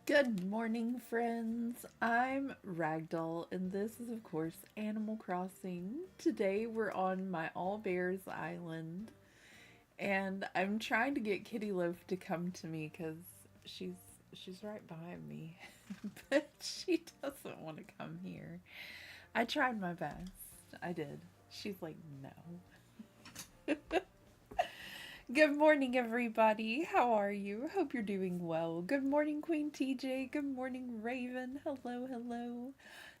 Good morning, friends. I'm Ragdoll, and this is, of course, Animal Crossing. Today we're on my All Bears Island, and I'm trying to get Kitty Loaf to come to me because she's she's right behind me, but she doesn't want to come here. I tried my best. I did. She's like, no. Good morning, everybody. How are you? Hope you're doing well. Good morning, Queen TJ. Good morning, Raven. Hello, hello.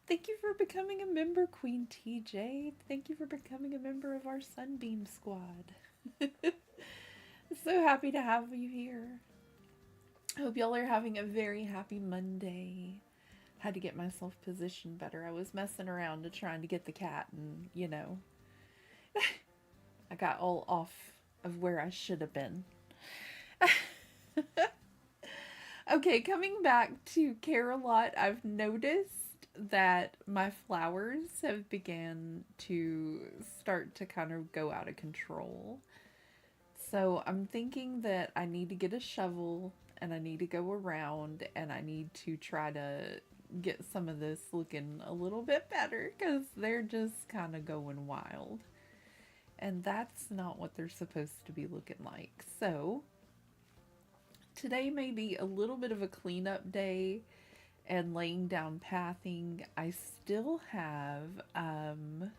Thank you for becoming a member, Queen TJ. Thank you for becoming a member of our Sunbeam Squad. So happy to have you here. Hope y'all are having a very happy Monday. Had to get myself positioned better. I was messing around to trying to get the cat, and I got all off of where I should have been. Okay, coming back to Carolot, I've noticed that my flowers have began to start to kind of go out of control. So I'm thinking that I need to get a shovel and I need to go around and I need to try to get some of this looking a little bit better because they're just kind of going wild. And that's not what they're supposed to be looking like. So today may be a little bit of a cleanup day and laying down pathing. I still have, oh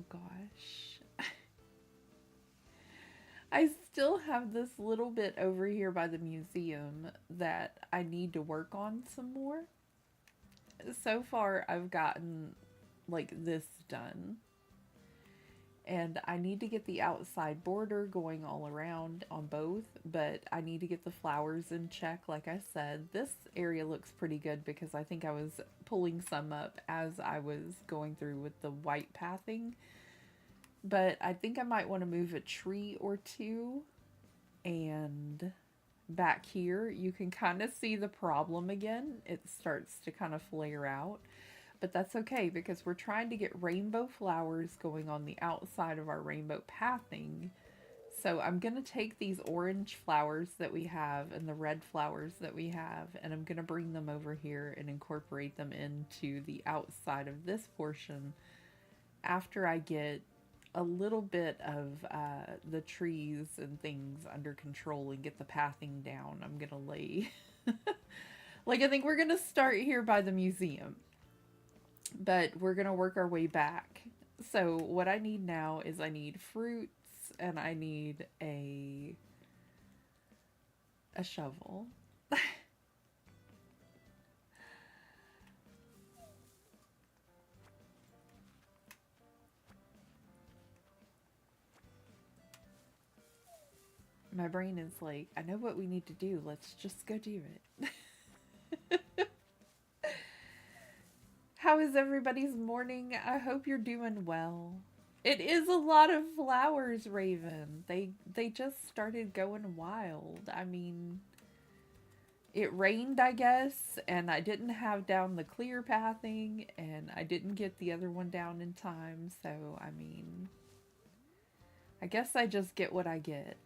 gosh, I still have this little bit over here by the museum that I need to work on some more. So far, I've gotten like this done. And I need to get the outside border going all around on both, but I need to get the flowers in check. Like I said, this area looks pretty good because I think I was pulling some up as I was going through with the white pathing. But I think I might want to move a tree or two. And back here, you can kind of see the problem again. It starts to kind of flare out. But that's okay because we're trying to get rainbow flowers going on the outside of our rainbow pathing. So I'm going to take these orange flowers that we have and the red flowers that we have, and I'm going to bring them over here and incorporate them into the outside of this portion after I get a little bit of the trees and things under control and get the pathing down. I'm going to lay... like, I think we're going to start here by the museum, but we're gonna work our way back. So what I need now is I need fruits and I need a shovel. My brain is like, I know what we need to do. Let's just go do it. How is everybody's morning? I hope you're doing well. It is a lot of flowers, Raven. They just started going wild. I mean, it rained, I guess, and I didn't have down the clear pathing, and I didn't get the other one down in time, so, I mean, I guess I just get what I get.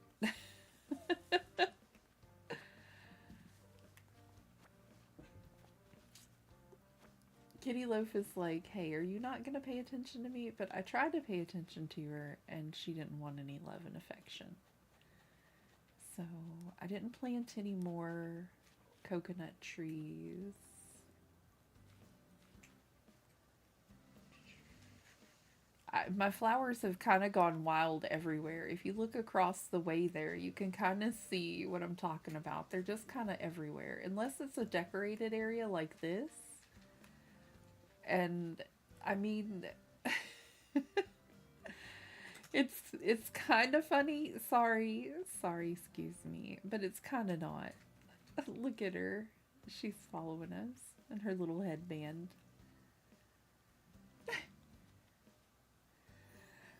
Kitty Loaf is like, hey, are you not going to pay attention to me? But I tried to pay attention to her, and she didn't want any love and affection. So I didn't plant any more coconut trees. My flowers have kind of gone wild everywhere. If you look across the way there, you can kind of see what I'm talking about. They're just kind of everywhere. Unless it's a decorated area like this. And I mean, it's kind of funny. Sorry, excuse me, but it's kind of not. Look at her. She's following us in her little headband.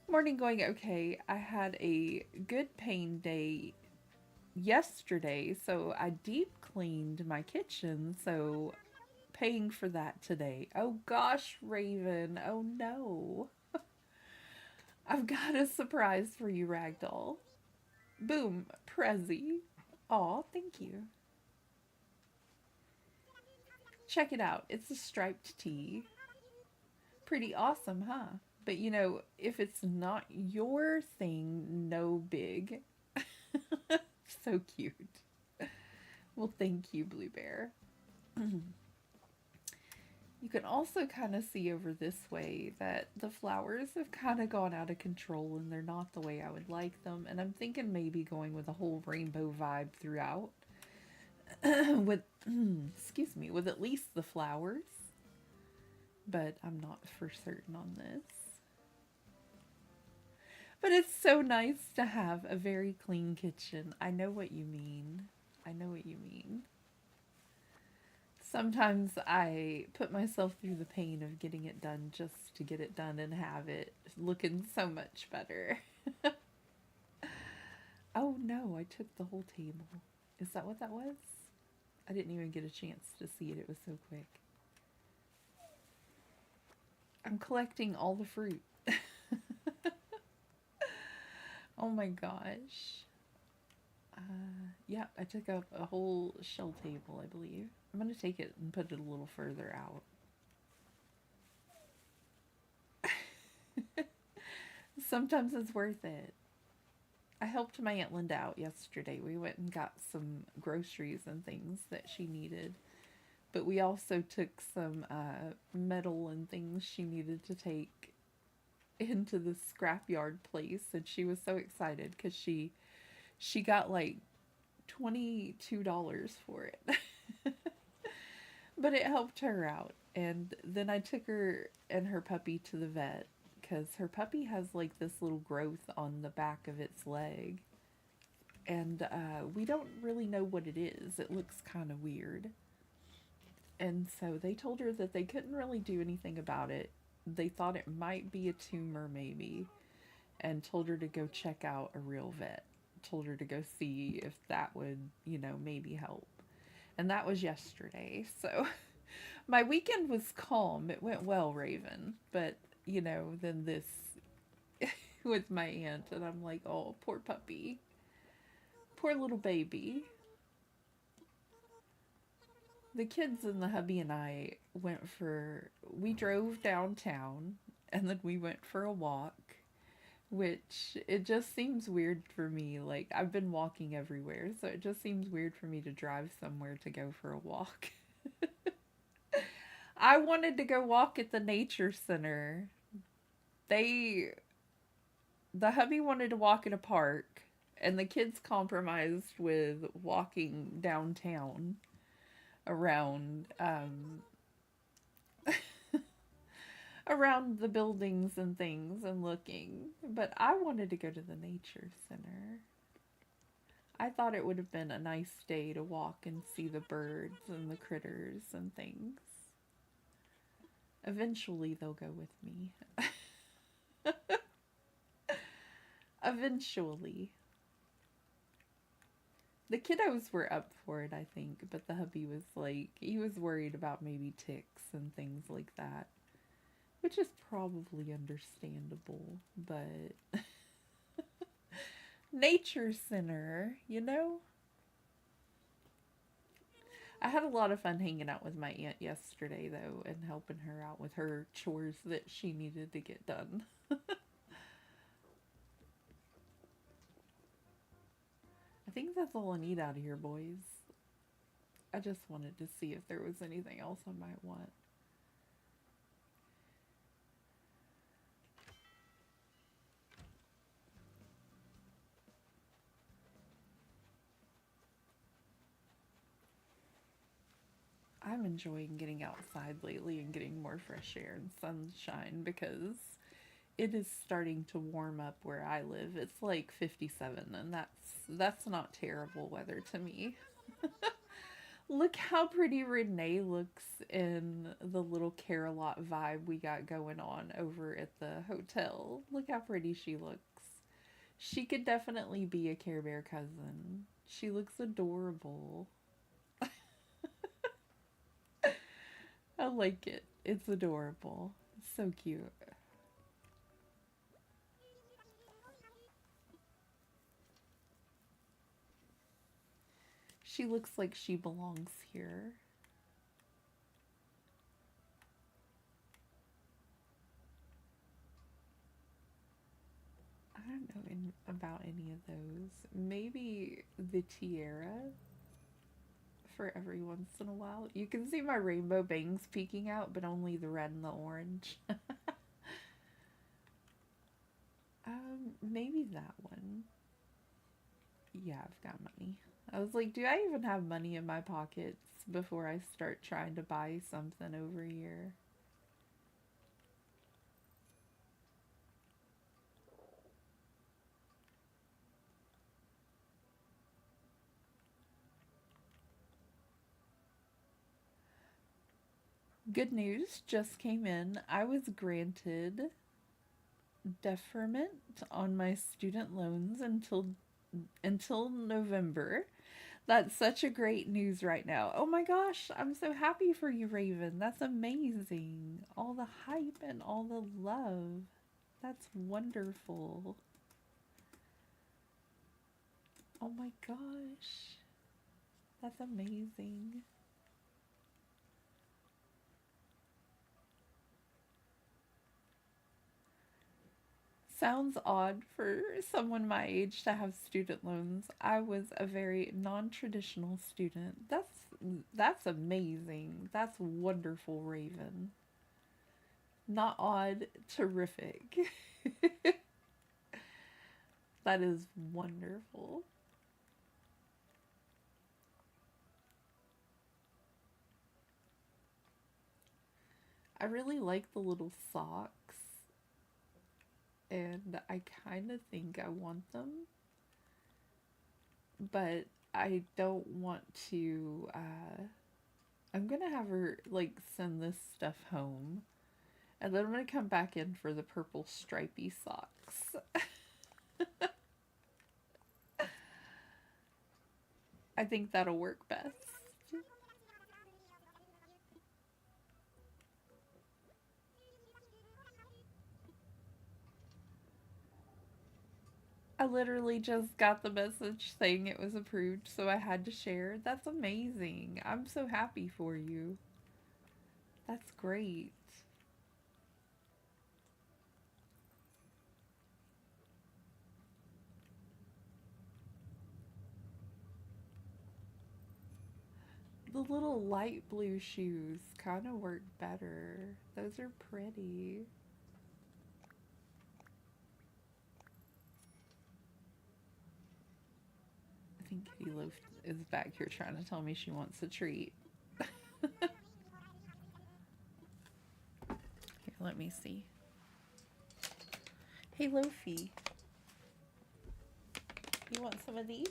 Morning going okay. I had a good pain day yesterday, so I deep cleaned my kitchen, so paying for that today. Oh gosh, Raven. Oh no. I've got a surprise for you, Ragdoll. Boom, Prezi. Aw, thank you. Check it out. It's a striped tee. Pretty awesome, huh? But you know, if it's not your thing, no big. So cute. Well, thank you, Blue Bear. You can also kind of see over this way that the flowers have kind of gone out of control and they're not the way I would like them. And I'm thinking maybe going with a whole rainbow vibe throughout. With, excuse me, with at least the flowers. But I'm not for certain on this. But it's so nice to have a very clean kitchen. I know what you mean. I know what you mean. Sometimes I put myself through the pain of getting it done just to get it done and have it looking so much better. Oh no, I took the whole table. Is that what that was? I didn't even get a chance to see it. It was so quick. I'm collecting all the fruit. Oh my gosh. Yeah, I took up a whole shell table, I believe. I'm going to take it and put it a little further out. Sometimes it's worth it. I helped my Aunt Linda out yesterday. We went and got some groceries and things that she needed. But we also took some metal and things she needed to take into the scrapyard place. And she was so excited because she got like $22 for it. But it helped her out. And then I took her and her puppy to the vet because her puppy has like this little growth on the back of its leg. And we don't really know what it is. It looks kind of weird. And so they told her that they couldn't really do anything about it. They thought it might be a tumor maybe. And told her to go check out a real vet. Told her to go see if that would, you know, maybe help. And that was yesterday. So my weekend was calm. It went well, Raven. But, you know, then this with my aunt. And I'm like, oh, poor puppy. Poor little baby. The kids and the hubby and I we drove downtown. And then we went for a walk. Which, it just seems weird for me. Like, I've been walking everywhere, so it just seems weird for me to drive somewhere to go for a walk. I wanted to go walk at the nature center. The hubby wanted to walk in a park, and the kids compromised with walking downtown around, around the buildings and things and looking, but I wanted to go to the nature center. I thought it would have been a nice day to walk and see the birds and the critters and things. Eventually they'll go with me. Eventually. The kiddos were up for it, I think, but the hubby was like, he was worried about maybe ticks and things like that. Which is probably understandable, but nature center, you know? I had a lot of fun hanging out with my aunt yesterday, though, and helping her out with her chores that she needed to get done. I think that's all I need out of here, boys. I just wanted to see if there was anything else I might want. I'm enjoying getting outside lately and getting more fresh air and sunshine because it is starting to warm up where I live. It's like 57 and that's not terrible weather to me. Look how pretty Renee looks in the little Carebear vibe we got going on over at the hotel. Look how pretty she looks. She could definitely be a Care Bear cousin. She looks adorable. I like it. It's adorable. It's so cute. She looks like she belongs here. about any of those. Maybe the tiara for every once in a while. You can see my rainbow bangs peeking out, but only the red and the orange. Maybe that one. Yeah, I've got money. I was like, do I even have money in my pockets before I start trying to buy something over here? Good news just came in. I was granted deferment on my student loans until November. That's such a great news right now. Oh my gosh, I'm so happy for you, Raven. That's amazing. All the hype and all the love. That's wonderful. Oh my gosh. That's amazing. Sounds odd for someone my age to have student loans. I was a very non-traditional student. That's amazing. That's wonderful, Raven. Not odd, terrific. That is wonderful. I really like the little socks, and I kind of think I want them, but I don't want to. I'm gonna have her like send this stuff home, and then I'm gonna come back in for the purple stripy socks. I think that'll work best. I literally just got the message saying it was approved, so I had to share. That's amazing. I'm so happy for you. That's great. The little light blue shoes kind of work better. Those are pretty. I think Kitty Loaf is back here trying to tell me she wants a treat. Here, let me see. Hey, Loafie. You want some of these?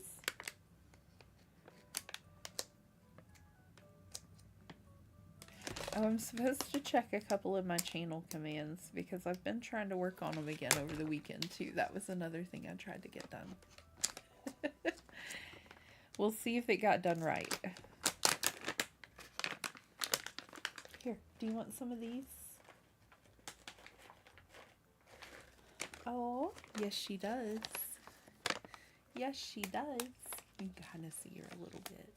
Oh, I'm supposed to check a couple of my channel commands because I've been trying to work on them again over the weekend too. That was another thing I tried to get done. We'll see if it got done right. Here, do you want some of these? Oh, yes she does. Yes, she does. You can kind of see her a little bit.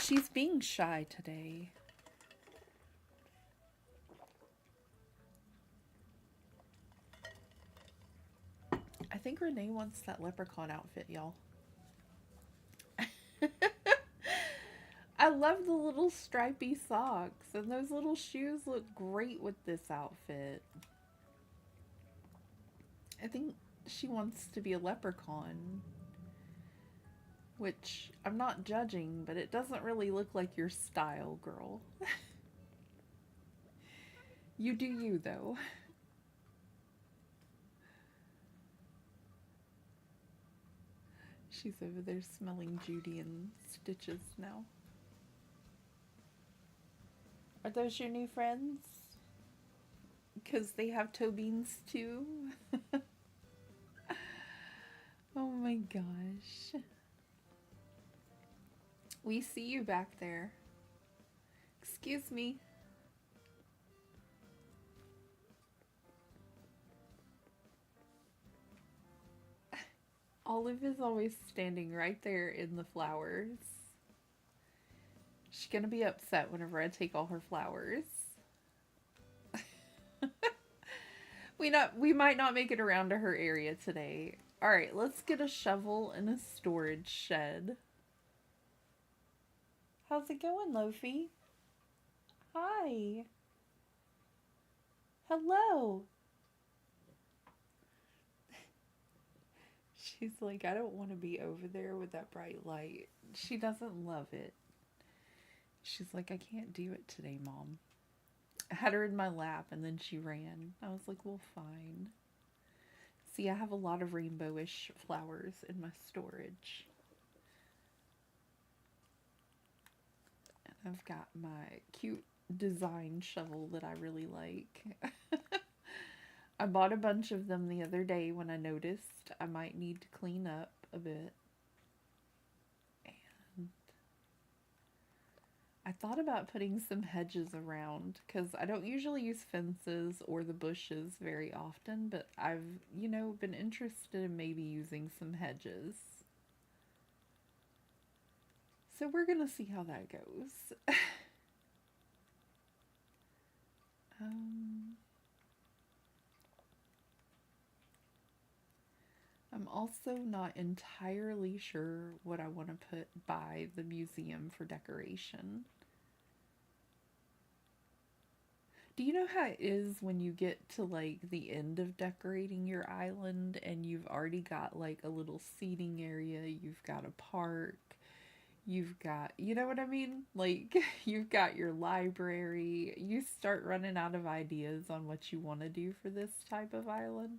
She's being shy today. I think Renee wants that leprechaun outfit, y'all. I love the little stripy socks, and those little shoes look great with this outfit. I think she wants to be a leprechaun, which I'm not judging, but it doesn't really look like your style, girl. You do you, though. She's over there smelling Judy and Stitches now. Are those your new friends? Because they have toe beans too? Oh my gosh. We see you back there. Excuse me. Olive is always standing right there in the flowers. She's gonna be upset whenever I take all her flowers. We might not make it around to her area today. All right, let's get a shovel and a storage shed. How's it going, Loafie? Hi. Hello. She's like, I don't want to be over there with that bright light. She doesn't love it. She's like, I can't do it today, Mom. I had her in my lap and then she ran. I was like, well, fine. See, I have a lot of rainbowish flowers in my storage. And I've got my cute design shovel that I really like. I bought a bunch of them the other day when I noticed I might need to clean up a bit. And I thought about putting some hedges around because I don't usually use fences or the bushes very often, but I've, been interested in maybe using some hedges. So we're going to see how that goes. I'm also not entirely sure what I want to put by the museum for decoration. Do you know how it is when you get to like the end of decorating your island and you've already got like a little seating area, you've got a park, you've got, you know what I mean? Like you've got your library, you start running out of ideas on what you want to do for this type of island.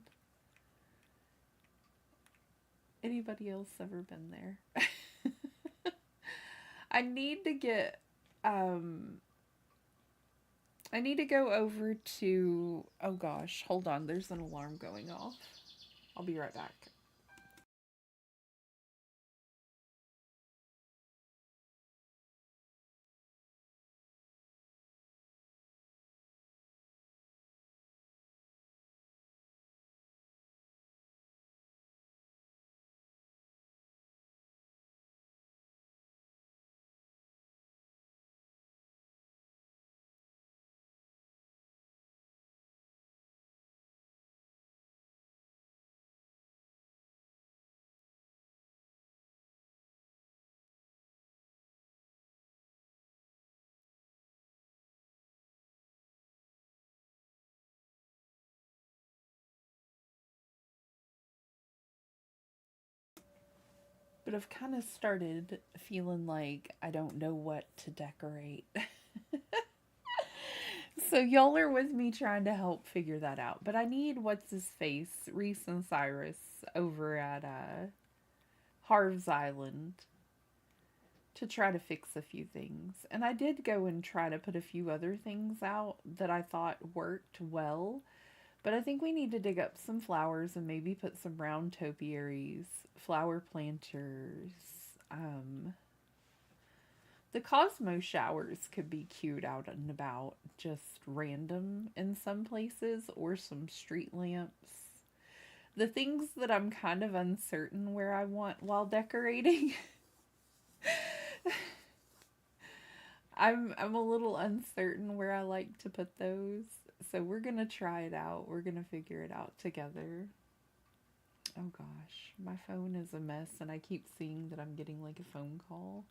Anybody else ever been there? I need to get I need to go over to, oh gosh, hold on, there's an alarm going off. I'll be right back. But I've kind of started feeling like I don't know what to decorate. So y'all are with me trying to help figure that out. But I need what's his face, Reese and Cyrus over at Harv's Island to try to fix a few things. And I did go and try to put a few other things out that I thought worked well. But I think we need to dig up some flowers and maybe put some brown topiaries, flower planters. The Cosmo showers could be cute out and about, just random in some places, or some street lamps. The things that I'm kind of uncertain where I want while decorating. I'm a little uncertain where I like to put those. So we're going to try it out. We're going to figure it out together. Oh gosh, my phone is a mess and I keep seeing that I'm getting like a phone call.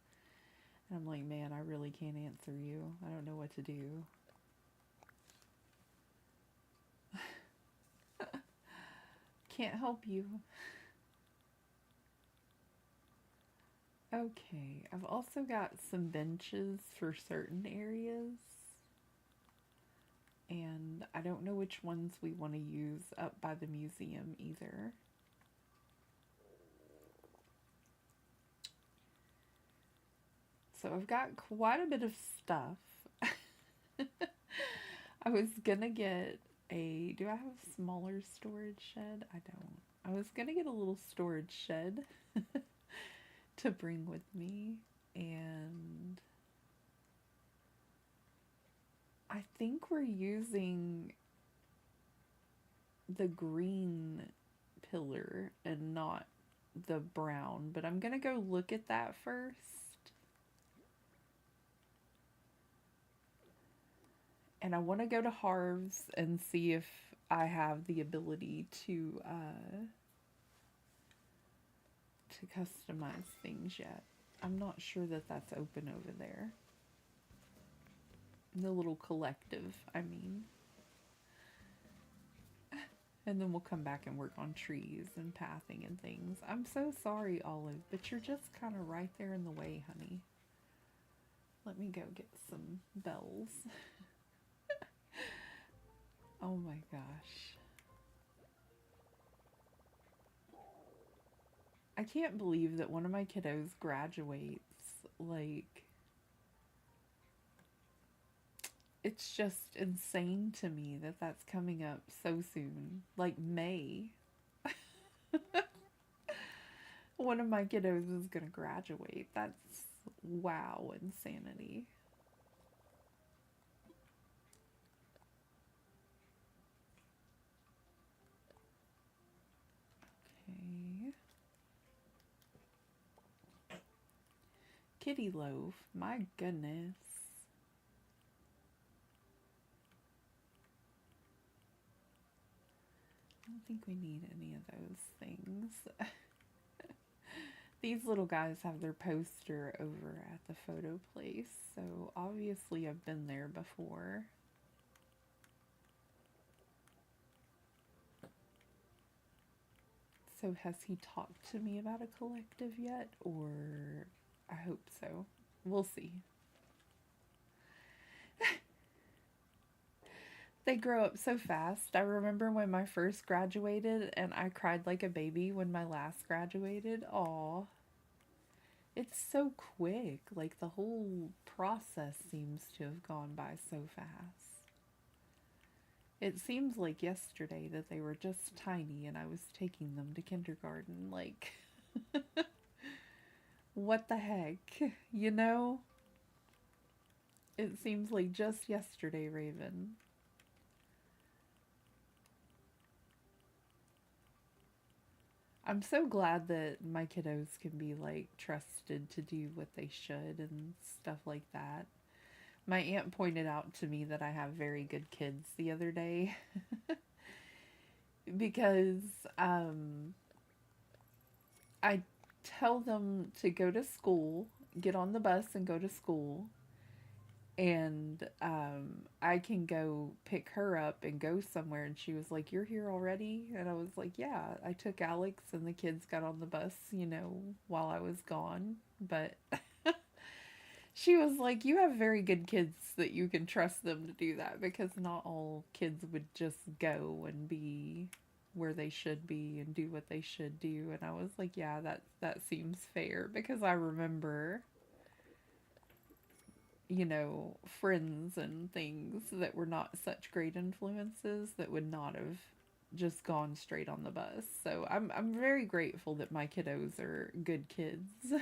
And I'm like, man, I really can't answer you. I don't know what to do. Can't help you. Okay, I've also got some benches for certain areas. And I don't know which ones we want to use up by the museum either. So I've got quite a bit of stuff. I was gonna get do I have a smaller storage shed? I don't. I was gonna get a little storage shed to bring with me, and I think we're using the green pillar and not the brown, but I'm gonna go look at that first. And I want to go to Harv's and see if I have the ability to customize things yet. I'm not sure that that's open over there. The little collective, I mean. And then we'll come back and work on trees and pathing and things. I'm so sorry, Olive, but you're just kind of right there in the way, honey. Let me go get some bells. Oh my gosh. I can't believe that one of my kiddos graduates. Like, it's just insane to me that that's coming up so soon. Like May. One of my kiddos is gonna graduate. That's wow, insanity. Okay. Kitty loaf, my goodness. I don't think we need any of those things. These little guys have their poster over at the photo place, so obviously I've been there before. So has he talked to me about a collective yet? Or I hope so. We'll see. They grow up so fast. I remember when my first graduated and I cried like a baby when my last graduated. Aw. It's so quick. Like the whole process seems to have gone by so fast. It seems like yesterday that they were just tiny and I was taking them to kindergarten. Like, what the heck? You know? It seems like just yesterday, Raven. I'm so glad that my kiddos can be like trusted to do what they should and stuff like that. My aunt pointed out to me that I have very good kids the other day because I tell them to go to school, get on the bus and go to school, and I can go pick her up and go somewhere. And she was like, "You're here already?" And I was like, "Yeah, I took Alex and the kids got on the bus, you know, while I was gone." But she was like, "You have very good kids that you can trust them to do that, because not all kids would just go and be where they should be and do what they should do." And I was like, "Yeah, that seems fair," because I remember, you know, friends and things that were not such great influences that would not have just gone straight on the bus. So I'm very grateful that my kiddos are good kids.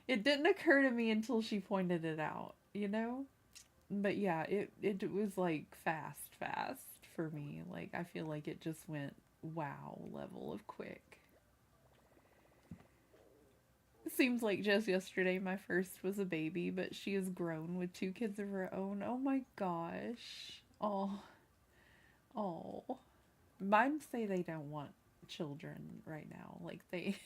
It didn't occur to me until she pointed it out, you know? But yeah, it was like fast for me. Like I feel like it just went wow level of quick. Seems like just yesterday my first was a baby, but she has grown with 2 kids of her own. Oh my gosh. Oh, oh. Mine say they don't want children right now. Like they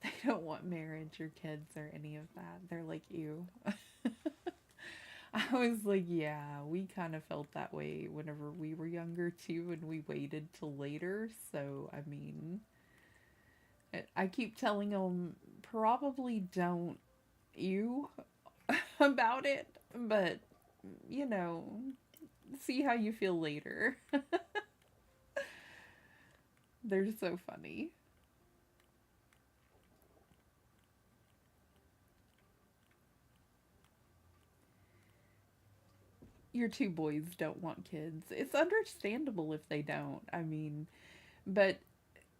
they don't want marriage or kids or any of that. They're like, ew. I was like, yeah, we kind of felt that way whenever we were younger too, and we waited till later. So, I mean, I keep telling them probably don't you about it, but you know, see how you feel later. They're so funny. Your 2 boys don't want kids. It's understandable if they don't. I mean, but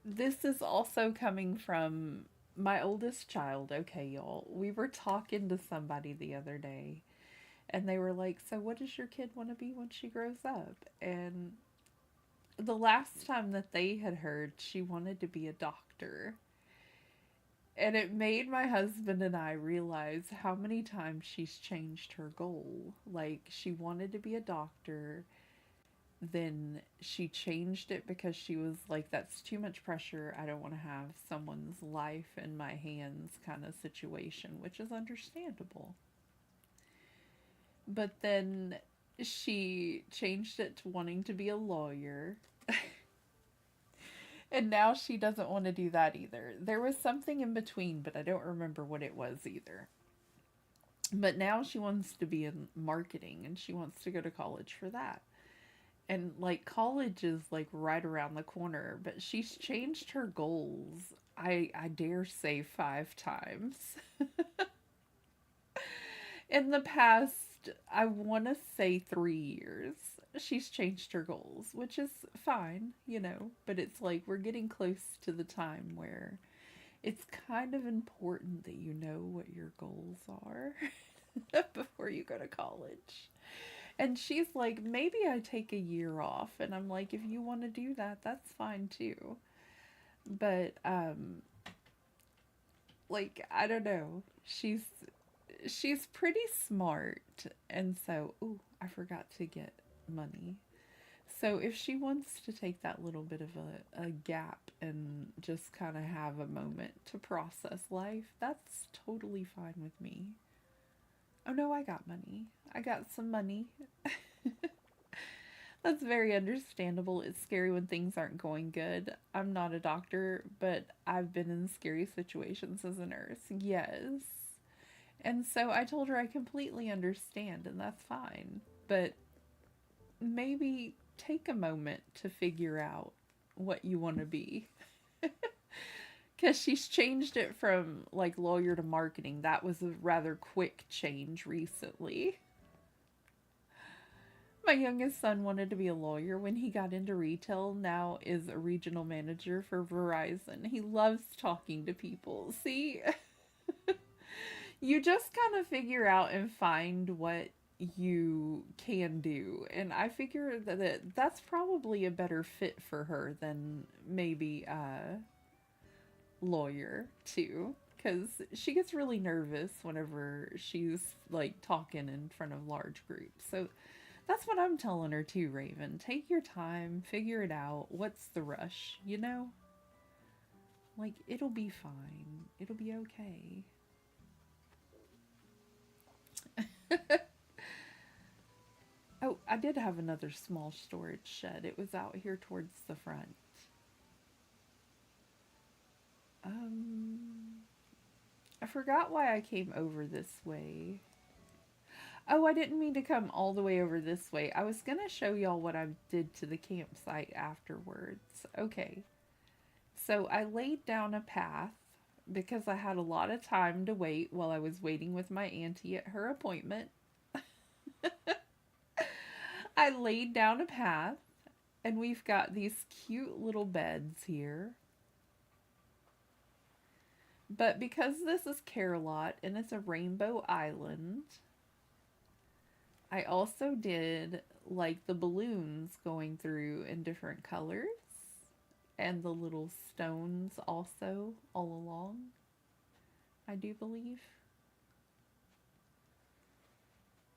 this is also coming from my oldest child. Okay, y'all. We were talking to somebody the other day, and they were like, "So, what does your kid want to be when she grows up?" And the last time that they had heard, she wanted to be a doctor. And it made my husband and I realize how many times she's changed her goal. Like, she wanted to be a doctor, then she changed it because she was like, that's too much pressure. I don't want to have someone's life in my hands kind of situation, which is understandable. But then she changed it to wanting to be a lawyer. And now she doesn't want to do that either. There was something in between, but I don't remember what it was either. But now she wants to be in marketing and she wants to go to college for that. And like college is like right around the corner, but she's changed her goals. I dare say 5 times. In the past, I want to say 3 years, she's changed her goals, which is fine, you know, but it's like we're getting close to the time where it's kind of important that you know what your goals are before you go to college. And she's like, maybe I take a year off. And I'm like, if you want to do that, that's fine too. But, like, I don't know. She's pretty smart. And so, ooh, I forgot to get money. So if she wants to take that little bit of a gap and just kind of have a moment to process life, that's totally fine with me. Oh no, I got money. I got some money. That's very understandable. It's scary when things aren't going good. I'm not a doctor, but I've been in scary situations as a nurse. Yes. And so I told her I completely understand, and that's fine. But maybe take a moment to figure out what you want to be. Because she's changed it from like lawyer to marketing. That was a rather quick change recently. My youngest son wanted to be a lawyer when he got into retail, now is a regional manager for Verizon. He loves talking to people. See, you just kind of figure out and find what you can do. And I figure that that's probably a better fit for her than maybe lawyer too, because she gets really nervous whenever she's like talking in front of large groups. So that's what I'm telling her too, Raven. Take your time, figure it out. What's the rush, you know? Like, it'll be fine. It'll be okay. Oh, I did have another small storage shed. It was out here towards the front. I forgot why I came over this way. Oh, I didn't mean to come all the way over this way. I was going to show y'all what I did to the campsite afterwards. Okay. So I laid down a path because I had a lot of time to wait while I was waiting with my auntie at her appointment. I laid down a path and we've got these cute little beds here. But because this is Carebear and it's a rainbow island, I also did like the balloons going through in different colors and the little stones also all along, I do believe.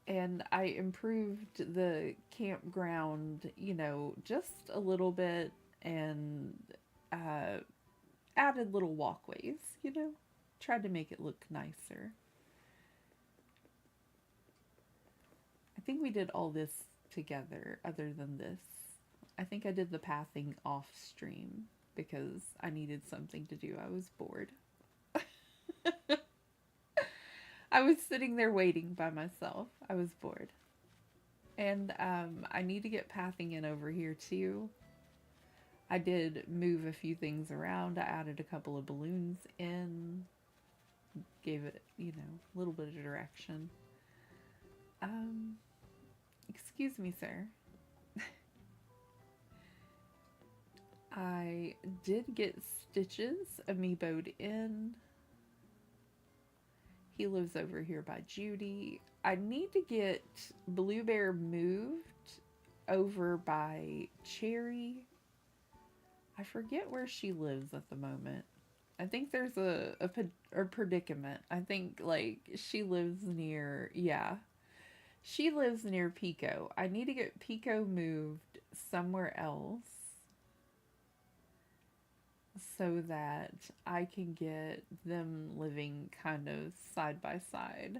And I improved the campground, you know, just a little bit and added little walkways, you know, tried to make it look nicer. I think we did all this together other than this. I think I did the pathing off stream because I needed something to do. I was bored. I was sitting there waiting by myself. I was bored. And I need to get pathing in over here too. I did move a few things around. I added a couple of balloons in. Gave it, you know, a little bit of direction. Excuse me, sir. I did get Stitches amiiboed in. He lives over here by Judy. I need to get Blue Bear moved over by Cherry. I forget where she lives at the moment. I think there's a predicament. I think, like, she lives near, yeah. She lives near Pico. I need to get Pico moved somewhere else so that I can get them living kind of side by side.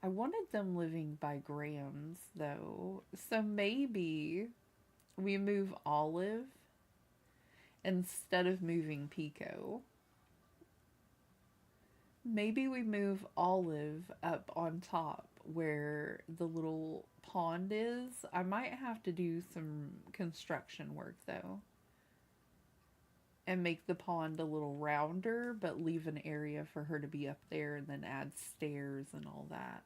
I wanted them living by Graham's though, so maybe we move Olive instead of moving Pico. Maybe we move Olive up on top where the little pond is. I might have to do some construction work though and make the pond a little rounder, but leave an area for her to be up there and then add stairs and all that.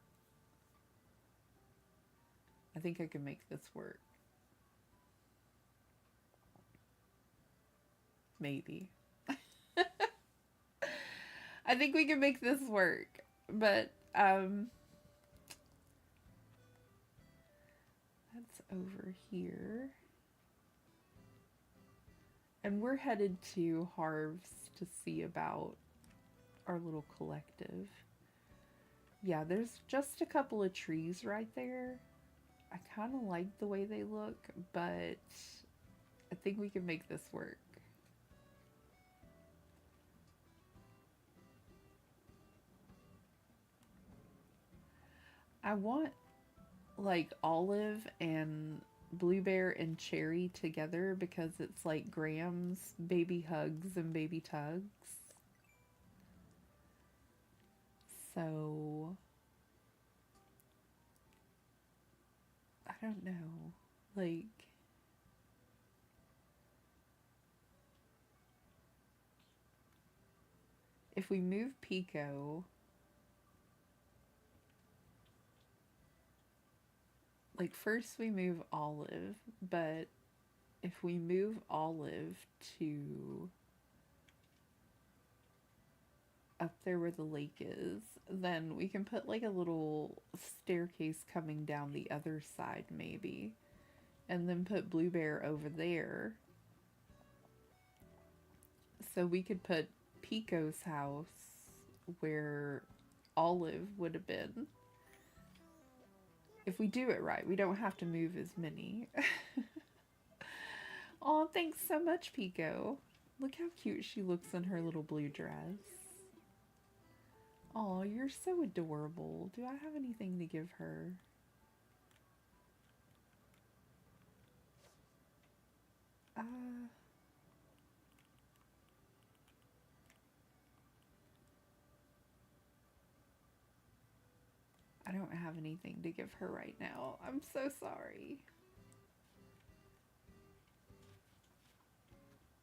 I think I can make this work. Maybe. I think we can make this work, but that's over here. And we're headed to Harv's to see about our little collective. Yeah, there's just a couple of trees right there. I kind of like the way they look, but I think we can make this work. I want like Olive and Bluebear and Cherry together because it's like Graham's baby hugs and baby tugs. So I don't know. Like if we move Pico, like first we move Olive, but if we move Olive to up there where the lake is, then we can put like a little staircase coming down the other side maybe, and then put Bluebear over there. So we could put Pico's house where Olive would have been. If we do it right, we don't have to move as many. Aw, thanks so much, Pico. Look how cute she looks in her little blue dress. Aw, you're so adorable. Do I have anything to give her? I don't have anything to give her right now. I'm so sorry.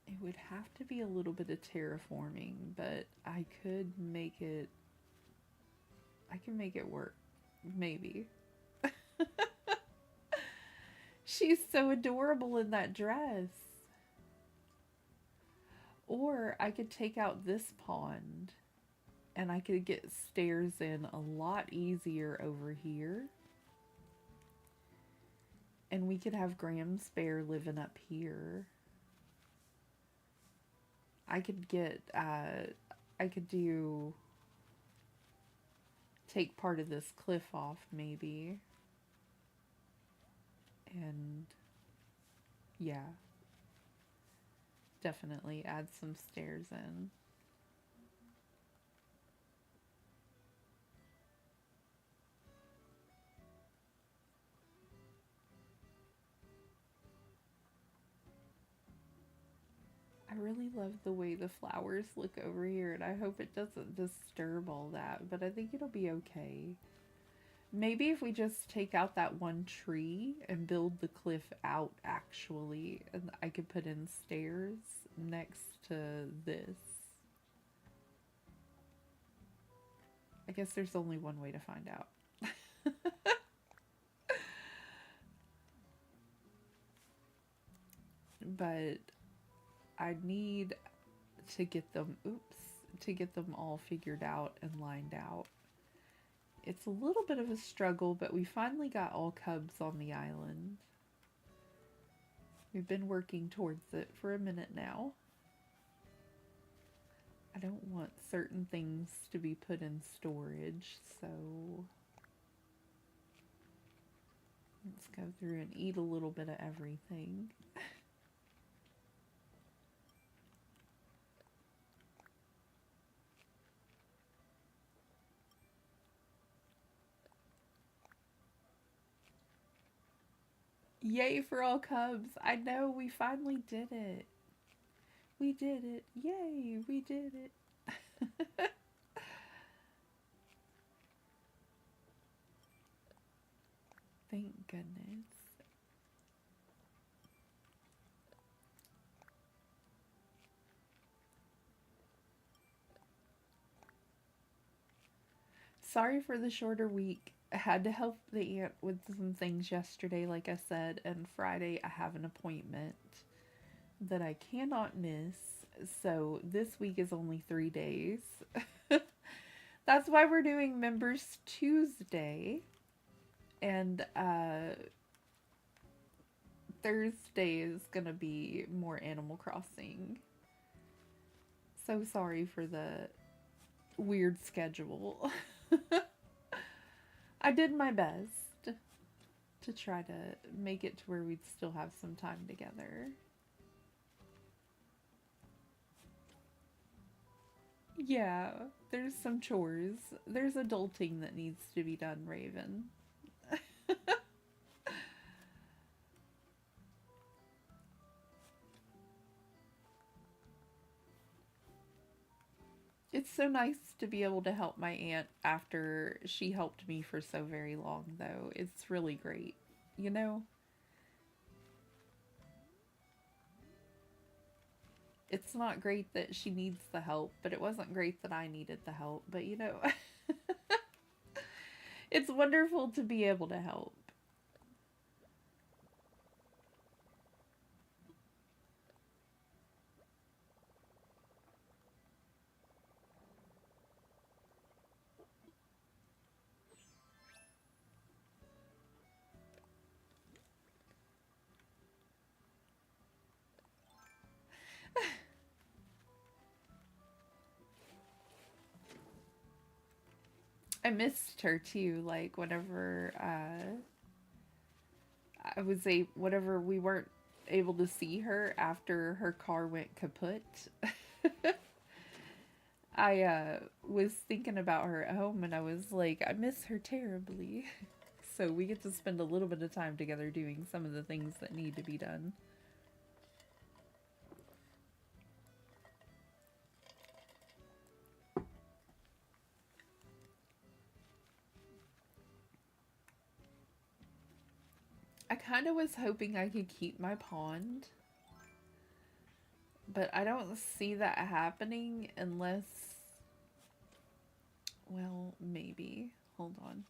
It would have to be a little bit of terraforming, but I could make it... I can make it work. Maybe. She's so adorable in that dress. Or I could take out this pond and I could get stairs in a lot easier over here. And we could have Graham's bear living up here. I could get, I could do, take part of this cliff off maybe. And yeah, definitely add some stairs in. I really love the way the flowers look over here, and I hope it doesn't disturb all that, but I think it'll be okay. Maybe if we just take out that one tree and build the cliff out, actually, and I could put in stairs next to this. I guess there's only one way to find out. But I need to get them, to get them all figured out and lined out. It's a little bit of a struggle, but we finally got all cubs on the island. We've been working towards it for a minute now. I don't want certain things to be put in storage, so Let's go through and eat a little bit of everything. Yay for all cubs. I know, we finally did it. We did it. Yay, we did it. Thank goodness. Sorry for the shorter week. I had to help the aunt with some things yesterday, like I said, and Friday I have an appointment that I cannot miss. So this week is only 3 days. That's why we're doing Members Tuesday. And Thursday is going to be more Animal Crossing. So sorry for the weird schedule. I did my best to try to make it to where we'd still have some time together. Yeah, there's some chores. There's adulting that needs to be done, Raven. It's so nice to be able to help my aunt after she helped me for so very long, though. It's really great, you know? It's not great that she needs the help, but it wasn't great that I needed the help. But, you know, it's wonderful to be able to help. I missed her too, like whenever whenever we weren't able to see her after her car went kaput. I was thinking about her at home and I was like, I miss her terribly. So we get to spend a little bit of time together doing some of the things that need to be done. I kind of was hoping I could keep my pond, but I don't see that happening unless, well, maybe. Hold on.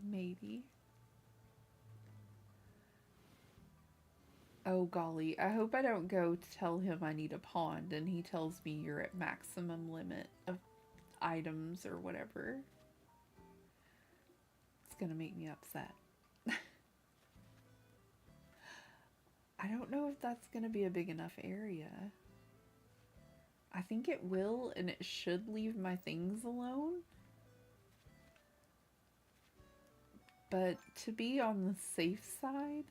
Maybe. Oh golly, I hope I don't go to tell him I need a pond and he tells me you're at maximum limit of items or whatever. It's gonna make me upset. I don't know if that's gonna be a big enough area. I think it will, and it should leave my things alone. But to be on the safe side,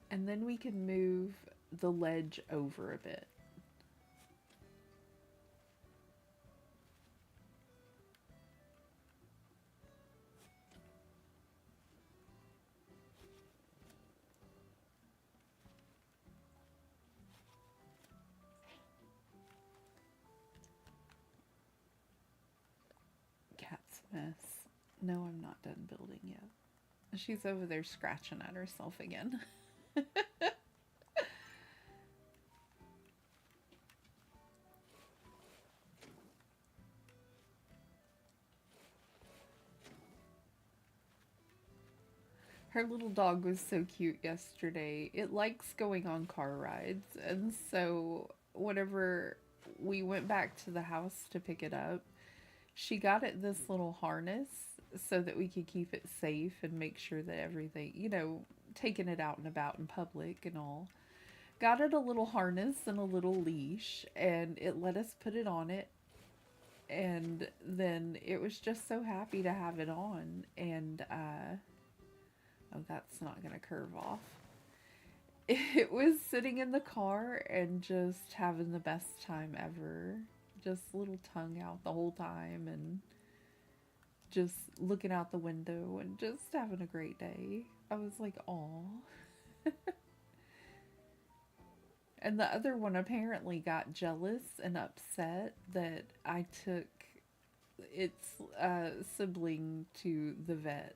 and then we can move the ledge over a bit. Cat's mess. No, I'm not done building yet. She's over there scratching at herself again. Her little dog was so cute yesterday. It likes going on car rides, and so whenever we went back to the house to pick it up, she got it this little harness so that we could keep it safe and make sure that everything, you know, taking it out and about in public and all. Got it a little harness and a little leash, and it let us put it on it. And then it was just so happy to have it on. And, oh, that's not going to curve off. It was sitting in the car and just having the best time ever. Just little tongue out the whole time and just looking out the window and just having a great day. I was like, aw. And the other one apparently got jealous and upset that I took its sibling to the vet.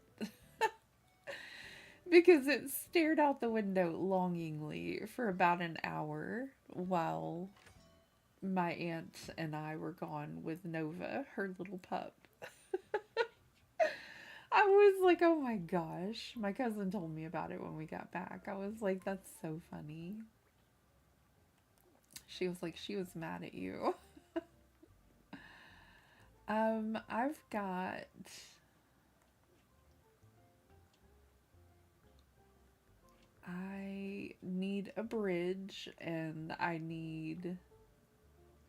Because it stared out the window longingly for about an hour while my aunt and I were gone with Nova, her little pup. I was like, oh my gosh. My cousin told me about it when we got back. I was like, that's so funny. She was like, she was mad at you. I've got... I need a bridge and I need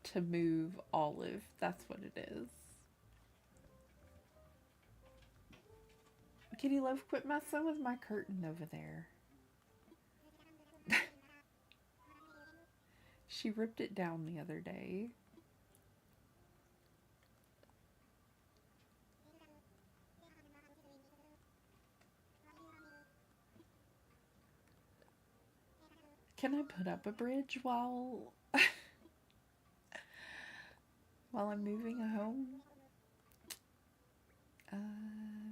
to move Olive. That's what it is. Kitty Love, quit messing with my curtain over there. She ripped it down the other day. Can I put up a bridge while while I'm moving home?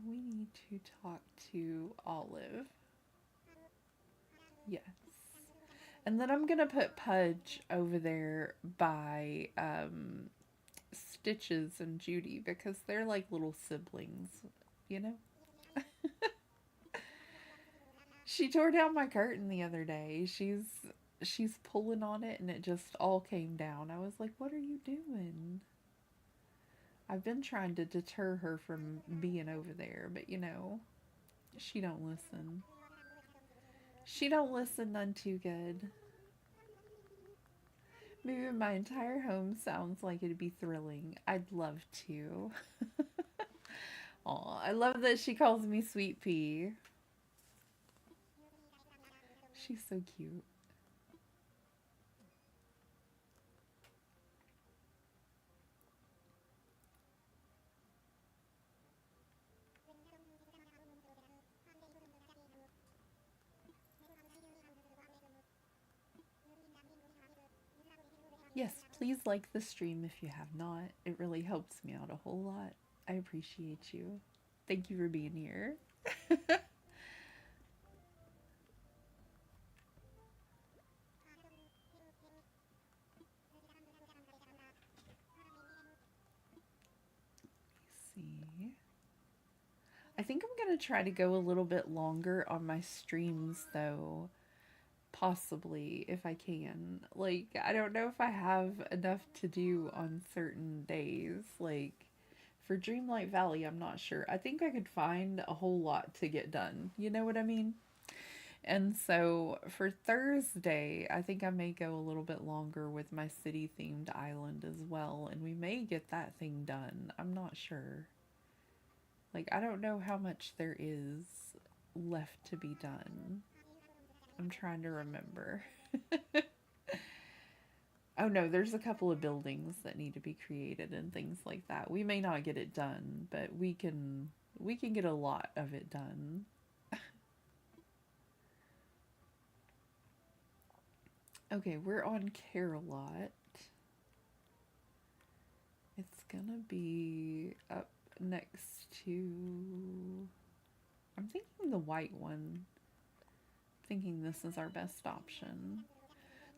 We need to talk to Olive. Yes. And then I'm gonna put Pudge over there by Stitches and Judy because they're like little siblings, you know? She tore down my curtain the other day. She's pulling on it and it just all came down. I was like, what are you doing? I've been trying to deter her from being over there, but you know, she don't listen. She don't listen none too good. Moving my entire home sounds like it'd be thrilling. I'd love to. Aw, I love that she calls me Sweet Pea. She's so cute. Yes, please like the stream if you have not. It really helps me out a whole lot. I appreciate you. Thank you for being here. See. I think I'm going to try to go a little bit longer on my streams though. Possibly, if I can. Like, I don't know if I have enough to do on certain days. Like, for Dreamlight Valley, I'm not sure. I think I could find a whole lot to get done. You know what I mean? And so, for Thursday, I think I may go a little bit longer with my city-themed island as well. And we may get that thing done. I'm not sure. Like, I don't know how much there is left to be done. I'm trying to remember. Oh no, there's a couple of buildings that need to be created and things like that. We may not get it done, but we can get a lot of it done. Okay, we're on Carebears. It's gonna be up next to, I'm thinking the white one. Thinking this is our best option.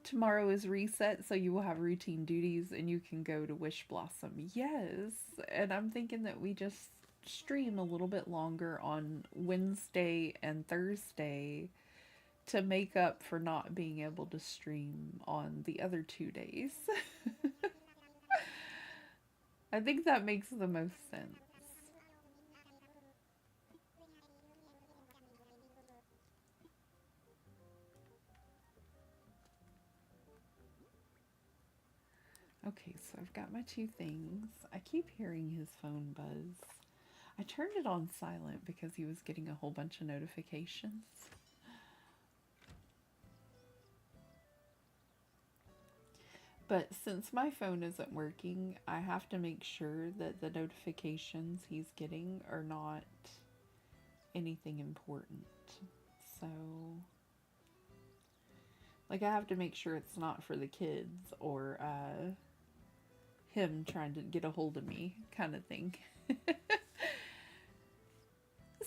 Tomorrow is reset, so you will have routine duties and you can go to Wish Blossom. Yes, and I'm thinking that we just stream a little bit longer on Wednesday and Thursday to make up for not being able to stream on the other 2 days. I think that makes the most sense. Okay, so I've got my two things. I keep hearing his phone buzz. I turned it on silent because he was getting a whole bunch of notifications. But since my phone isn't working, I have to make sure that the notifications he's getting are not anything important. So, like, I have to make sure it's not for the kids or him trying to get a hold of me kind of thing.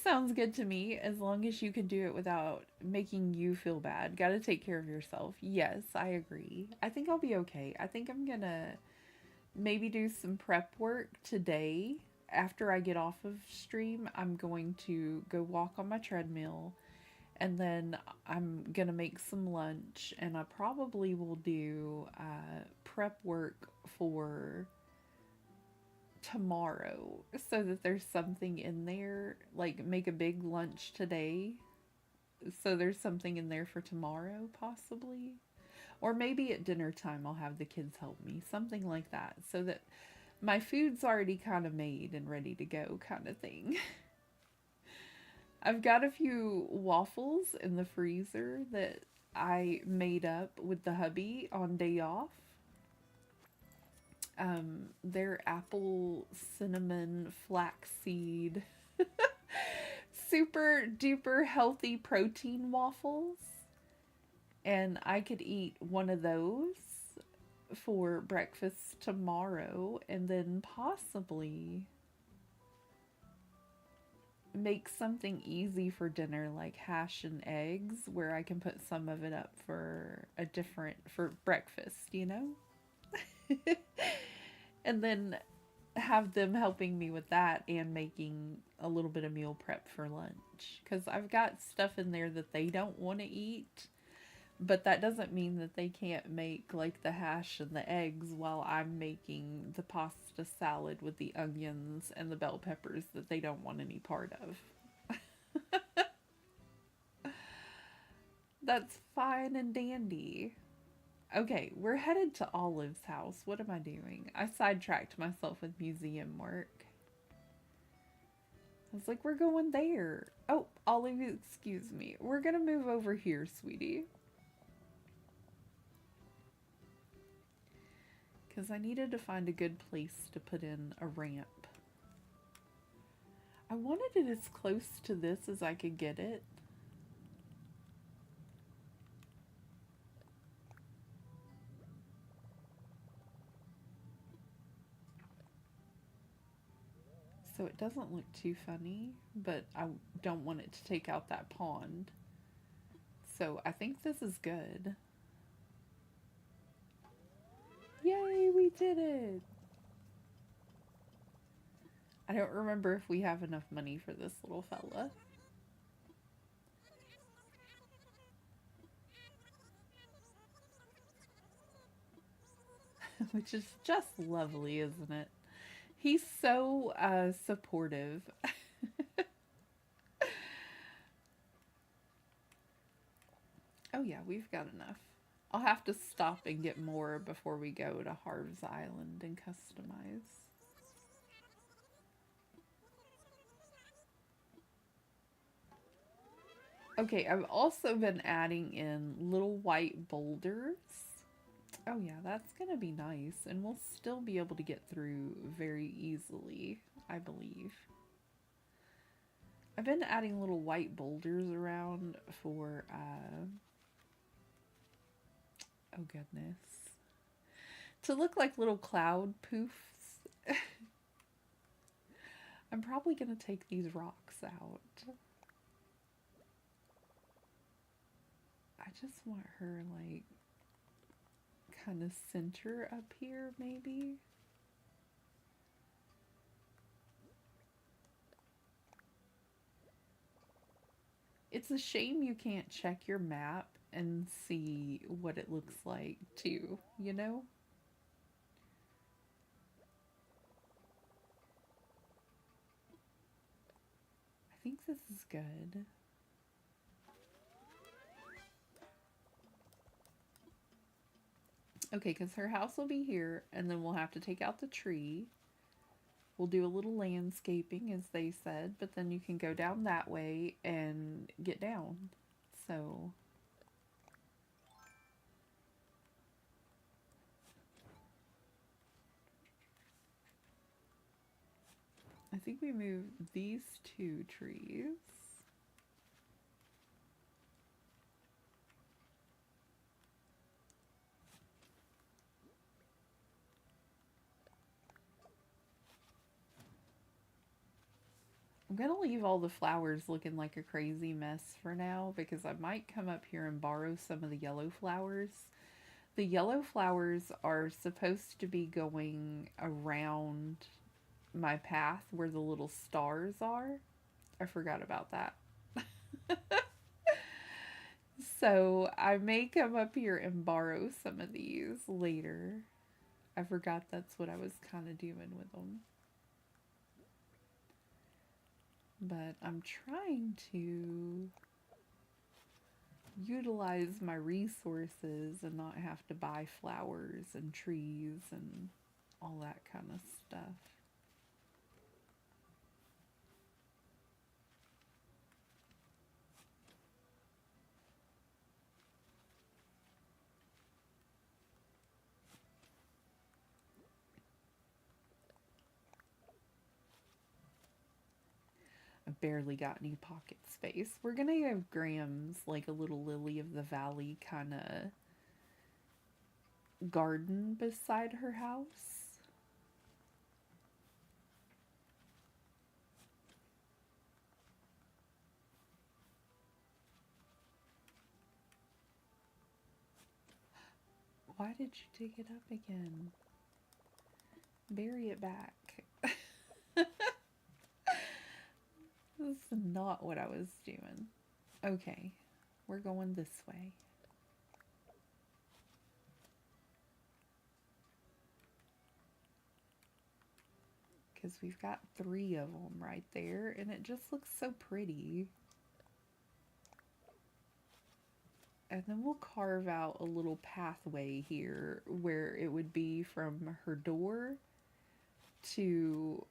Sounds good to me, as long as you can do it without making you feel bad. Gotta take care of yourself. Yes, I agree. I think I'll be okay. I think I'm gonna maybe do some prep work today. After I get off of stream, I'm going to go walk on my treadmill, and then I'm gonna make some lunch, and I probably will do prep work for tomorrow so that there's something in there, like make a big lunch today so there's something in there for tomorrow possibly, or maybe at dinner time I'll have the kids help me, something like that, so that my food's already kind of made and ready to go kind of thing. I've got a few waffles in the freezer that I made up with the hubby on day off. They're apple cinnamon flaxseed super duper healthy protein waffles, and I could eat one of those for breakfast tomorrow, and then possibly make something easy for dinner like hash and eggs, where I can put some of it up for for breakfast, you know? And then have them helping me with that and making a little bit of meal prep for lunch. Because I've got stuff in there that they don't want to eat, but that doesn't mean that they can't make like the hash and the eggs while I'm making the pasta salad with the onions and the bell peppers that they don't want any part of. That's fine and dandy. Okay, we're headed to Olive's house. What am I doing? I sidetracked myself with museum work. I was like, we're going there. Oh, Olive, excuse me. We're gonna move over here, sweetie. Because I needed to find a good place to put in a ramp. I wanted it as close to this as I could get it. So it doesn't look too funny, but I don't want it to take out that pond. So I think this is good. Yay, we did it! I don't remember if we have enough money for this little fella. Which is just lovely, isn't it? He's so supportive. Oh yeah, we've got enough. I'll have to stop and get more before we go to Harv's Island and customize. Okay, I've also been adding in little white boulders. Oh yeah, that's gonna be nice, and we'll still be able to get through very easily, I believe. I've been adding little white boulders around for, oh goodness, to look like little cloud poofs. I'm probably gonna take these rocks out. I just want her, like, kind of center up here, maybe. It's a shame you can't check your map and see what it looks like, too, you know? I think this is good. Okay, because her house will be here, and then we'll have to take out the tree. We'll do a little landscaping, as they said, but then you can go down that way and get down. So I think we moved these two trees. I'm gonna leave all the flowers looking like a crazy mess for now because I might come up here and borrow some of the yellow flowers. The yellow flowers are supposed to be going around my path where the little stars are. I forgot about that. So I may come up here and borrow some of these later. I forgot that's what I was kind of doing with them. But I'm trying to utilize my resources and not have to buy flowers and trees and all that kind of stuff. I barely got any pocket space. We're gonna give Graham's like a little lily of the valley kind of garden beside her house. Why did you dig it up again? Bury it back. This is not what I was doing. Okay, we're going this way. Because we've got 3 of them right there, and it just looks so pretty. And then we'll carve out a little pathway here where it would be from her door to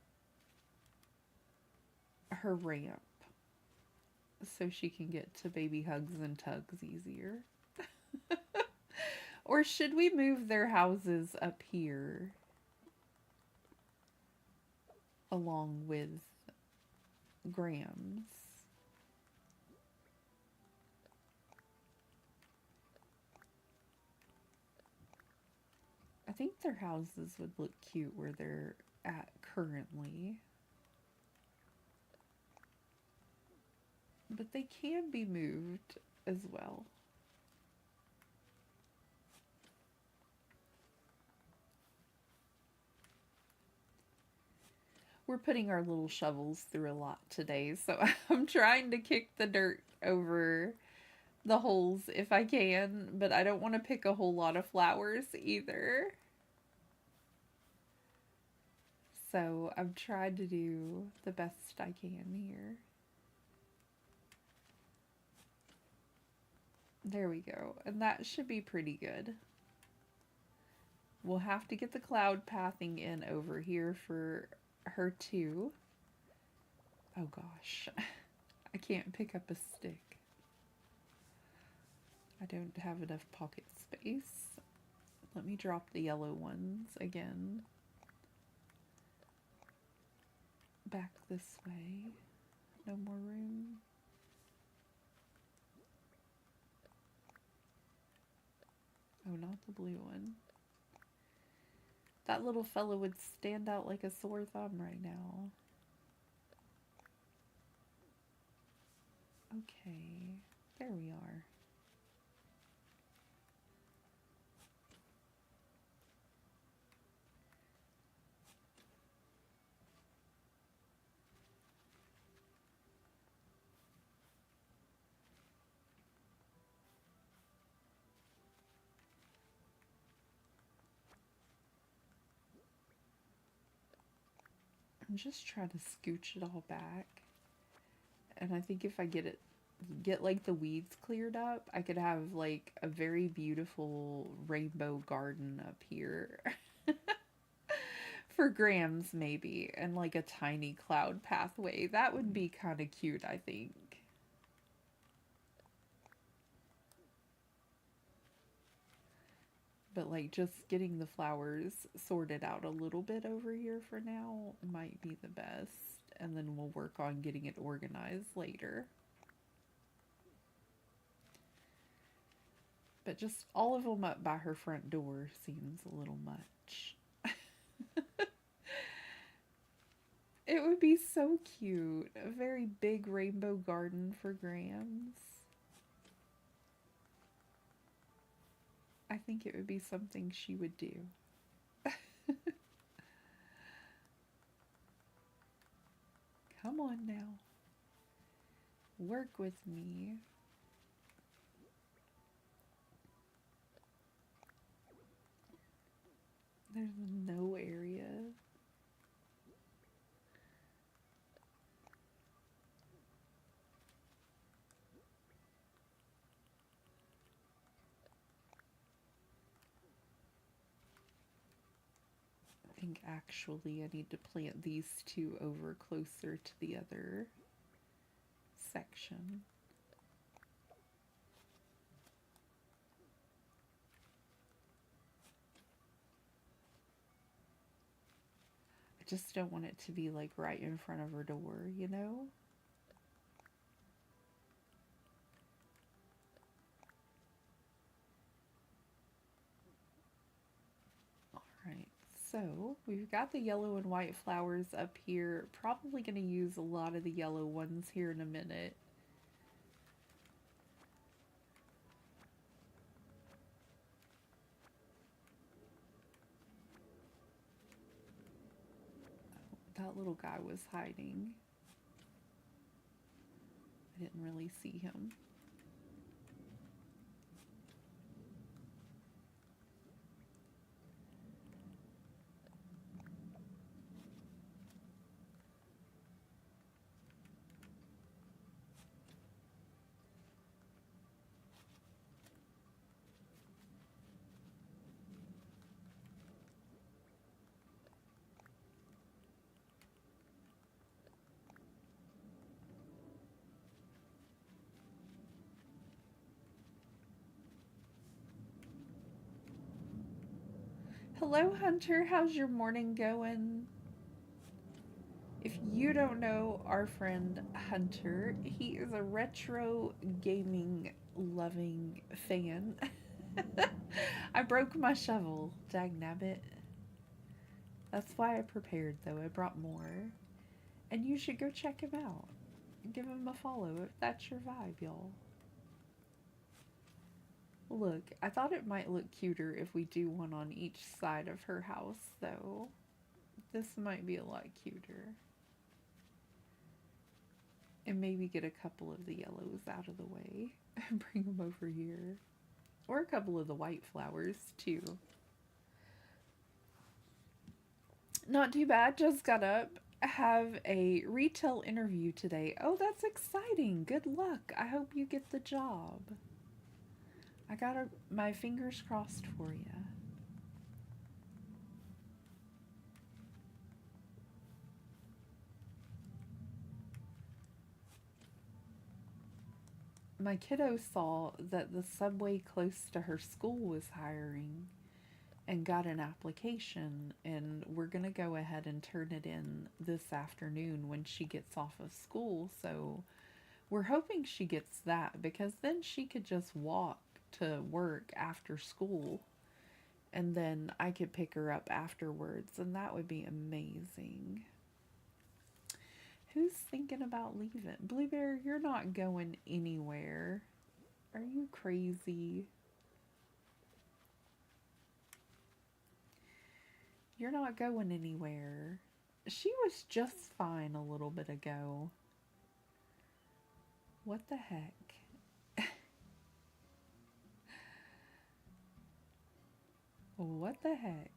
her ramp so she can get to baby hugs and tugs easier. Or should we move their houses up here along with Graham's? I think their houses would look cute where they're at currently. But they can be moved as well. We're putting our little shovels through a lot today, so I'm trying to kick the dirt over the holes if I can, but I don't want to pick a whole lot of flowers either. So I've tried to do the best I can here. There we go. And that should be pretty good. We'll have to get the cloud pathing in over here for her too. Oh gosh. I can't pick up a stick. I don't have enough pocket space. Let me drop the yellow ones again. Back this way. No more room. Oh, not the blue one. That little fellow would stand out like a sore thumb right now. Okay, there we are. I'm just trying to scooch it all back. And I think if I get it get like the weeds cleared up, I could have like a very beautiful rainbow garden up here. For grams maybe, and like a tiny cloud pathway. That would be kind of cute, I think. But like just getting the flowers sorted out a little bit over here for now might be the best, and then we'll work on getting it organized later. But just all of them up by her front door seems a little much. It would be so cute. A very big rainbow garden for Grams. I think it would be something she would do. Come on now. Work with me. There's no area. I think actually I need to plant these two over closer to the other section. I just don't want it to be like right in front of her door, you know? Alright, so we've got the yellow and white flowers up here. Probably going to use a lot of the yellow ones here in a minute. That little guy was hiding. I didn't really see him. Hello, Hunter. How's your morning going? If you don't know our friend Hunter, he is a retro gaming loving fan. I broke my shovel, dagnabbit. That's why I prepared, though. I brought more. And you should go check him out. Give him a follow if that's your vibe, y'all. Look, I thought it might look cuter if we do one on each side of her house, though. This might be a lot cuter. And maybe get a couple of the yellows out of the way and bring them over here. Or a couple of the white flowers, too. Not too bad, just got up. Have a retail interview today. Oh, that's exciting. Good luck. I hope you get the job. I got my fingers crossed for you. My kiddo saw that the subway close to her school was hiring and got an application, and we're going to go ahead and turn it in this afternoon when she gets off of school. So we're hoping she gets that, because then she could just walk to work after school, and then I could pick her up afterwards, and that would be amazing. Who's thinking about leaving? Blueberry, you're not going anywhere. Are you crazy? You're not going anywhere. She was just fine a little bit ago. What the heck? What the heck?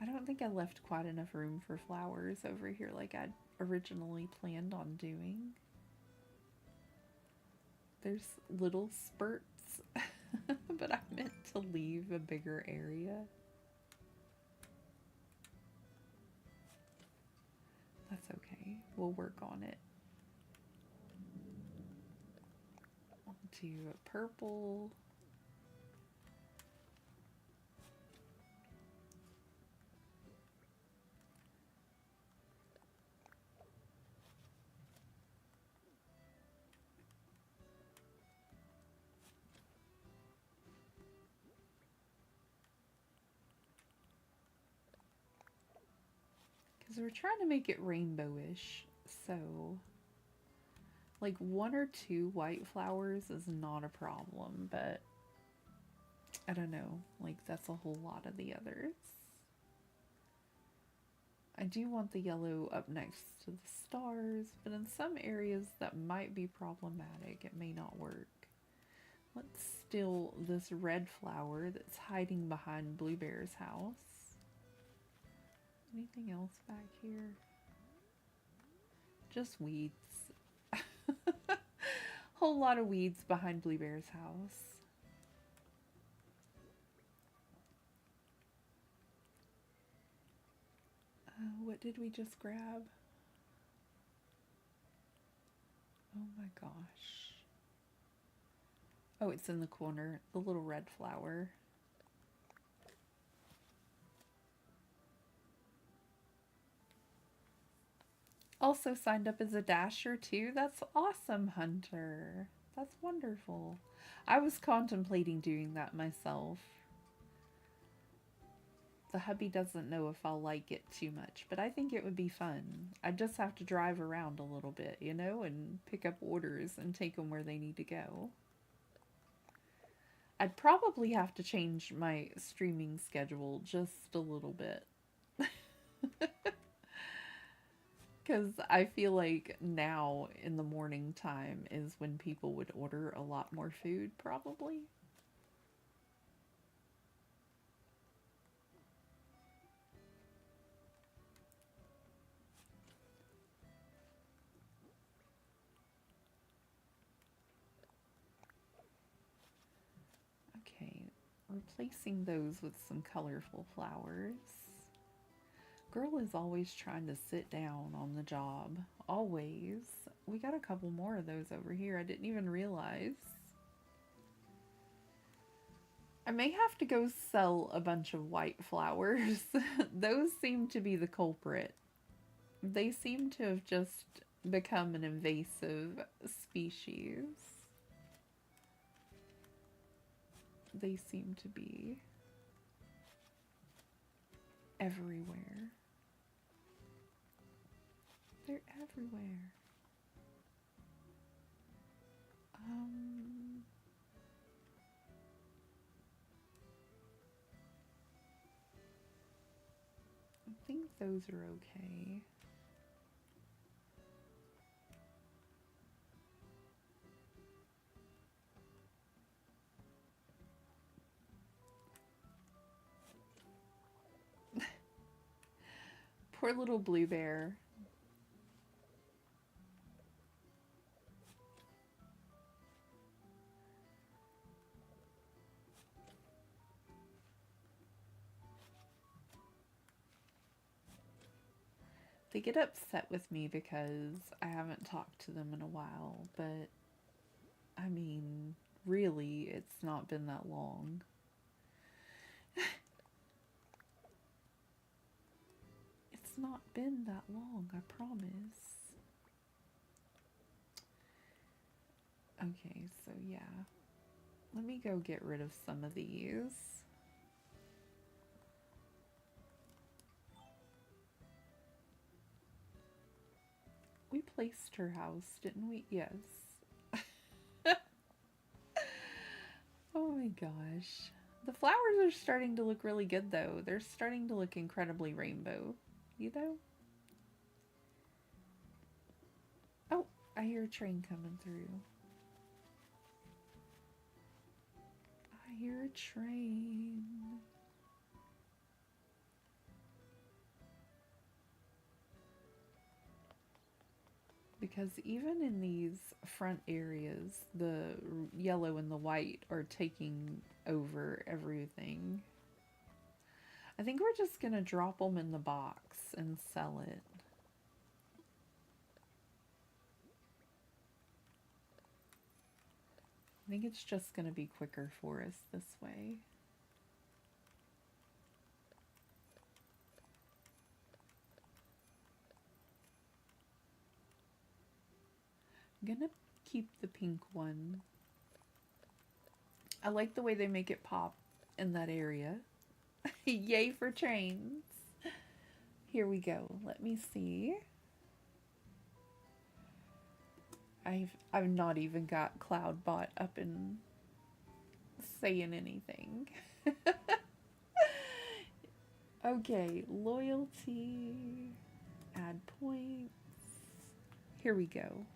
I don't think I left quite enough room for flowers over here like I'd originally planned on doing. There's little spurts, but I meant to leave a bigger area. That's okay. We'll work on it. I'll do a purple. Because we're trying to make it rainbowish, so like 1 or 2 white flowers is not a problem, but I don't know, like that's a whole lot of the others. I do want the yellow up next to the stars, but in some areas that might be problematic. It may not work. Let's steal this red flower that's hiding behind Bluebear's house. Anything else back here? Just weeds. Whole lot of weeds behind Bluebear's house. What did we just grab? Oh my gosh. Oh, it's in the corner. The little red flower. Also signed up as a dasher too. That's awesome, Hunter. That's wonderful. I was contemplating doing that myself. The hubby doesn't know if I'll like it too much, but I think it would be fun. I just have to drive around a little bit, you know, and pick up orders and take them where they need to go. I'd probably have to change my streaming schedule just a little bit. Because I feel like now in the morning time is when people would order a lot more food, probably. Okay, replacing those with some colorful flowers. Girl is always trying to sit down on the job. Always. We got a couple more of those over here. I didn't even realize. I may have to go sell a bunch of white flowers. Those seem to be the culprit. They seem to have just become an invasive species. They seem to be everywhere. They're everywhere. I think those are okay. Poor little blue bear. They get upset with me because I haven't talked to them in a while, but I mean, really, it's not been that long. It's not been that long, I promise. Okay, so yeah. Let me go get rid of some of these. We placed her house, didn't we? Yes. Oh my gosh. The flowers are starting to look really good though. They're starting to look incredibly rainbow. You know? Oh, I hear a train coming through. I hear a train. because even in these front areas, the yellow and the white are taking over everything. I think we're just gonna drop them in the box and sell it. I think it's just gonna be quicker for us this way. I'm gonna keep the pink one. I like the way they make it pop in that area. Yay for trains. Here we go. Let me see. I've not even got Cloudbot up and saying anything. Okay, loyalty, add points. Here we go.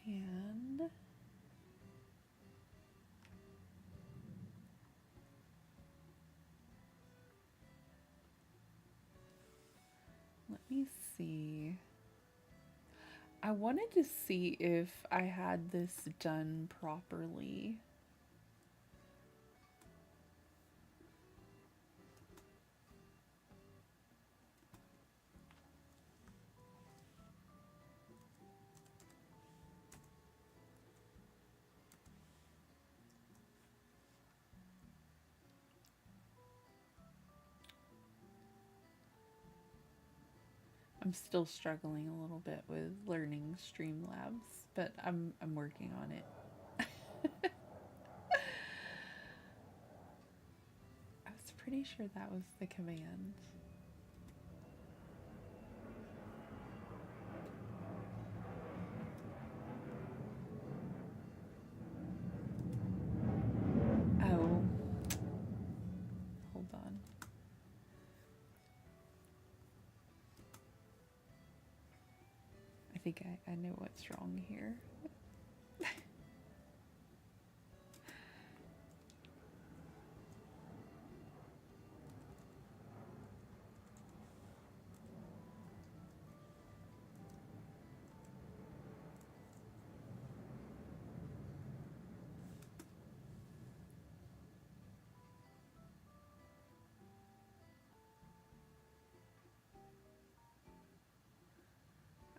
And let me see. I wanted to see if I had this done properly. I'm still struggling a little bit with learning Streamlabs, but I'm working on it. I was pretty sure that was the command. Oh. Hold on. I think I know what's wrong here.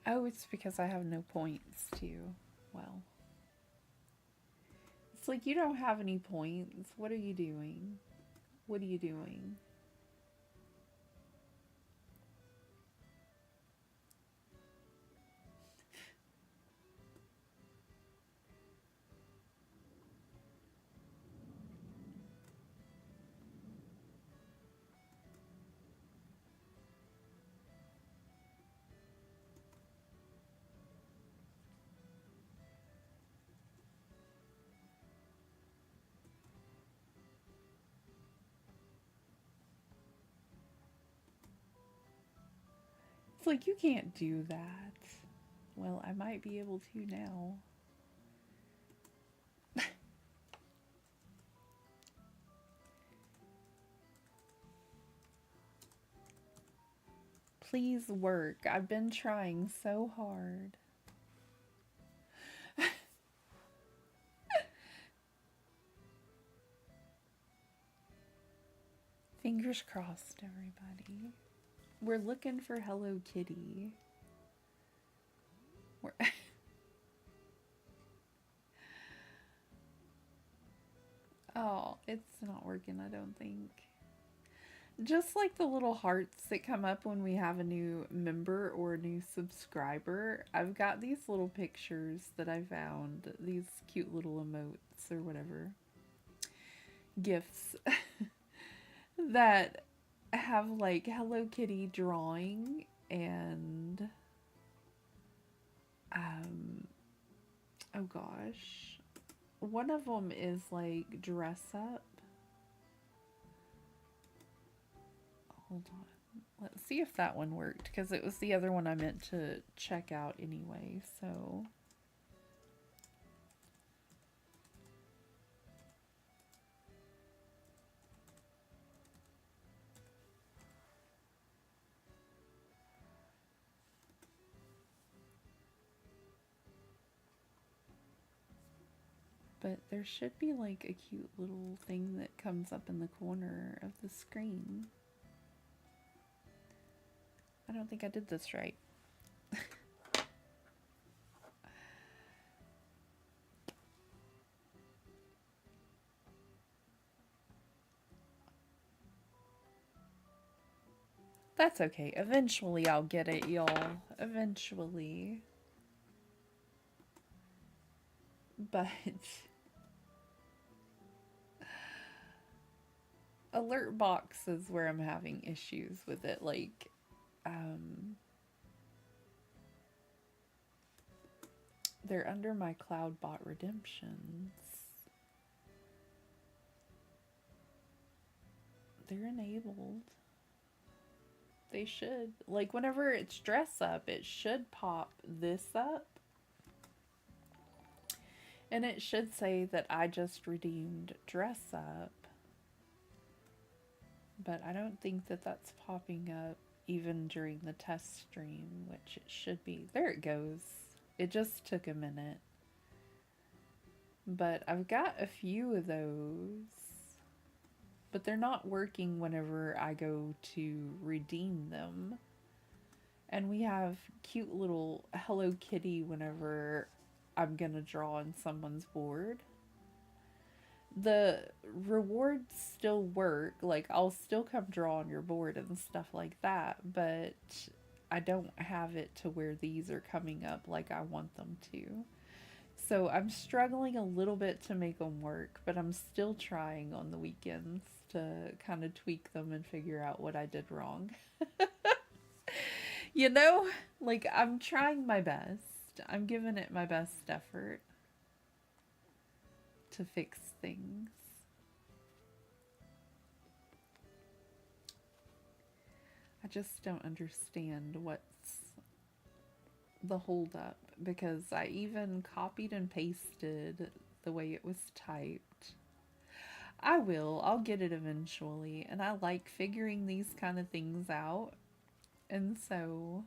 Oh, it's because I have no points too. Well. It's like you don't have any points. What are you doing? What are you doing? It's like you can't do that. Well, I might be able to now. Please work. I've been trying so hard. Fingers crossed, everybody. We're looking for Hello Kitty. Oh, it's not working, I don't think. Just like the little hearts that come up when we have a new member or a new subscriber, I've got these little pictures that I found, these cute little emotes or whatever, gifts that have like Hello Kitty drawing and oh gosh, one of them is like dress up. Hold on, let's see if that one worked, because it was the other one I meant to check out anyway. So But there should be like a cute little thing that comes up in the corner of the screen. I don't think I did this right. That's okay. Eventually I'll get it, y'all. Eventually. But alert box is where I'm having issues with it. Like, they're under my CloudBot redemptions. They're enabled. They should. Like, whenever it's dress up, it should pop this up. And it should say that I just redeemed dress up. But I don't think that that's popping up even during the test stream, which it should be. There it goes. It just took a minute. But I've got a few of those. But they're not working whenever I go to redeem them. And we have cute little Hello Kitty whenever I'm gonna draw on someone's board. The rewards still work, like I'll still come draw on your board and stuff like that, but I don't have it to where these are coming up like I want them to. So I'm struggling a little bit to make them work, but I'm still trying on the weekends to kind of tweak them and figure out what I did wrong. You know, like I'm trying my best. I'm giving it my best effort to fix things. I just don't understand what's the holdup, because I even copied and pasted the way it was typed. I'll get it eventually, and I like figuring these kind of things out, and so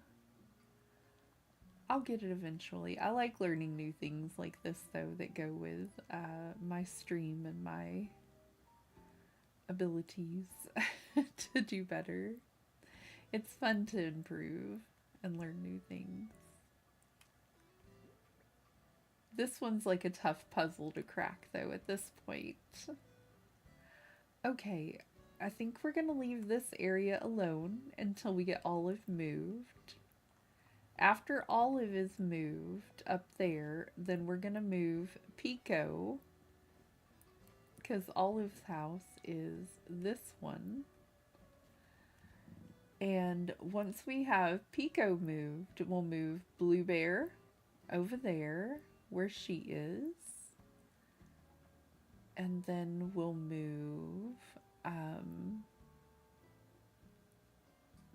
I'll get it eventually. I like learning new things like this, though, that go with my stream and my abilities to do better. It's fun to improve and learn new things. This one's like a tough puzzle to crack, though, at this point. Okay, I think we're going to leave this area alone until we get Olive moved. After Olive is moved up there, then we're going to move Pico, because Olive's house is this one. And once we have Pico moved, we'll move Blue Bear over there where she is. And then we'll move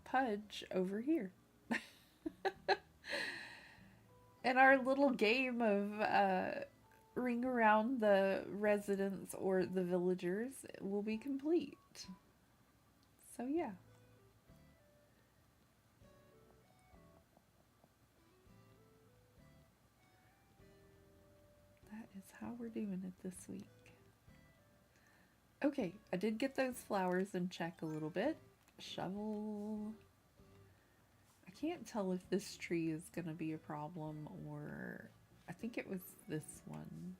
Pudge over here. And our little game of ring around the residents or the villagers will be complete. So yeah. That is how we're doing it this week. Okay, I did get those flowers in check a little bit. Shovel. I can't tell if this tree is going to be a problem, or I think it was this one.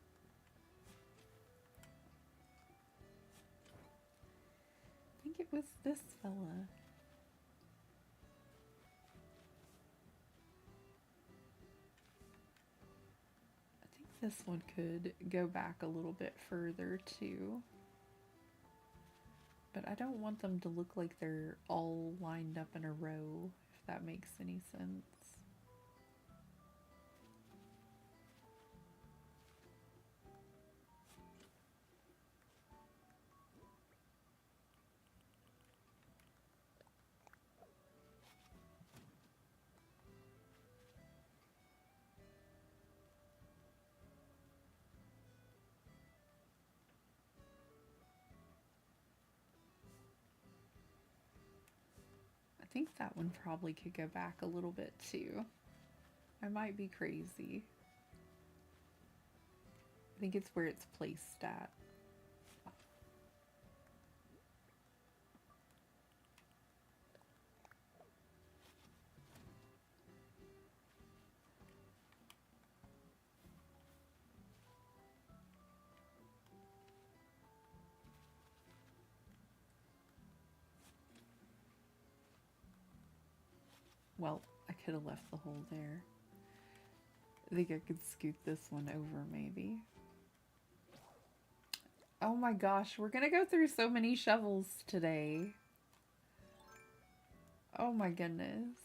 I think it was this fella. I think this one could go back a little bit further too. But I don't want them to look like they're all lined up in a row, if that makes any sense. I think that one probably could go back a little bit too. I might be crazy. think it's where it's placed at. Well, I could have left the hole there. I think I could scoot this one over, maybe. Oh my gosh, we're gonna go through so many shovels today. Oh my goodness.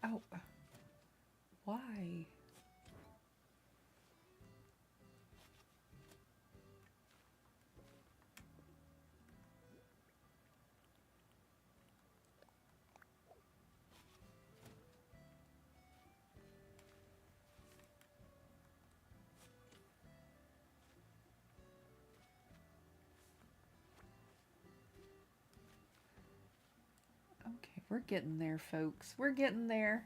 Oh, why? Okay, we're getting there, folks. We're getting there.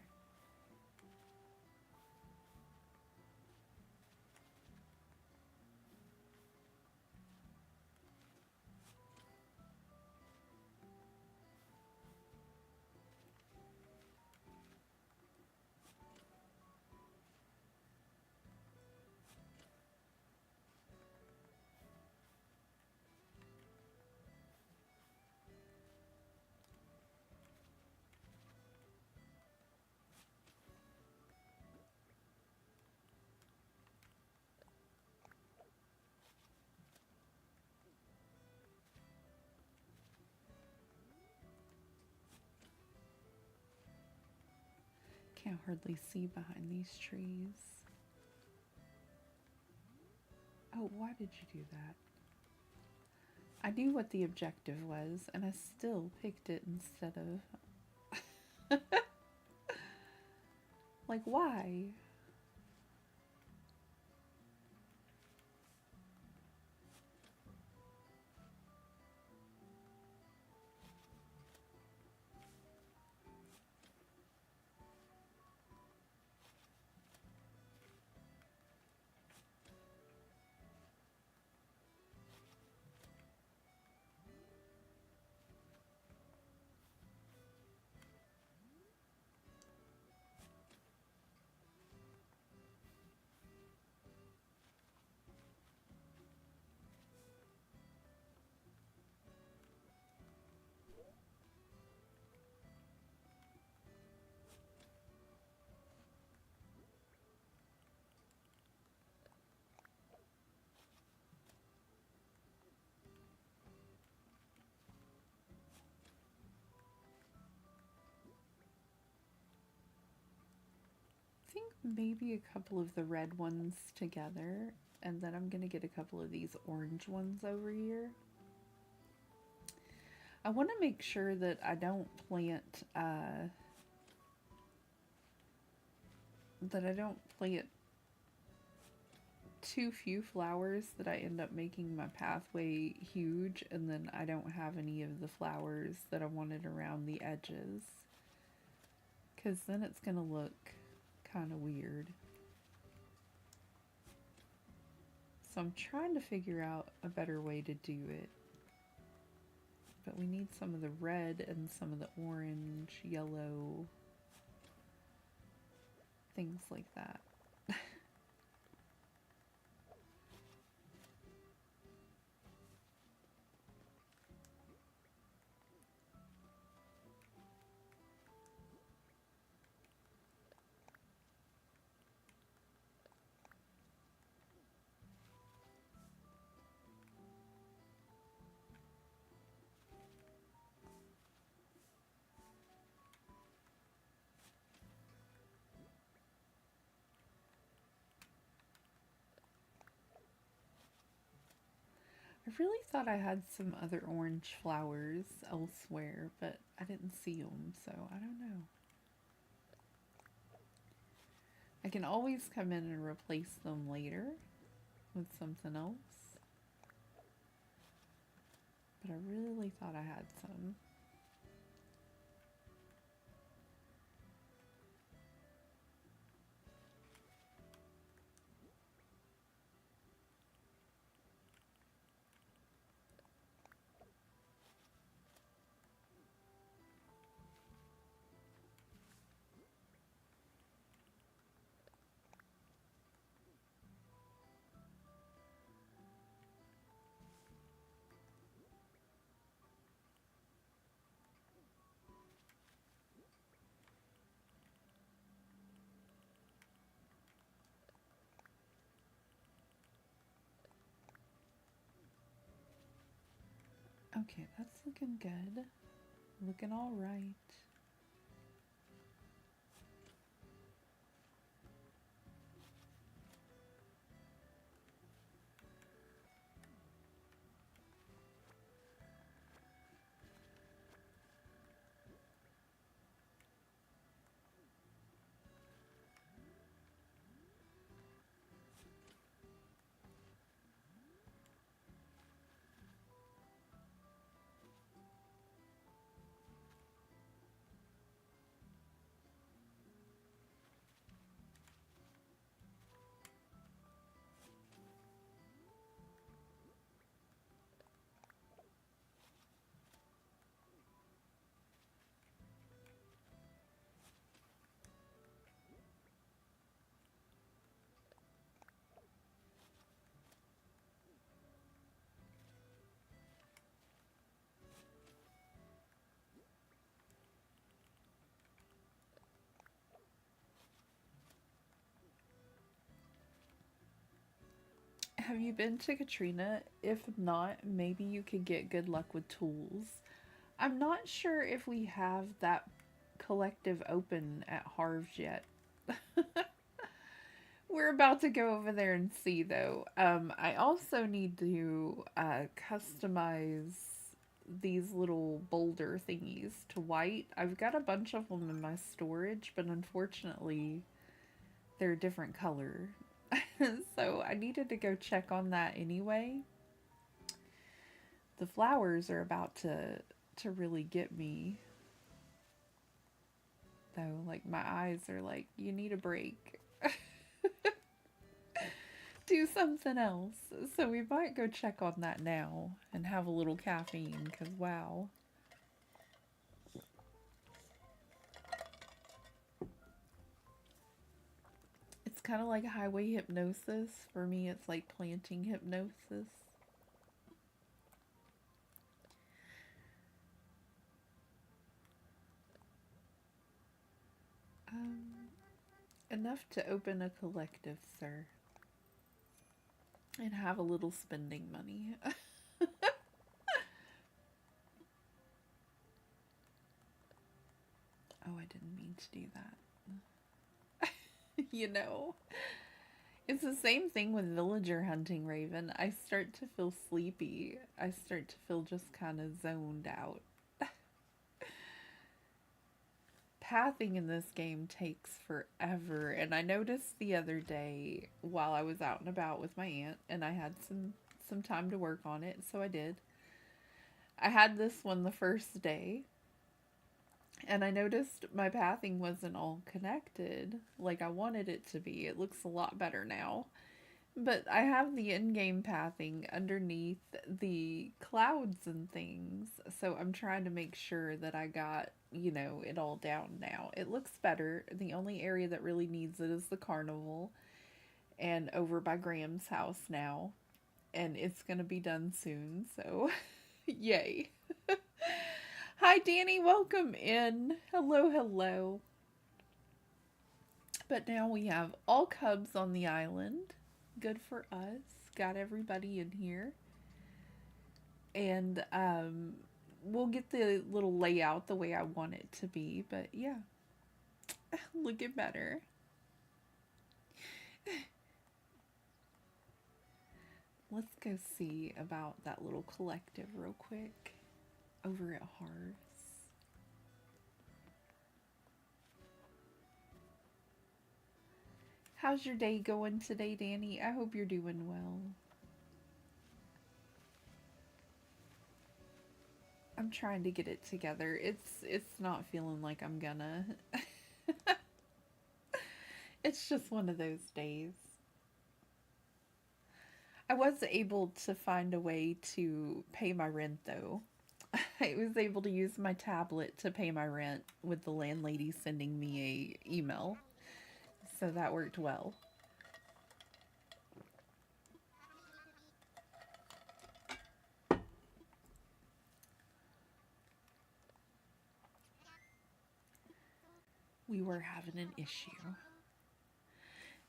Can't hardly see behind these trees. Oh, why did you do that? I knew what the objective was, and I still picked it instead of... Like, why? I think maybe a couple of the red ones together, and then I'm gonna get a couple of these orange ones over here. I want to make sure that I don't plant too few flowers that I end up making my pathway huge, and then I don't have any of the flowers that I wanted around the edges, because then it's gonna look kind of weird. So I'm trying to figure out a better way to do it. But we need some of the red and some of the orange, yellow, things like that. I really thought I had some other orange flowers elsewhere, but I didn't see them, so I don't know. I can always come in and replace them later with something else, but I really thought I had some. Okay, that's looking good. Looking all right. Have you been to Katrina? If not, maybe you could get good luck with tools. I'm not sure if we have that collective open at Harv's yet. We're about to go over there and see though. I also need to customize these little boulder thingies to white. I've got a bunch of them in my storage, but unfortunately they're a different color. So I needed to go check on that anyway. The flowers are about to really get me. Though, like my eyes are like, you need a break. Do something else. So we might go check on that now and have a little caffeine because wow. It's kind of like highway hypnosis. For me, it's like planting hypnosis. Enough to open a collective, sir. And have a little spending money. Oh, I didn't mean to do that. You know, it's the same thing with villager hunting, Raven. I start to feel sleepy. I start to feel just kind of zoned out. Pathing in this game takes forever, and I noticed the other day while I was out and about with my aunt and I had some time to work on it, so I did. I had this one the first day and I noticed my pathing wasn't all connected like I wanted it to be. It looks a lot better now. But I have the in-game pathing underneath the clouds and things, so I'm trying to make sure that I got, you know, it all down now. It looks better. The only area that really needs it is the carnival and over by Graham's house now, and it's going to be done soon, so yay. Hi, Danny. Welcome in. Hello, hello. But now we have all cubs on the island. Good for us. Got everybody in here. And we'll get the little layout the way I want it to be. But yeah, looking better. Let's go see about that little collective real quick over at Harv's. How's your day going today, Danny? I hope you're doing well. I'm trying to get it together. It's not feeling like I'm gonna. It's just one of those days. I was able to find a way to pay my rent though. I was able to use my tablet to pay my rent with the landlady sending me a email. So that worked well. We were having an issue.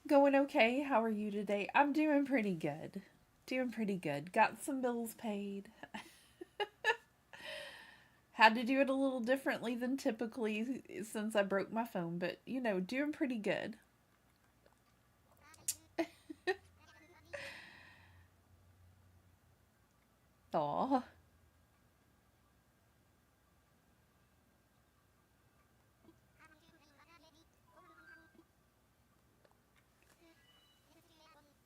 Going okay? How are you today? I'm doing pretty good. Doing pretty good. Got some bills paid. Had to do it a little differently than typically since I broke my phone, but you know, doing pretty good. Aw.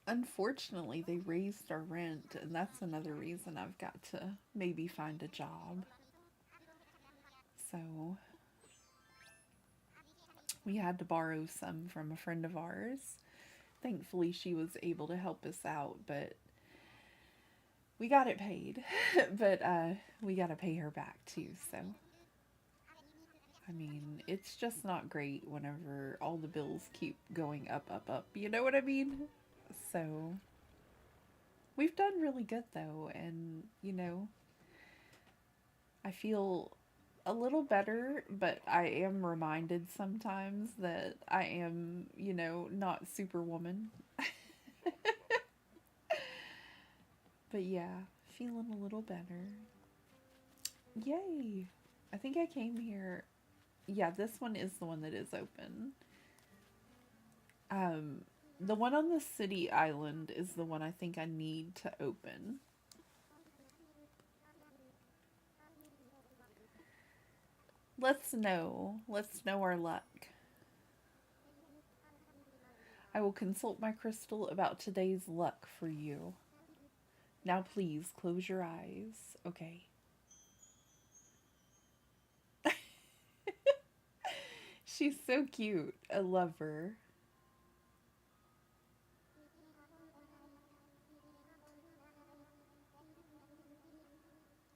Unfortunately, they raised our rent, and that's another reason I've got to maybe find a job. So, we had to borrow some from a friend of ours. Thankfully, she was able to help us out, but we got it paid. But we got to pay her back too, so I mean, it's just not great whenever all the bills keep going up, up, up. You know what I mean? So, we've done really good though, and you know, I feel a little better, but I am reminded sometimes that I am, you know, not superwoman. But yeah, feeling a little better. Yay! I think I came here. Yeah, this one is the one that is open. Um, the one on the city island is the one I think I need to open. Let's know. Let's know our luck. I will consult my crystal about today's luck for you. Now please close your eyes. Okay. She's so cute. I love her.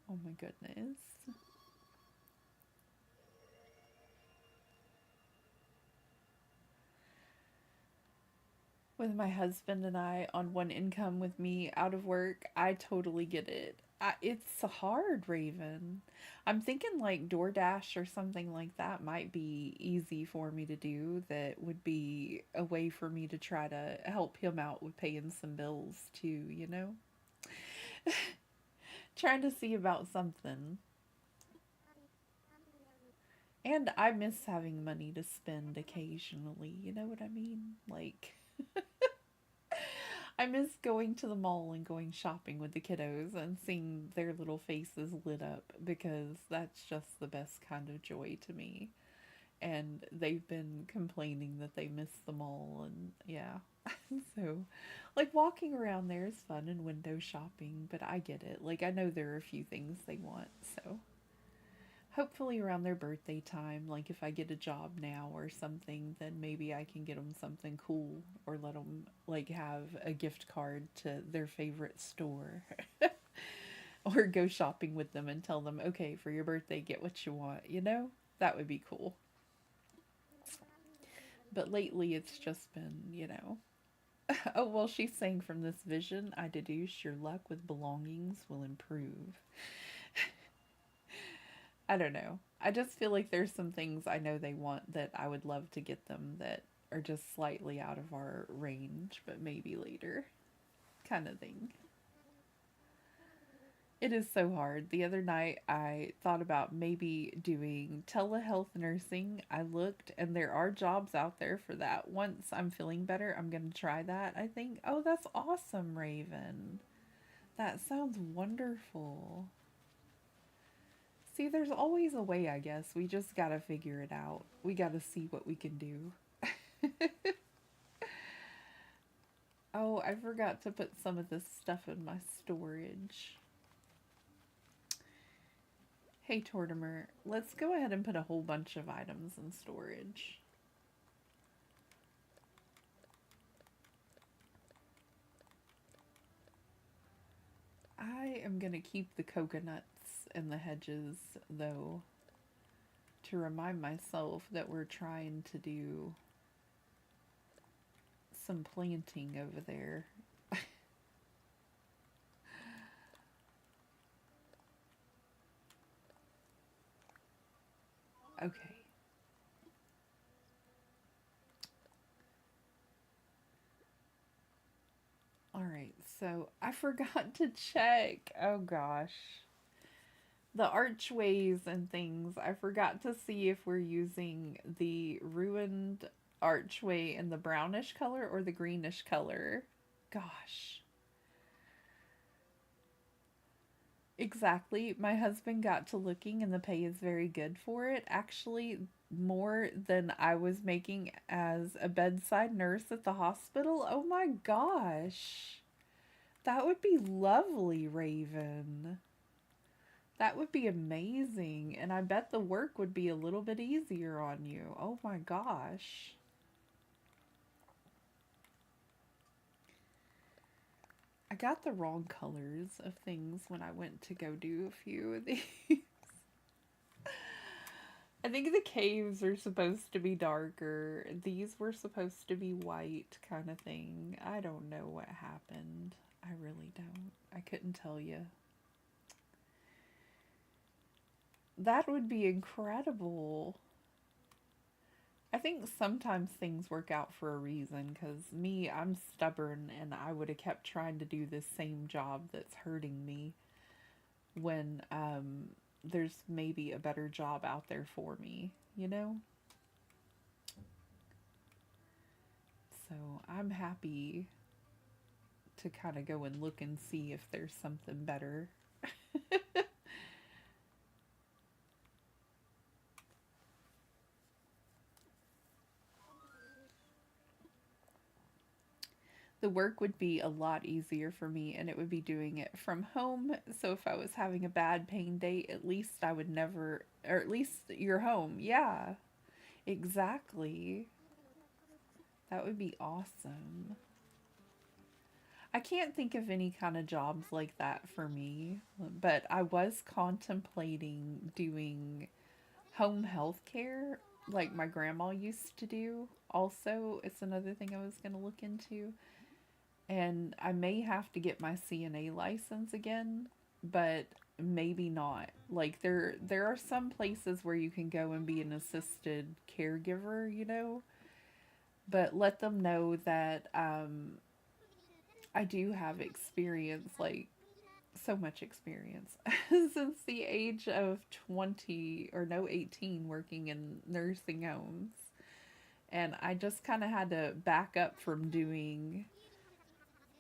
Oh my goodness. With my husband and I on one income with me out of work, I totally get it. It's hard, Raven. I'm thinking like DoorDash or something like that might be easy for me to do. That would be a way for me to try to help him out with paying some bills too, you know? Trying to see about something. And I miss having money to spend occasionally, you know what I mean? Like, I miss going to the mall and going shopping with the kiddos and seeing their little faces lit up because that's just the best kind of joy to me. And they've been complaining that they miss the mall, and yeah. So, like, walking around there is fun and window shopping, but I get it. Like, I know there are a few things they want, so hopefully around their birthday time, like if I get a job now or something, then maybe I can get them something cool or let them like have a gift card to their favorite store. Or go shopping with them and tell them, okay, for your birthday, get what you want, you know? That would be cool. But lately it's just been, you know. Oh, well, she's saying from this vision, I deduce your luck with belongings will improve. I don't know. I just feel like there's some things I know they want that I would love to get them that are just slightly out of our range, but maybe later kind of thing. It is so hard. The other night I thought about maybe doing telehealth nursing. I looked and there are jobs out there for that. Once I'm feeling better, I'm going to try that, I think. Oh, that's awesome, Raven. That sounds wonderful. See, there's always a way, I guess. We just gotta figure it out. We gotta see what we can do. Oh, I forgot to put some of this stuff in my storage. Hey, Tortimer, let's go ahead and put a whole bunch of items in storage. I am gonna keep the coconuts and the hedges, though, to remind myself that we're trying to do some planting over there. Okay. Alright, so I forgot to check. Oh gosh. The archways and things, I forgot to see if we're using the ruined archway in the brownish color or the greenish color. Gosh. Exactly. My husband got to looking and the pay is very good for it. Actually, more than I was making as a bedside nurse at the hospital. Oh my gosh. That would be lovely, Raven. That would be amazing. And I bet the work would be a little bit easier on you. Oh my gosh. I got the wrong colors of things when I went to go do a few of these. I think the caves are supposed to be darker. These were supposed to be white kind of thing. I don't know what happened. I really don't. I couldn't tell you. That would be incredible. I think sometimes things work out for a reason because me, I'm stubborn and I would have kept trying to do this same job that's hurting me when there's maybe a better job out there for me, you know? So I'm happy to kind of go and look and see if there's something better. The work would be a lot easier for me and it would be doing it from home. So if I was having a bad pain day, at least I would never, or at least you're home. Yeah, exactly. That would be awesome. I can't think of any kind of jobs like that for me, but I was contemplating doing home health care like my grandma used to do. Also, it's another thing I was going to look into. And I may have to get my CNA license again, but maybe not. Like there are some places where you can go and be an assisted caregiver, you know, but let them know that I do have experience, like so much experience since the age of 20 or no 18 working in nursing homes. And I just kind of had to back up from doing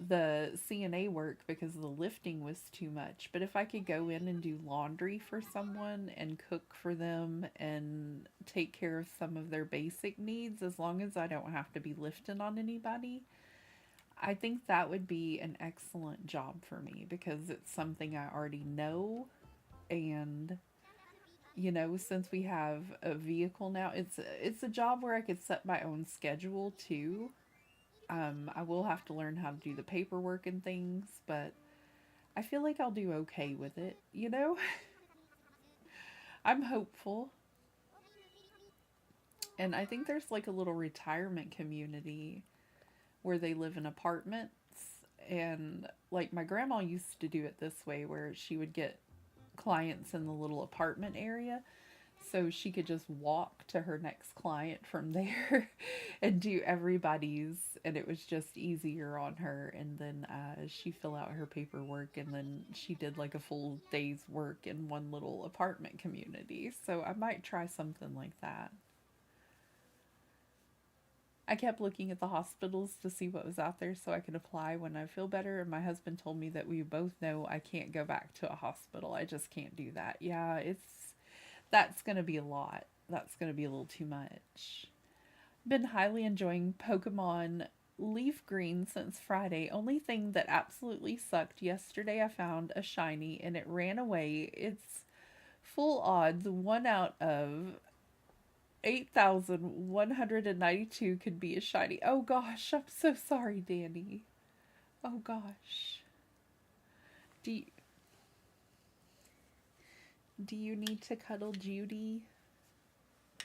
the CNA work because the lifting was too much. But if I could go in and do laundry for someone and cook for them and take care of some of their basic needs, as long as I don't have to be lifting on anybody, I think that would be an excellent job for me because it's something I already know. And you know, since we have a vehicle now, it's a job where I could set my own schedule too. I will have to learn how to do the paperwork and things, but I feel like I'll do okay with it, you know? I'm hopeful. And I think there's like a little retirement community where they live in apartments. And like my grandma used to do it this way where she would get clients in the little apartment area so she could just walk to her next client from there and do everybody's, and it was just easier on her. And then she fill out her paperwork and then she did like a full day's work in one little apartment community. So I might try something like that. I kept looking at the hospitals to see what was out there so I could apply when I feel better. And my husband told me that we both know I can't go back to a hospital. I just can't do that. Yeah, that's going to be a lot. That's going to be a little too much. Been highly enjoying Pokemon Leaf Green since Friday. Only thing that absolutely sucked yesterday, I found a shiny and it ran away. It's full odds, 1 out of 8,192 could be a shiny. Oh gosh, I'm so sorry, Danny. Oh gosh. Do you, do you need to cuddle Judy?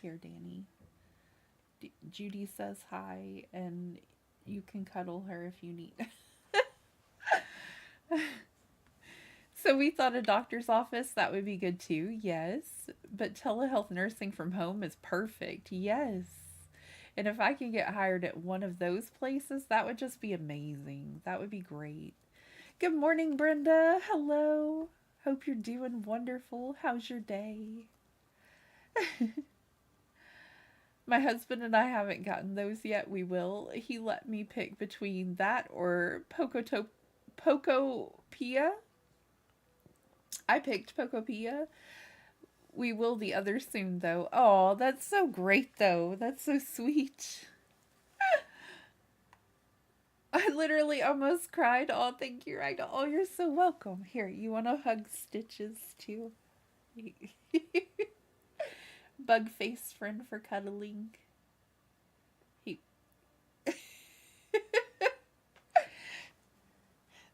Here, Danny. Judy says hi, and you can cuddle her if you need. So we thought a doctor's office, that would be good too, yes. But telehealth nursing from home is perfect, yes. And if I could get hired at one of those places, that would just be amazing. That would be great. Good morning, Brenda. Hello. Hope you're doing wonderful. How's your day? My husband and I haven't gotten those yet. We will. He let me pick between that or Pocopia. I picked Pocopia. We will the other soon, though. Oh, that's so great, though. That's so sweet. I literally almost cried. Oh, thank you, Ragdoll. Oh, you're so welcome. Here, you want to hug Stitches, too? Bug face friend for cuddling. He...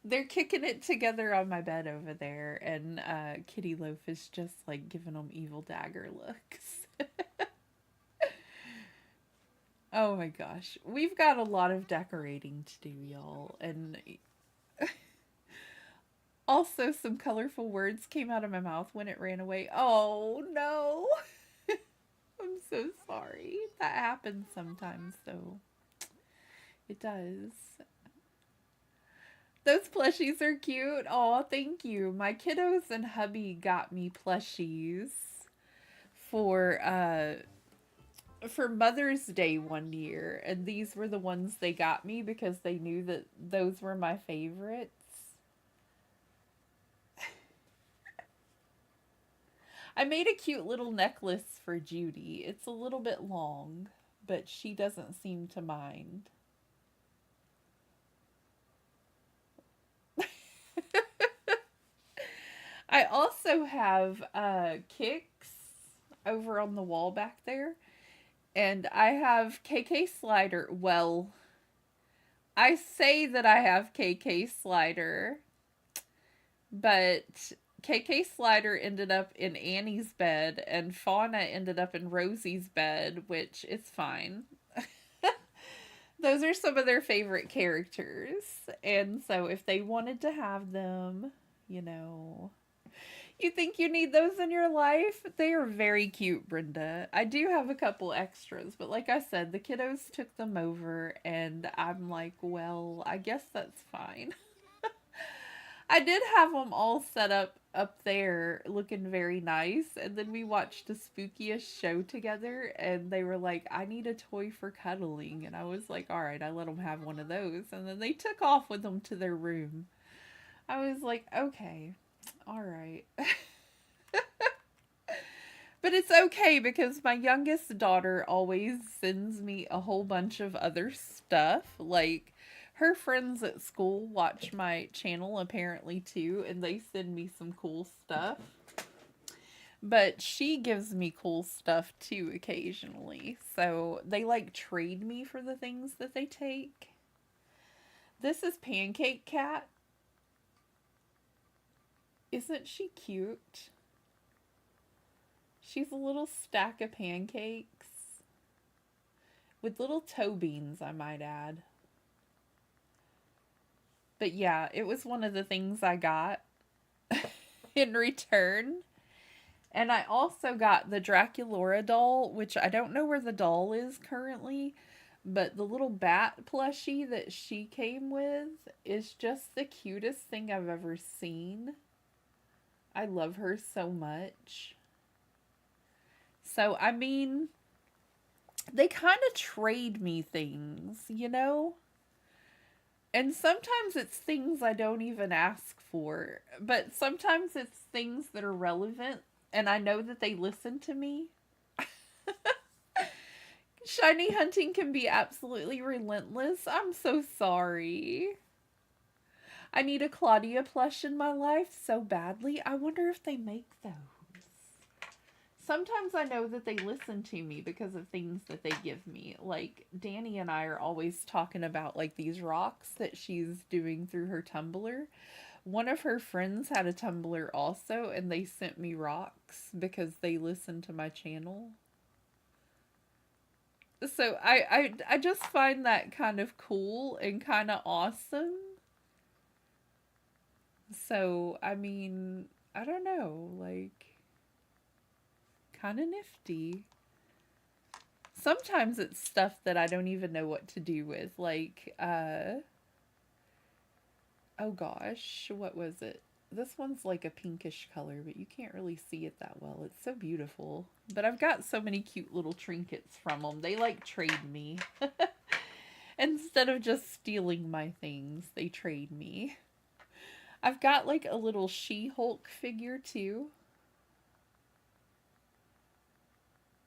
They're kicking it together on my bed over there, and Kitty Loaf is just, like, giving them evil dagger looks. Oh my gosh. We've got a lot of decorating to do, y'all. And also some colorful words came out of my mouth when it ran away. Oh no. I'm so sorry. That happens sometimes, though. It does. Those plushies are cute. Oh, thank you. My kiddos and hubby got me plushies for Mother's Day one year, and these were the ones they got me because they knew that those were my favorites. I made a cute little necklace for Judy. It's a little bit long, but she doesn't seem to mind. I also have kicks over on the wall back there. And I have KK Slider. Well, I say that I have KK Slider, but KK Slider ended up in Annie's bed, and Fauna ended up in Rosie's bed, which is fine. Those are some of their favorite characters. And so if they wanted to have them, you know... You think you need those in your life? They are very cute, Brenda. I do have a couple extras, but like I said, the kiddos took them over, and I'm like, well, I guess that's fine. I did have them all set up there looking very nice, and then we watched the spookiest show together, and they were like, I need a toy for cuddling, and I was like, alright, I let them have one of those, and then they took off with them to their room. I was like, okay. All right. But it's okay because my youngest daughter always sends me a whole bunch of other stuff. Like, her friends at school watch my channel apparently too, and they send me some cool stuff. But she gives me cool stuff too occasionally. So they like trade me for the things that they take. This is Pancake Cat. Isn't she cute? She's a little stack of pancakes. With little toe beans, I might add. But yeah, it was one of the things I got in return. And I also got the Draculaura doll, which I don't know where the doll is currently. But the little bat plushie that she came with is just the cutest thing I've ever seen. I love her so much. So, I mean, they kind of trade me things, you know? And sometimes it's things I don't even ask for. But sometimes it's things that are relevant, and I know that they listen to me. Shiny hunting can be absolutely relentless. I'm so sorry. I need a Claudia plush in my life so badly. I wonder if they make those. Sometimes I know that they listen to me because of things that they give me. Like, Danny and I are always talking about, like, these rocks that she's doing through her Tumblr. One of her friends had a Tumblr also, and they sent me rocks because they listen to my channel. So, I just find that kind of cool and kind of awesome. So, I mean, I don't know, like, kind of nifty. Sometimes it's stuff that I don't even know what to do with, like, oh gosh, what was it? This one's like a pinkish color, but you can't really see it that well. It's so beautiful. But I've got so many cute little trinkets from them. They like trade me. Instead of just stealing my things, they trade me. I've got like a little She-Hulk figure too.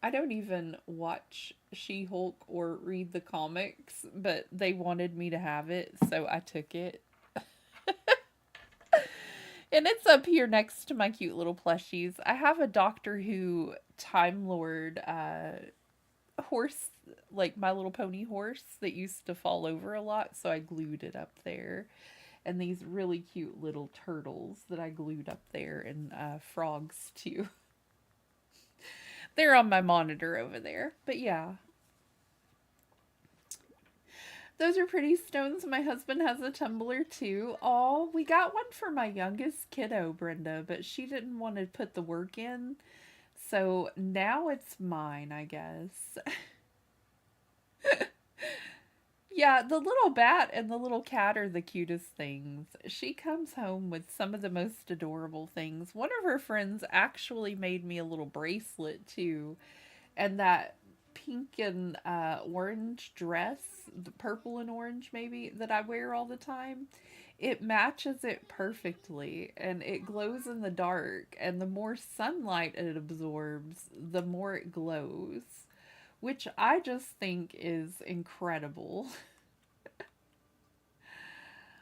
I don't even watch She-Hulk or read the comics, but they wanted me to have it, so I took it. And it's up here next to my cute little plushies. I have a Doctor Who Time Lord horse, like My Little Pony horse that used to fall over a lot, so I glued it up there. And these really cute little turtles that I glued up there, and frogs too. They're on my monitor over there. But yeah, those are pretty stones. My husband has a tumbler too. Oh, we got one for my youngest kiddo, Brenda, but she didn't want to put the work in. So now it's mine, I guess. Yeah, the little bat and the little cat are the cutest things. She comes home with some of the most adorable things. One of her friends actually made me a little bracelet too, and that pink and orange dress, the purple and orange maybe, that I wear all the time, it matches it perfectly and it glows in the dark. And the more sunlight it absorbs, the more it glows, which I just think is incredible.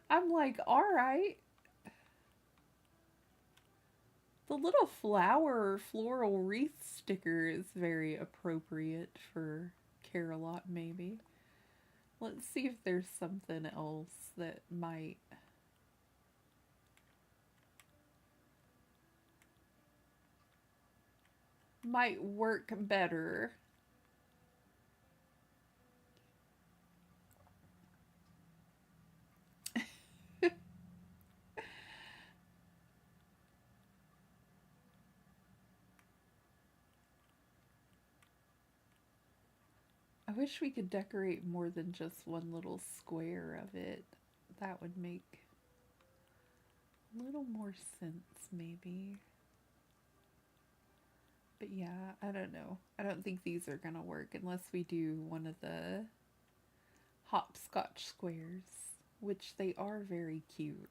I'm like, all right. The little flower floral wreath sticker is very appropriate for Carolot, maybe. Let's see if there's something else that might work better. I wish we could decorate more than just one little square of it. That would make a little more sense, maybe. But yeah, I don't know. I don't think these are gonna work unless we do one of the hopscotch squares, which they are very cute.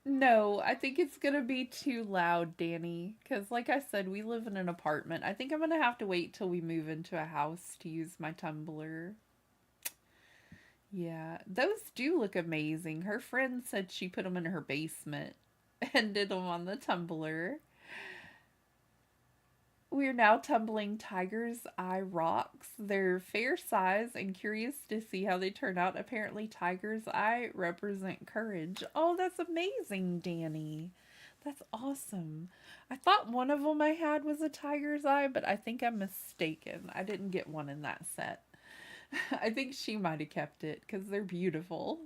No, I think it's gonna be too loud, Danny. Because, like I said, we live in an apartment. I think I'm gonna have to wait till we move into a house to use my tumbler. Yeah, those do look amazing. Her friend said she put them in her basement and did them on the tumbler. We are now tumbling Tiger's Eye rocks. They're fair size and curious to see how they turn out. Apparently, Tiger's Eye represent courage. Oh, that's amazing, Danny. That's awesome. I thought one of them I had was a tiger's eye, but I think I'm mistaken. I didn't get one in that set. I think she might have kept it because they're beautiful.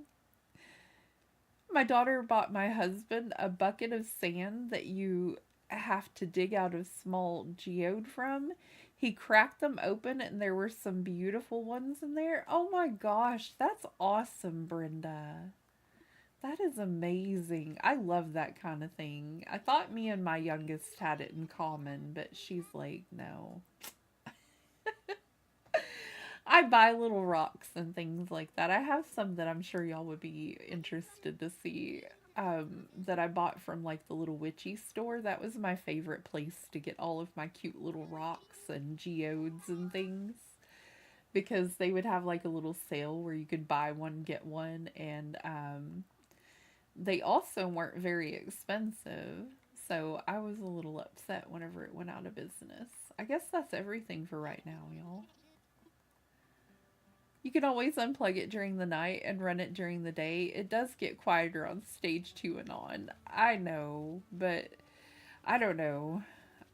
My daughter bought my husband a bucket of sand that you have to dig out a small geode from. He cracked them open and there were some beautiful ones in there. Oh my gosh, that's awesome, Brenda. That is amazing. I love that kind of thing. I thought me and my youngest had it in common, but she's like, no. I buy little rocks and things like that. I have some that I'm sure y'all would be interested to see, that I bought from like the little witchy store. That was my favorite place to get all of my cute little rocks and geodes and things, because they would have like a little sale where you could buy one, get one, and they also weren't very expensive. So I was a little upset whenever it went out of business. I guess that's everything for right now, y'all. You can always unplug it during the night and run it during the day. It does get quieter on stage 2 and on. I know, but I don't know.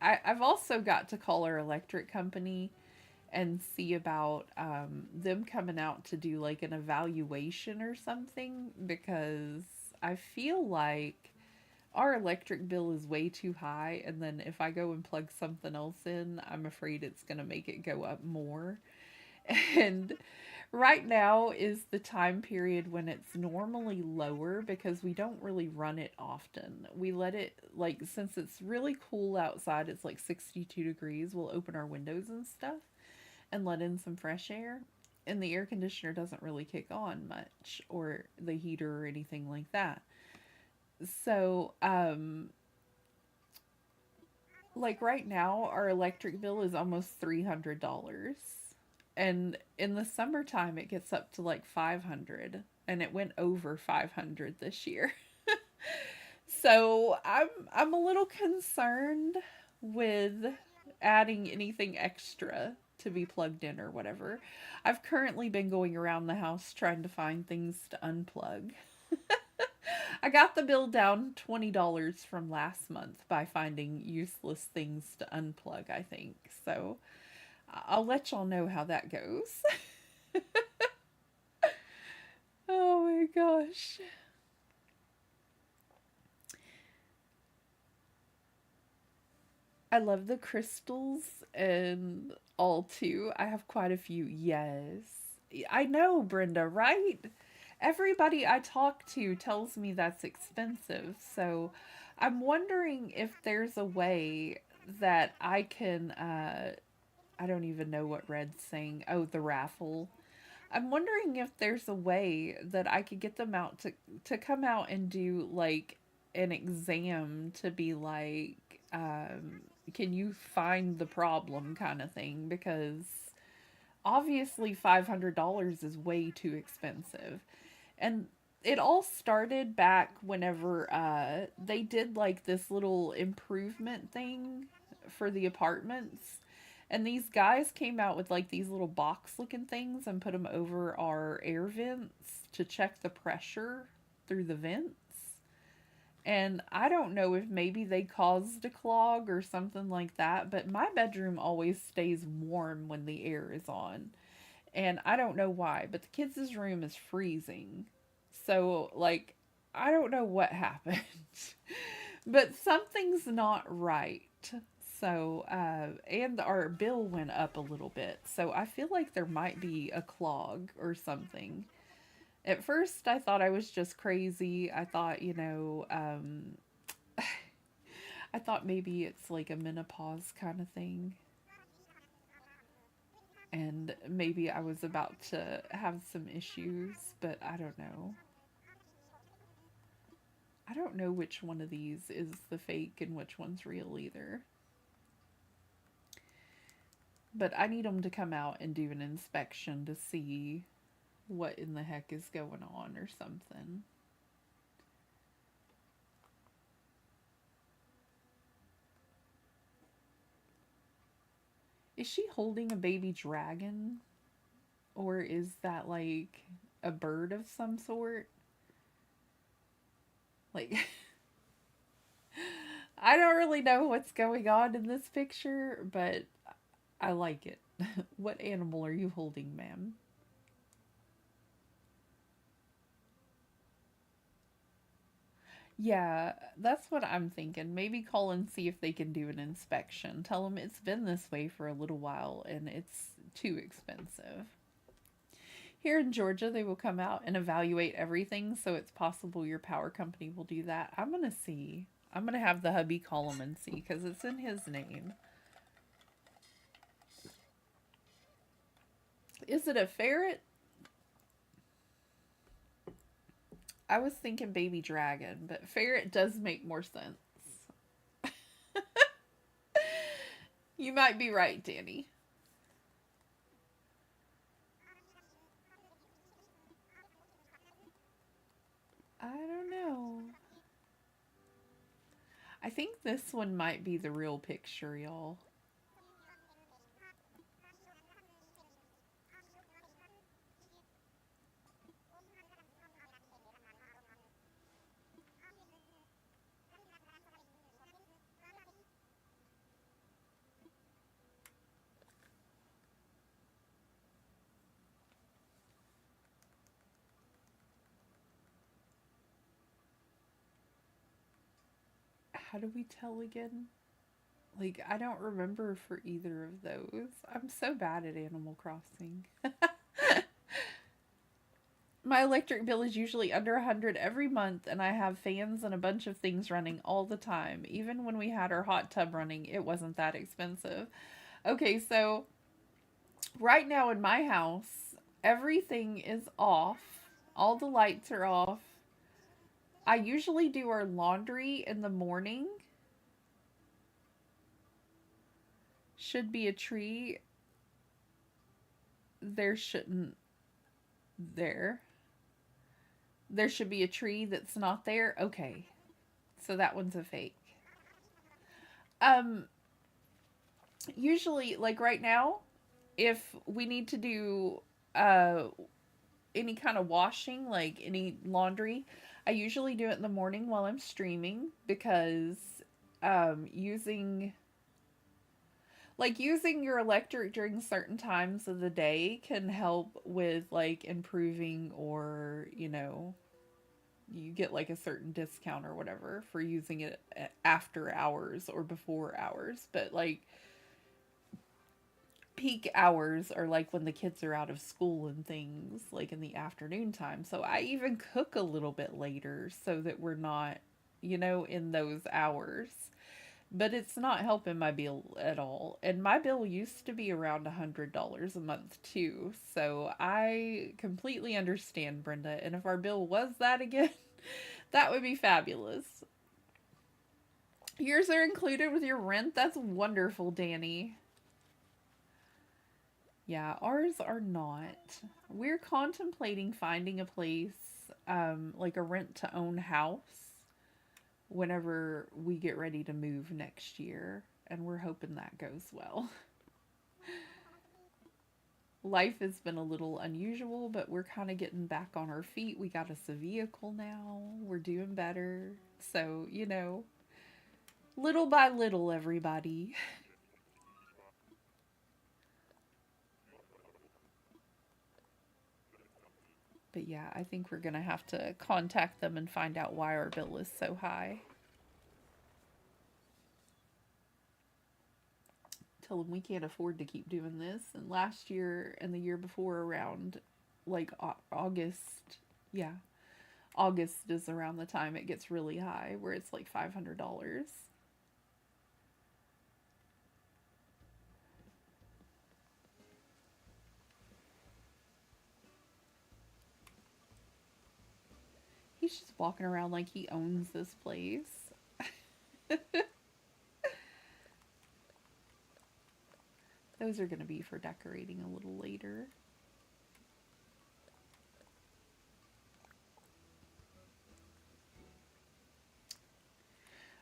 I've also got to call our electric company and see about them coming out to do like an evaluation or something, because I feel like our electric bill is way too high, and then if I go and plug something else in, I'm afraid it's going to make it go up more. And right now is the time period when it's normally lower because we don't really run it often. We let it, like, since it's really cool outside, it's like 62 degrees, we'll open our windows and stuff and let in some fresh air. And the air conditioner doesn't really kick on much, or the heater or anything like that. So, like right now, our electric bill is almost $300. And in the summertime, it gets up to like 500, and it went over 500 this year. So I'm a little concerned with adding anything extra to be plugged in or whatever. I've currently been going around the house trying to find things to unplug. I got the bill down $20 from last month by finding useless things to unplug, I think. So I'll let y'all know how that goes. Oh my gosh. I love the crystals and all too. I have quite a few. Yes. I know, Brenda, right? Everybody I talk to tells me that's expensive. So I'm wondering if there's a way that I can, I don't even know what Red's saying. Oh, the raffle. I'm wondering if there's a way that I could get them out to come out and do like an exam to be like, can you find the problem kind of thing? Because obviously $500 is way too expensive. And it all started back whenever they did like this little improvement thing for the apartments. And these guys came out with like these little box looking things and put them over our air vents to check the pressure through the vents. And I don't know if maybe they caused a clog or something like that, but my bedroom always stays warm when the air is on. And I don't know why, but the kids' room is freezing. So, like, I don't know what happened, but something's not right. So, and our bill went up a little bit. So I feel like there might be a clog or something. At first, I thought I was just crazy. I thought, I thought maybe it's like a menopause kind of thing. And maybe I was about to have some issues, but I don't know. I don't know which one of these is the fake and which one's real either. But I need them to come out and do an inspection to see what in the heck is going on or something. Is she holding a baby dragon? Or is that like a bird of some sort? Like, I don't really know what's going on in this picture, but I like it. What animal are you holding, ma'am? Yeah, that's what I'm thinking. Maybe call and see if they can do an inspection. Tell them it's been this way for a little while and it's too expensive. Here in Georgia, they will come out and evaluate everything, so it's possible your power company will do that. I'm going to see. I'm going to have the hubby call him and see because it's in his name. Is it a ferret? I was thinking baby dragon, but ferret does make more sense. You might be right, Danny. I don't know. I think this one might be the real picture, y'all. how do we tell again? Like, I don't remember for either of those. I'm so bad at Animal Crossing. My electric bill is usually under 100 every month, and I have fans and a bunch of things running all the time. Even when we had our hot tub running, it wasn't that expensive. Okay, so right now in my house, everything is off. All the lights are off. I usually do our laundry in the morning. Should be a tree. There shouldn't. There. There should be a tree that's not there. Okay. So that one's a fake. Um, Usually, like right now, if we need to do uh any kind of washing, like any laundry, I usually do it in the morning while I'm streaming because using your electric during certain times of the day can help with like improving, or you get like a certain discount or whatever for using it after hours or before hours. But like peak hours are like when the kids are out of school and things, like in the afternoon time. So I even cook a little bit later so that we're not, in those hours. But it's not helping my bill at all. And my bill used to be around $100 a month too. So I completely understand, Brenda. And if our bill was that again, that would be fabulous. Yours are included with your rent? That's wonderful, Danny. Yeah, ours are not. We're contemplating finding a place, like a rent to own house, whenever we get ready to move next year. And we're hoping that goes well. Life has been a little unusual, but we're kind of getting back on our feet. We got us a vehicle now. We're doing better. So, little by little, everybody. But yeah, I think we're going to have to contact them and find out why our bill is so high. Tell them we can't afford to keep doing this. And last year and the year before, around like August, yeah, August is around the time it gets really high, where it's like $500. He's just walking around like he owns this place. Those are going to be for decorating a little later.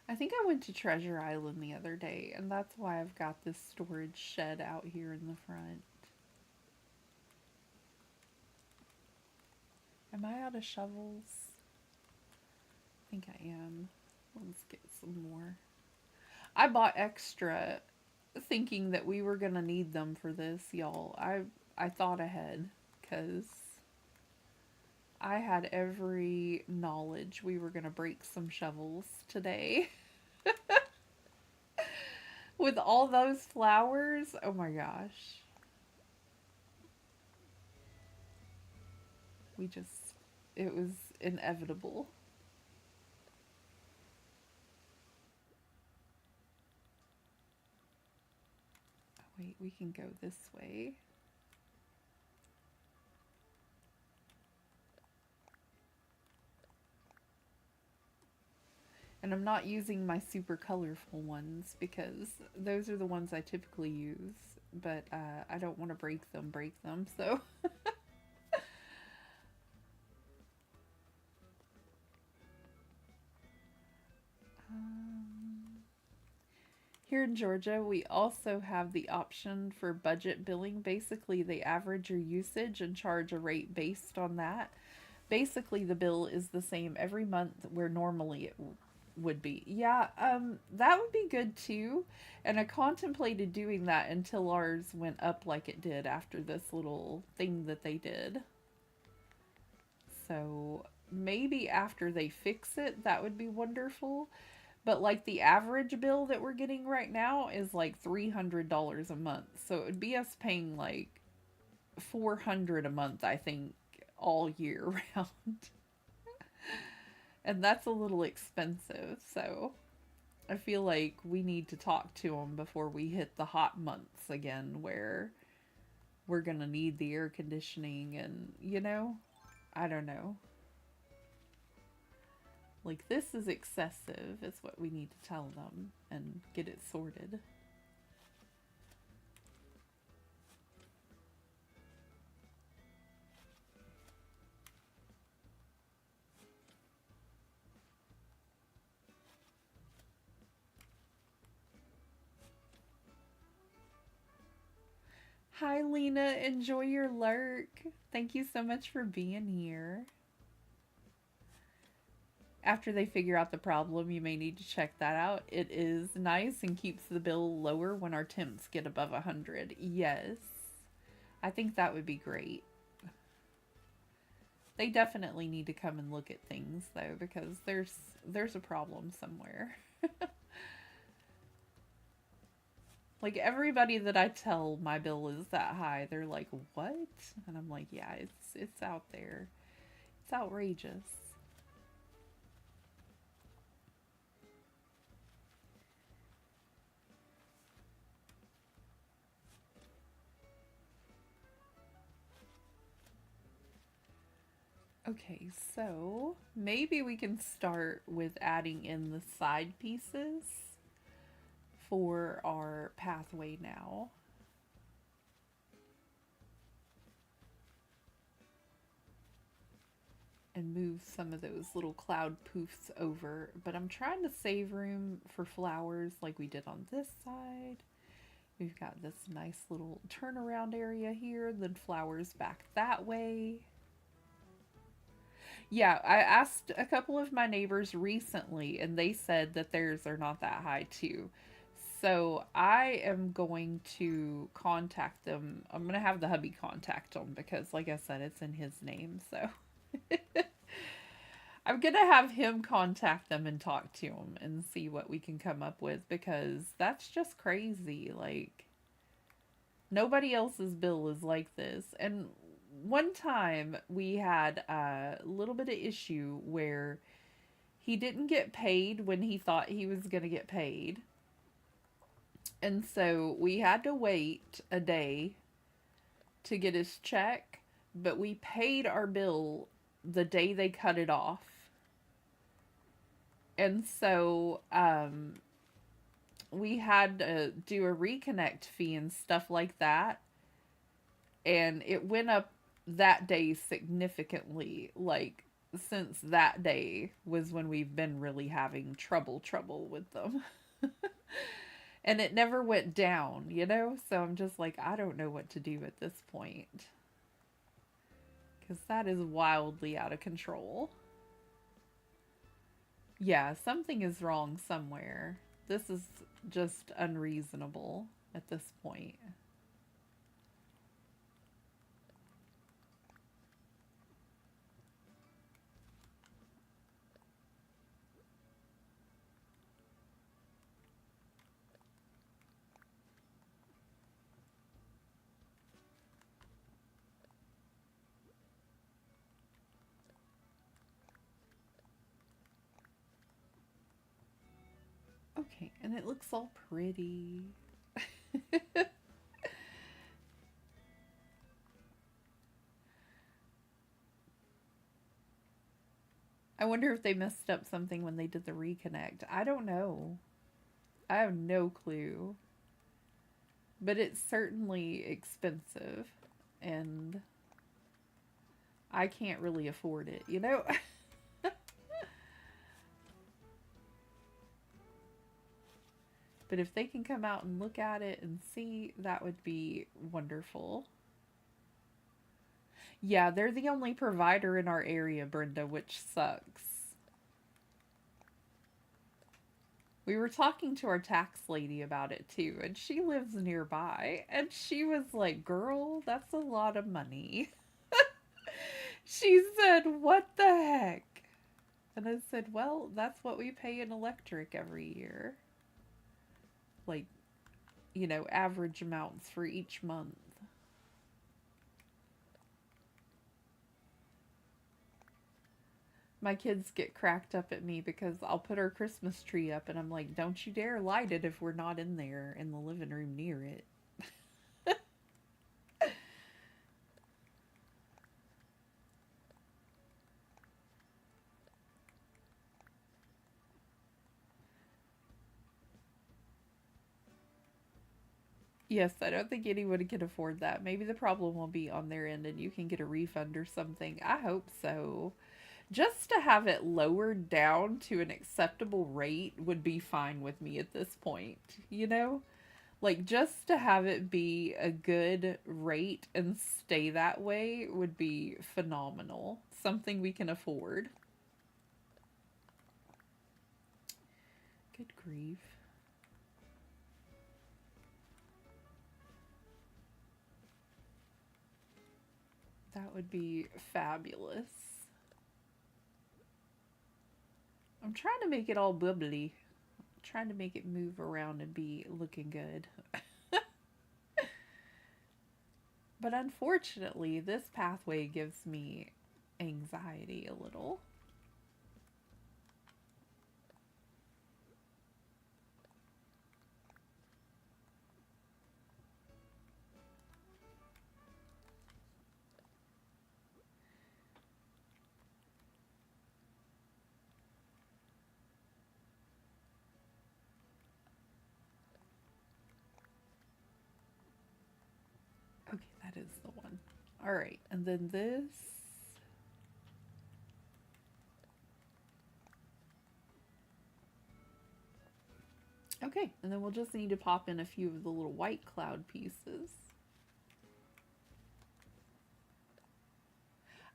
I think I went to Treasure Island the other day, and that's why I've got this storage shed out here in the front. Am I out of shovels? I think I am. Let's get some more. I bought extra thinking that we were going to need them for this, y'all. I thought ahead because I had every knowledge we were going to break some shovels today. With all those flowers, oh my gosh. It was inevitable. Oh, wait, we can go this way. And I'm not using my super colorful ones because those are the ones I typically use. But I don't want to break them, so... Here in Georgia, we also have the option for budget billing. Basically, they average your usage and charge a rate based on that. Basically, the bill is the same every month where normally it would be. Yeah, that would be good too. And I contemplated doing that until ours went up like it did after this little thing that they did. So maybe after they fix it, that would be wonderful. But like the average bill that we're getting right now is like $300 a month. So it would be us paying like 400 a month, I think, all year round. And that's a little expensive. So I feel like we need to talk to them before we hit the hot months again where we're going to need the air conditioning and, I don't know. Like, this is excessive, is what we need to tell them and get it sorted. Hi, Lena. Enjoy your lurk. Thank you so much for being here. After they figure out the problem, you may need to check that out. It is nice and keeps the bill lower when our temps get above 100. Yes. I think that would be great. They definitely need to come and look at things though, because there's a problem somewhere. Like everybody that I tell my bill is that high, they're like, "What?" And I'm like, "Yeah, it's out there. It's outrageous." Okay, so maybe we can start with adding in the side pieces for our pathway now. And move some of those little cloud poofs over. But I'm trying to save room for flowers like we did on this side. We've got this nice little turnaround area here, then flowers back that way. Yeah, I asked a couple of my neighbors recently, and they said that theirs are not that high too. So I am going to contact them. I'm going to have the hubby contact them because, like I said, it's in his name. So I'm going to have him contact them and talk to them and see what we can come up with because that's just crazy. Like, nobody else's bill is like this. And one time we had a little bit of issue where he didn't get paid when he thought he was going to get paid. And so we had to wait a day to get his check, but we paid our bill the day they cut it off. And so we had to do a reconnect fee and stuff like that. And it went up that day significantly. Like, since that day was when we've been really having trouble with them. And it never went down, So I'm just like, I don't know what to do at this point. Because that is wildly out of control. Yeah, something is wrong somewhere. This is just unreasonable at this point. Okay, and it looks all pretty. I wonder if they messed up something when they did the reconnect. I don't know. I have no clue. But it's certainly expensive. And I can't really afford it, But if they can come out and look at it and see, that would be wonderful. Yeah, they're the only provider in our area, Brenda, which sucks. We were talking to our tax lady about it too, and she lives nearby, and she was like, "Girl, that's a lot of money." She said, "What the heck?" And I said, well, that's what we pay in electric every year. Like, average amounts for each month. My kids get cracked up at me because I'll put our Christmas tree up and I'm like, don't you dare light it if we're not in there in the living room near it. Yes, I don't think anyone can afford that. Maybe the problem will be on their end and you can get a refund or something. I hope so. Just to have it lowered down to an acceptable rate would be fine with me at this point, you know? Like, just to have it be a good rate and stay that way would be phenomenal. Something we can afford. Good grief. That would be fabulous. I'm trying to make it all bubbly. I'm trying to make it move around and be looking good. But unfortunately, this pathway gives me anxiety a little. Okay, that is the one. All right, and then this. Okay, and then we'll just need to pop in a few of the little white cloud pieces.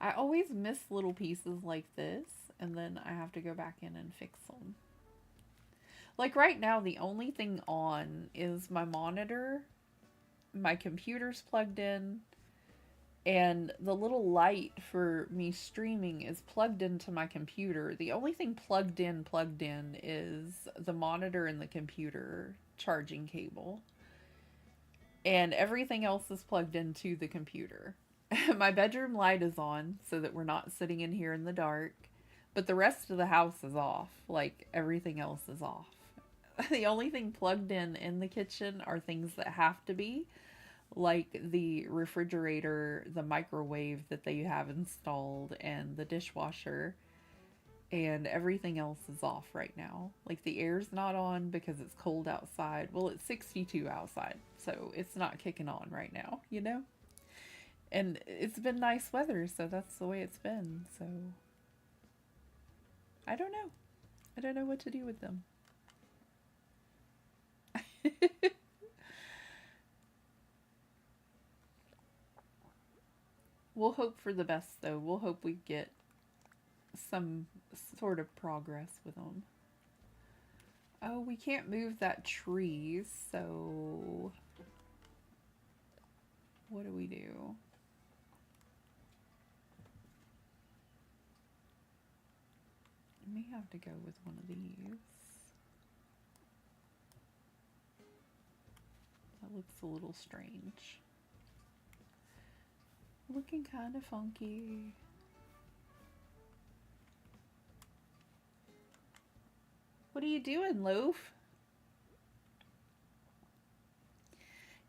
I always miss little pieces like this, and then I have to go back in and fix them. Like right now, the only thing on is my monitor, my computer's plugged in, and the little light for me streaming is plugged into my computer. The only thing plugged in is the monitor and the computer charging cable. And everything else is plugged into the computer. My bedroom light is on so that we're not sitting in here in the dark, but the rest of the house is off. Like everything else is off. The only thing plugged in the kitchen are things that have to be, like the refrigerator, the microwave that they have installed, and the dishwasher, and everything else is off right now. Like the air's not on because it's cold outside. Well, it's 62 outside, so it's not kicking on right now, you know? And it's been nice weather, so that's the way it's been. So I don't know. I don't know what to do with them. We'll hope for the best, though. We'll hope we get some sort of progress with them. Oh, we can't move that tree, so what do we do? I may have to go with one of these. That looks a little strange. Looking kind of funky. What are you doing, Loaf?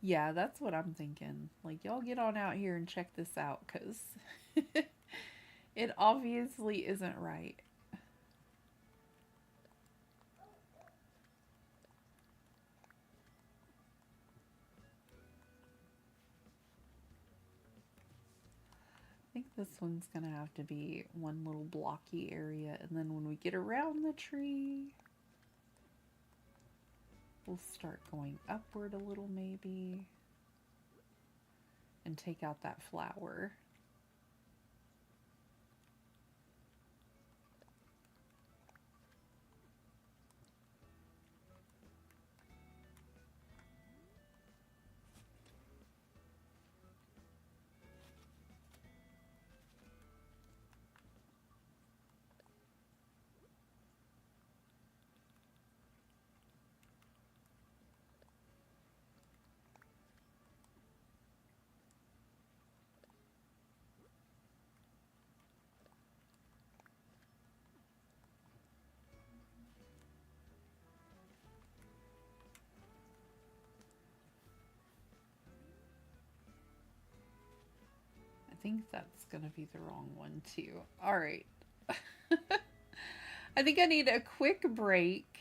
Yeah, that's what I'm thinking. Like, y'all get on out here and check this out, because it obviously isn't right. I think this one's gonna have to be one little blocky area, and then when we get around the tree, we'll start going upward a little maybe, and take out that flower. think that's gonna be the wrong one too. All right. I think I need a quick break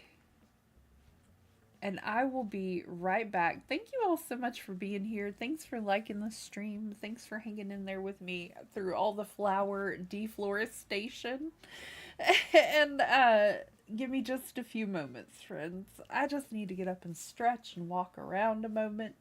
and I will be right back. Thank you all so much for being here. Thanks for liking the stream. Thanks for hanging in there with me through all the flower deforestation. And give me just a few moments, friends. I just need to get up and stretch and walk around a moment.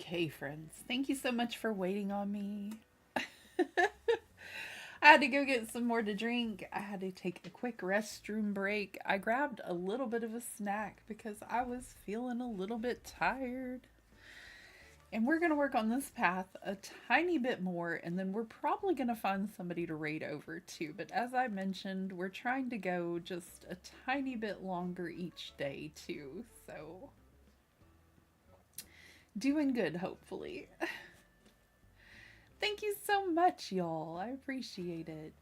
Okay, friends. Thank you so much for waiting on me. I had to go get some more to drink. I had to take a quick restroom break. I grabbed a little bit of a snack because I was feeling a little bit tired. And we're going to work on this path a tiny bit more, and then we're probably going to find somebody to raid over to. But as I mentioned, we're trying to go just a tiny bit longer each day too. So, doing good, hopefully. Thank you so much, y'all. I appreciate it.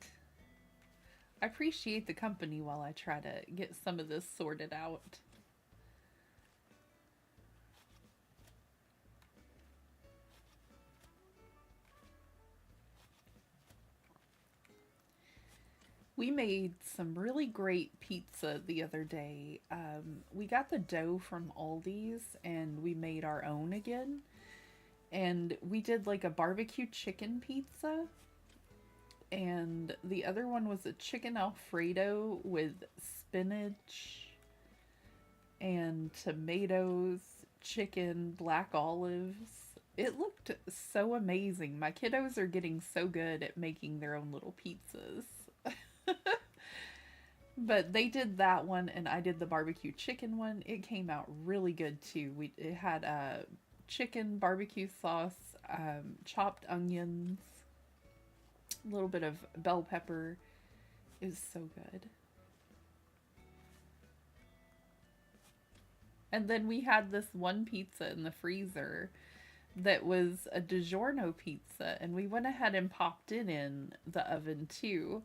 I appreciate the company while I try to get some of this sorted out. We made some really great pizza the other day. We got the dough from Aldi's and we made our own again. And we did like a barbecue chicken pizza. And the other one was a chicken Alfredo with spinach and tomatoes, chicken, black olives. It looked so amazing. My kiddos are getting so good at making their own little pizzas. But they did that one and I did the barbecue chicken one. It came out really good too. It had chicken, barbecue sauce, chopped onions, a little bit of bell pepper. It was so good. And then we had this one pizza in the freezer that was a DiGiorno pizza, and we went ahead and popped it in the oven too,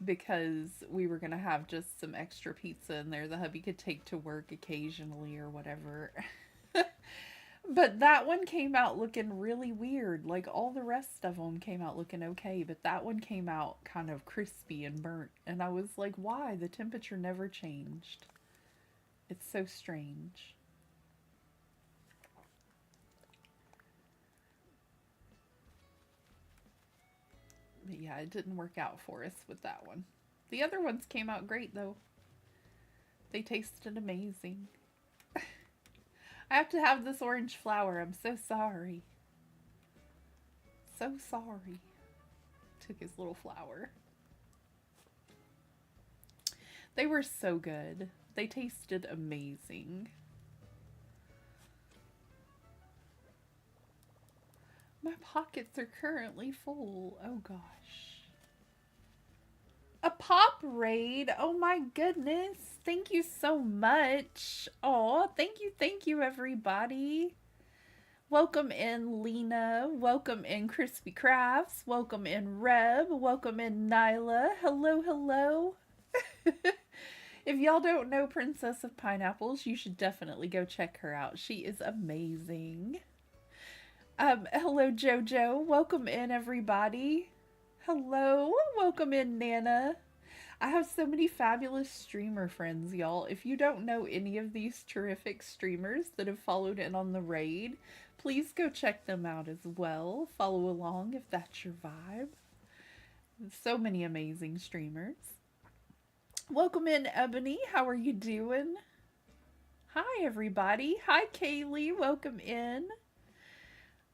because we were going to have just some extra pizza in there the hubby could take to work occasionally or whatever. But that one came out looking really weird. Like all the rest of them came out looking okay, but that one came out kind of crispy and burnt. And I was like, why? The temperature never changed. It's so strange. But yeah, it didn't work out for us with that one. The other ones came out great though. They tasted amazing. I have to have this orange flower. I'm so sorry. So sorry. Took his little flower. They were so good. They tasted amazing. My pockets are currently full. Oh gosh. A pop raid? Oh my goodness. Thank you so much. Aw, thank you everybody. Welcome in Lena. Welcome in Crispy Crafts. Welcome in Reb. Welcome in Nyla. Hello, hello. If y'all don't know Princess of Pineapples, you should definitely go check her out. She is amazing. Hello Jojo. Welcome in everybody. Hello. Welcome in Nana. I have so many fabulous streamer friends, y'all. If you don't know any of these terrific streamers that have followed in on the raid, please go check them out as well. Follow along if that's your vibe. So many amazing streamers. Welcome in, Ebony. How are you doing? Hi, everybody. Hi, Kaylee. Welcome in.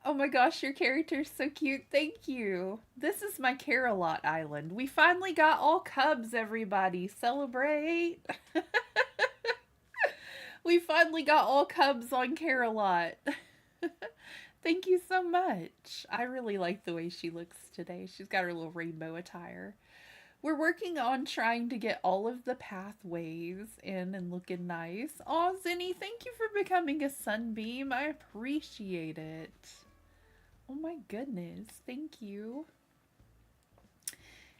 Oh my gosh, your character's so cute. Thank you. This is my Carebear island. We finally got all cubs, everybody. Celebrate. We finally got all cubs on Carebear. Thank you so much. I really like the way she looks today. She's got her little rainbow attire. We're working on trying to get all of the pathways in and looking nice. Aw, Zinni, thank you for becoming a sunbeam. I appreciate it. Oh my goodness, thank you.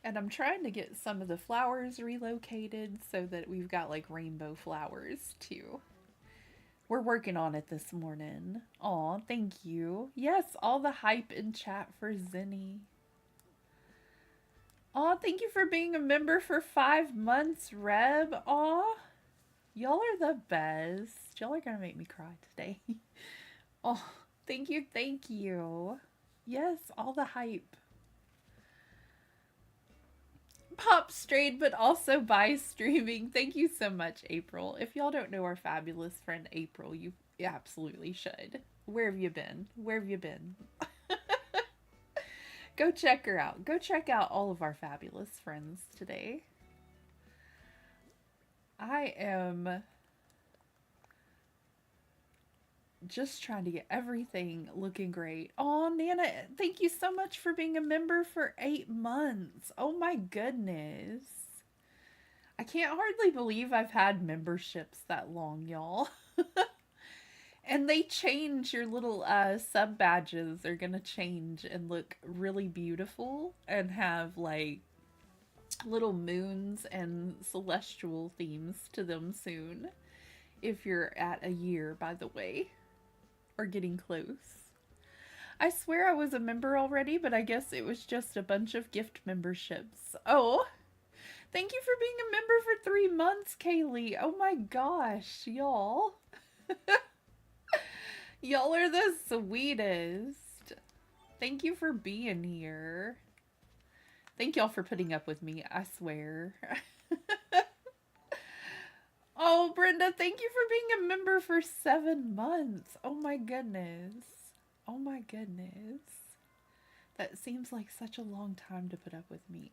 And I'm trying to get some of the flowers relocated so that we've got like rainbow flowers too. We're working on it this morning. Aw, thank you. Yes, all the hype in chat for Zinni. Aw, thank you for being a member for 5 months, Reb. Aw, y'all are the best. Y'all are gonna make me cry today. Oh, thank you, thank you. Yes, all the hype. Pop strayed, but also by streaming. Thank you so much, April. If y'all don't know our fabulous friend April, you absolutely should. Where have you been? Where have you been? Go check her out. Go check out all of our fabulous friends today. I am just trying to get everything looking great. Oh, Nana, thank you so much for being a member for 8 months. Oh my goodness. I can't hardly believe I've had memberships that long, y'all. And they change, your little sub badges are gonna change and look really beautiful and have like little moons and celestial themes to them soon. If you're at a year, by the way, or getting close. I swear I was a member already, but I guess it was just a bunch of gift memberships. Oh, thank you for being a member for 3 months, Kaylee. Oh my gosh, y'all. Y'all are the sweetest. Thank you for being here. Thank y'all for putting up with me, I swear. Oh, Brenda, thank you for being a member for 7 months. Oh my goodness. Oh my goodness. That seems like such a long time to put up with me.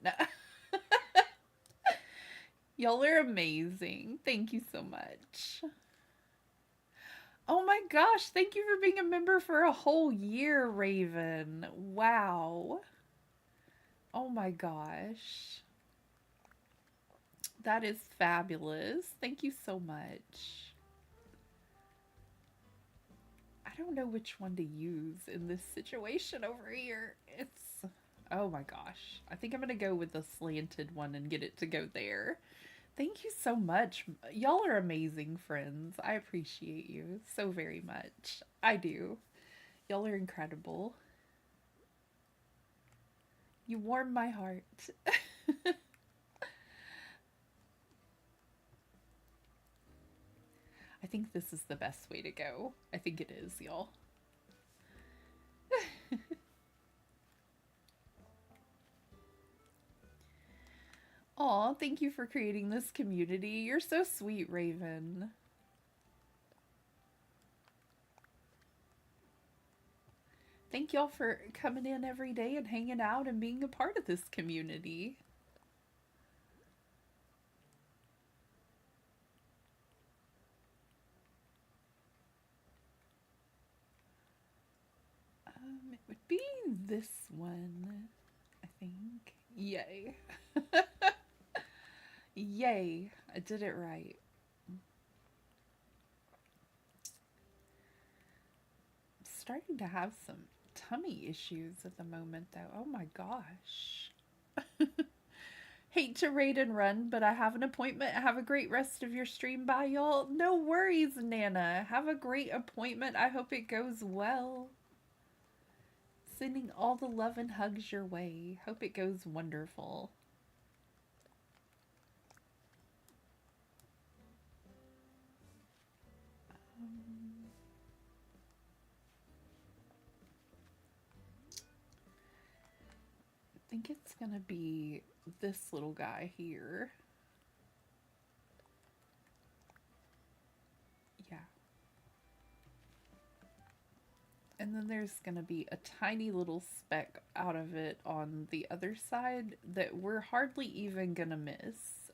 Y'all are amazing. Thank you so much. Oh my gosh, thank you for being a member for a whole year, Raven. Wow. Oh my gosh. That is fabulous. Thank you so much. I don't know which one to use in this situation over here. It's... oh my gosh. I think I'm going to go with the slanted one and get it to go there. Thank you so much. Y'all are amazing friends. I appreciate you so very much. I do. Y'all are incredible. You warm my heart. I think this is the best way to go. I think it is, y'all. Aw, thank you for creating this community. You're so sweet, Raven. Thank y'all for coming in every day and hanging out and being a part of this community. It would be this one, I think. Yay. Yay, I did it right. I'm starting to have some tummy issues at the moment, though. Oh my gosh. Hate to raid and run, but I have an appointment. Have a great rest of your stream. Bye, y'all. No worries, Nana. Have a great appointment. I hope it goes well. Sending all the love and hugs your way. Hope it goes wonderful. I think it's gonna be this little guy here. Yeah. And then there's gonna be a tiny little speck out of it on the other side that we're hardly even gonna miss.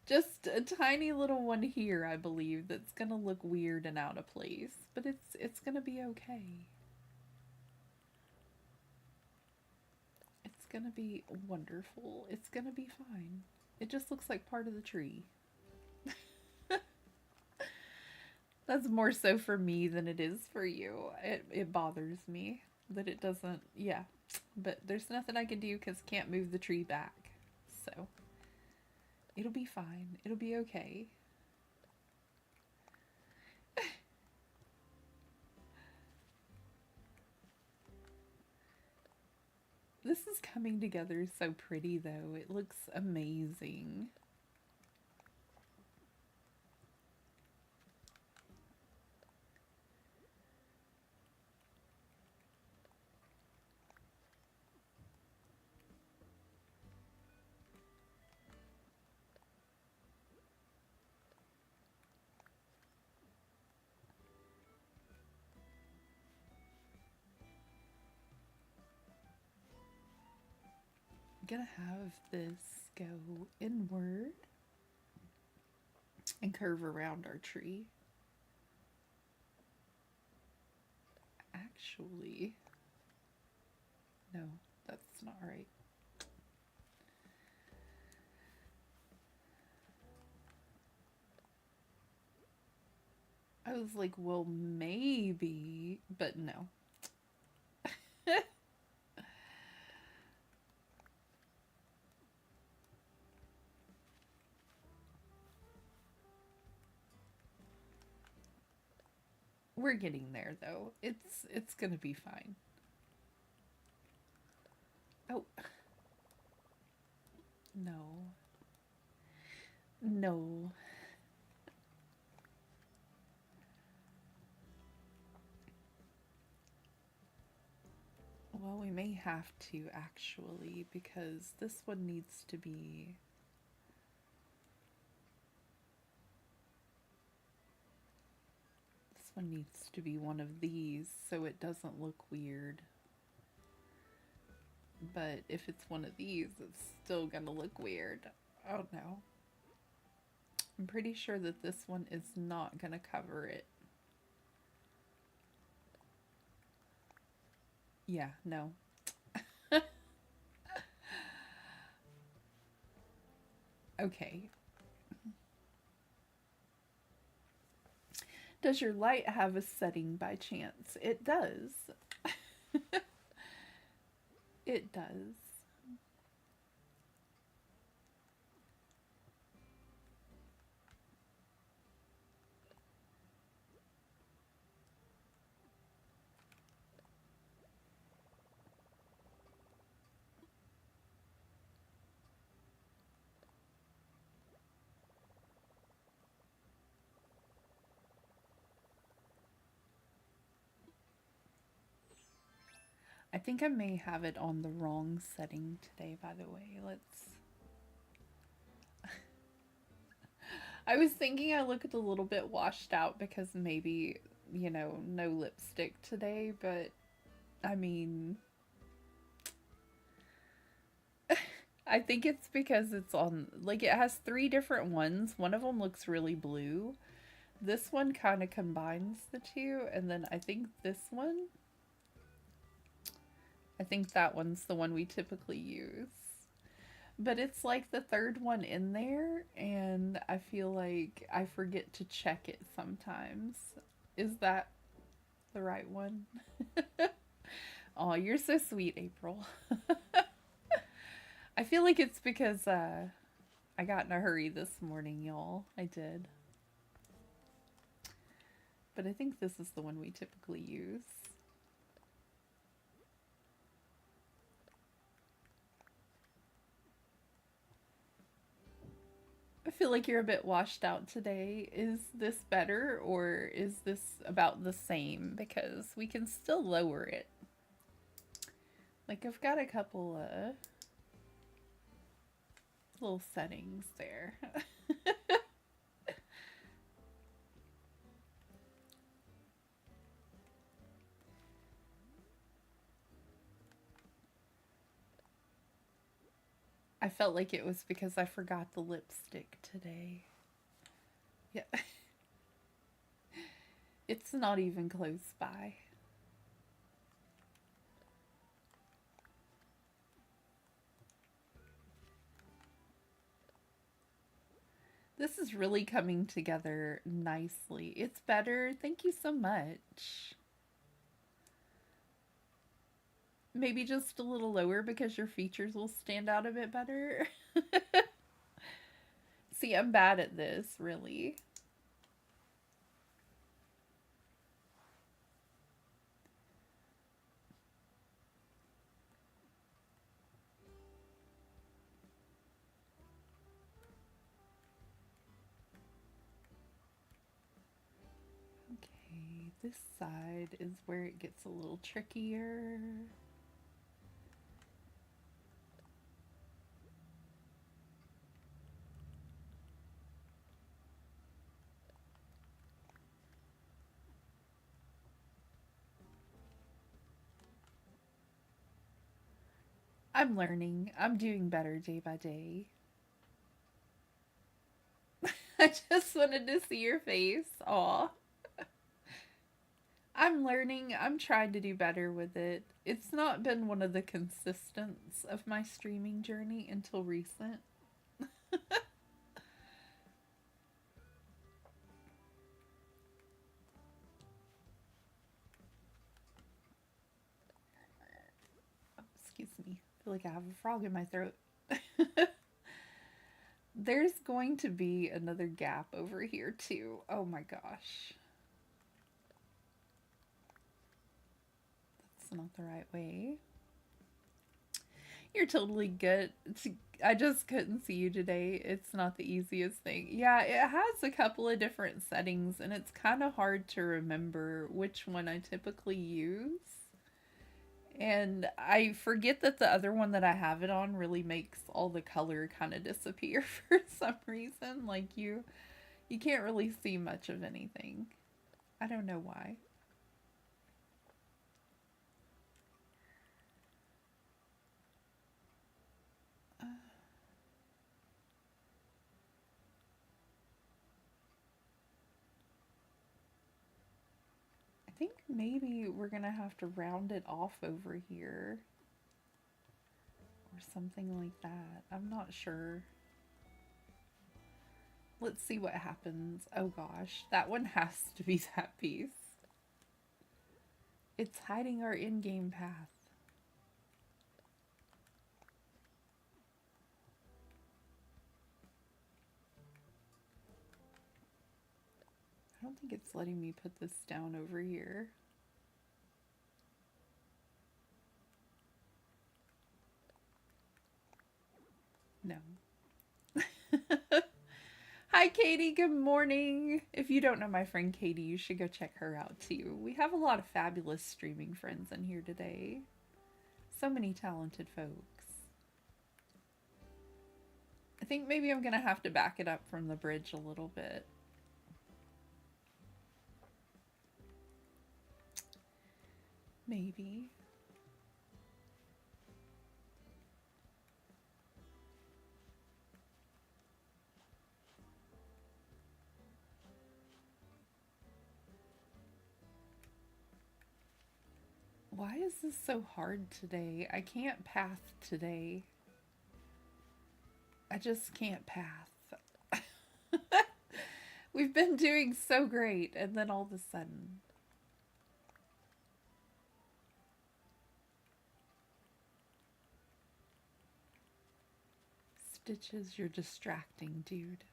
Just a tiny little one here, I believe, that's gonna look weird and out of place, but it's gonna be okay. It's gonna be wonderful. It's gonna be fine. It just looks like part of the tree. That's more so for me than it is for you. It bothers me that it doesn't, yeah. But there's nothing I can do because can't move the tree back. So, it'll be fine. It'll be okay. This is coming together so pretty, though. It looks amazing. gonna have this go inward and curve around our tree. Actually, no, that's not right. I was like, well, maybe, but no. We're getting there though. It's gonna be fine. Oh. No. No. Well, we may have to actually, because this one needs to be... This one needs to be one of these so it doesn't look weird. But if it's one of these, it's still gonna look weird. Oh no. I'm pretty sure that this one is not gonna cover it. Yeah, no. Okay. Does your light have a setting by chance? It does. It does. I think I may have it on the wrong setting today, by the way. Let's... I was thinking I looked a little bit washed out because maybe, you know, no lipstick today, but I mean... I think it's because it's on, like, it has 3 different ones. One of them looks really blue. This one kind of combines the two, and then I think this one... I think that one's the one we typically use. But it's like the 3rd one in there, and I feel like I forget to check it sometimes. Is that the right one? Oh, you're so sweet, April. I feel like it's because I got in a hurry this morning, y'all. I did. But I think this is the one we typically use. I feel like you're a bit washed out today. Is this better or is this about the same? Because we can still lower it. Like, I've got a couple little settings there. I felt like it was because I forgot the lipstick today. Yeah. It's not even close by. This is really coming together nicely. It's better. Thank you so much. Maybe just a little lower because your features will stand out a bit better. See, I'm bad at this, really. Okay, this side is where it gets a little trickier. I'm learning. I'm doing better day by day. I just wanted to see your face. Aw. I'm learning. I'm trying to do better with it. It's not been one of the consistents of my streaming journey until recent. Excuse me. I feel like I have a frog in my throat. There's going to be another gap over here too. Oh my gosh. That's not the right way. You're totally good. I just couldn't see you today. It's not the easiest thing. Yeah, it has a couple of different settings, and it's kind of hard to remember which one I typically use. And I forget that the other one that I have it on really makes all the color kind of disappear for some reason. Like you can't really see much of anything. I don't know why. I think maybe we're gonna have to round it off over here or something like that. I'm not sure. Let's see what happens. Oh gosh, that one has to be that piece. It's hiding our in-game path. I don't think it's letting me put this down over here. No. Hi, Katie. Good morning. If you don't know my friend Katie, you should go check her out too. We have a lot of fabulous streaming friends in here today. So many talented folks. I think maybe I'm going to have to back it up from the bridge a little bit. Maybe. Why is this so hard today? I can't path today. I just can't path. We've been doing so great, and then all of a sudden. Stitches, you're distracting, dude.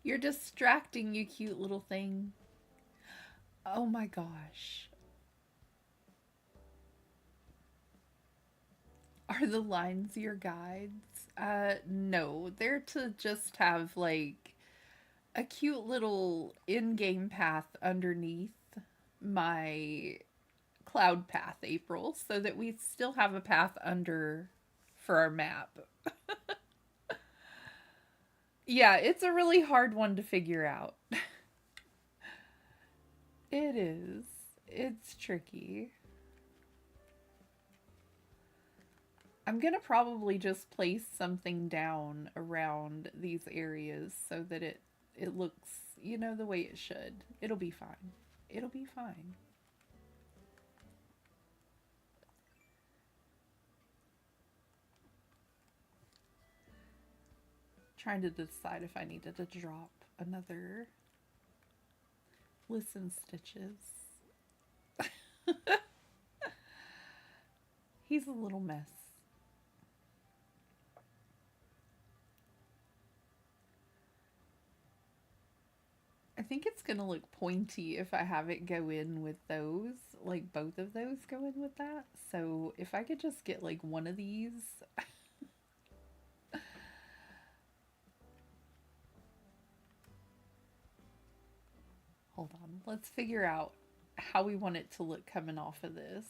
You're distracting, you cute little thing. Oh my gosh. Are the lines your guides? No. They're to just have, like, a cute little in-game path underneath my cloud path, April, so that we still have a path under for our map. Yeah, it's a really hard one to figure out. It is. It's tricky. I'm gonna probably just place something down around these areas so that it looks, you know, the way it should. It'll be fine. It'll be fine. Trying to decide if I needed to drop another listen stitches. He's a little mess. I think it's gonna look pointy if I have it go in with those, like both of those go in with that. So if I could just get like one of these. Hold on, let's figure out how we want it to look coming off of this.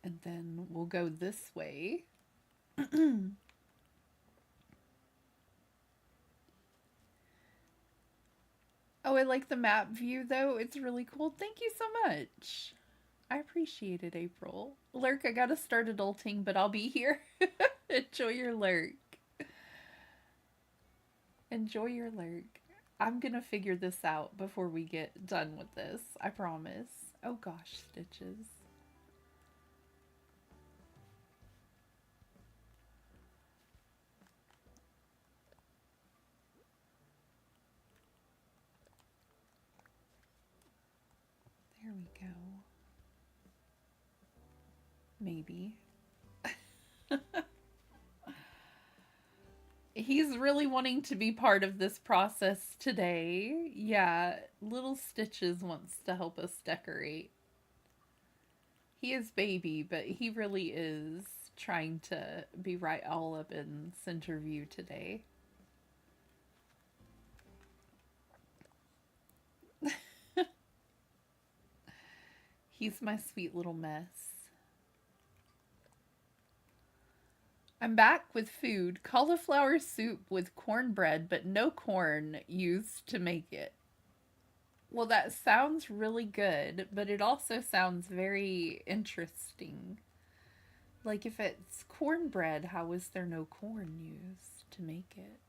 And then we'll go this way. Oh, I like the map view though. It's really cool. Thank you so much. I appreciate it, April. Lurk, I gotta start adulting, but I'll be here. Enjoy your lurk. Enjoy your lurk. I'm gonna figure this out before we get done with this. I promise. Oh gosh, stitches. There we go. Maybe. He's really wanting to be part of this process today. Yeah, Little Stitches wants to help us decorate. He is baby, but he really is trying to be right all up in center view today. He's my sweet little mess. I'm back with food. Cauliflower soup with cornbread, but no corn used to make it. Well, that sounds really good, but it also sounds very interesting. Like, if it's cornbread, how is there no corn used to make it?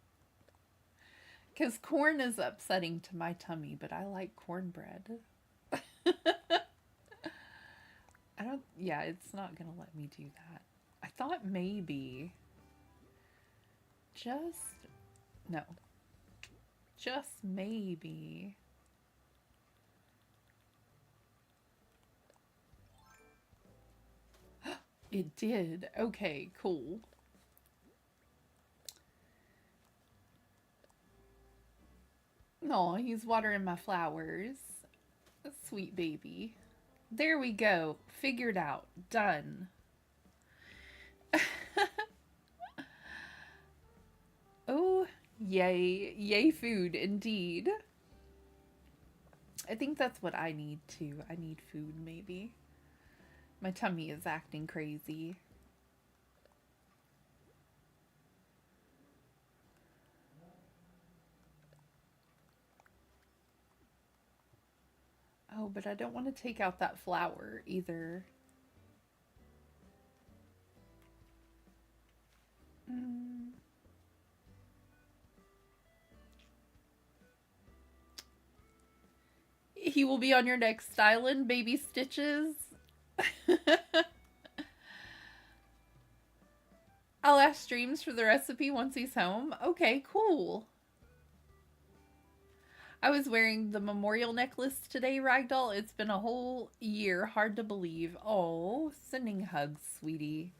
Because corn is upsetting to my tummy, but I like cornbread. I don't, yeah, it's not gonna let me do that. I thought maybe. No. Just maybe. It did. Okay, cool. No, he's watering my flowers. Sweet baby. There we go. Figured out. Done. Oh, yay. Yay food, indeed. I think that's what I need too. I need food, maybe. My tummy is acting crazy. Oh, but I don't want to take out that flower either. He will be on your next island, baby Stitches. I'll ask Streams for the recipe once he's home. Okay, cool. I was wearing the memorial necklace today, Ragdoll. It's been a whole year. Hard to believe. Oh, sending hugs, sweetie.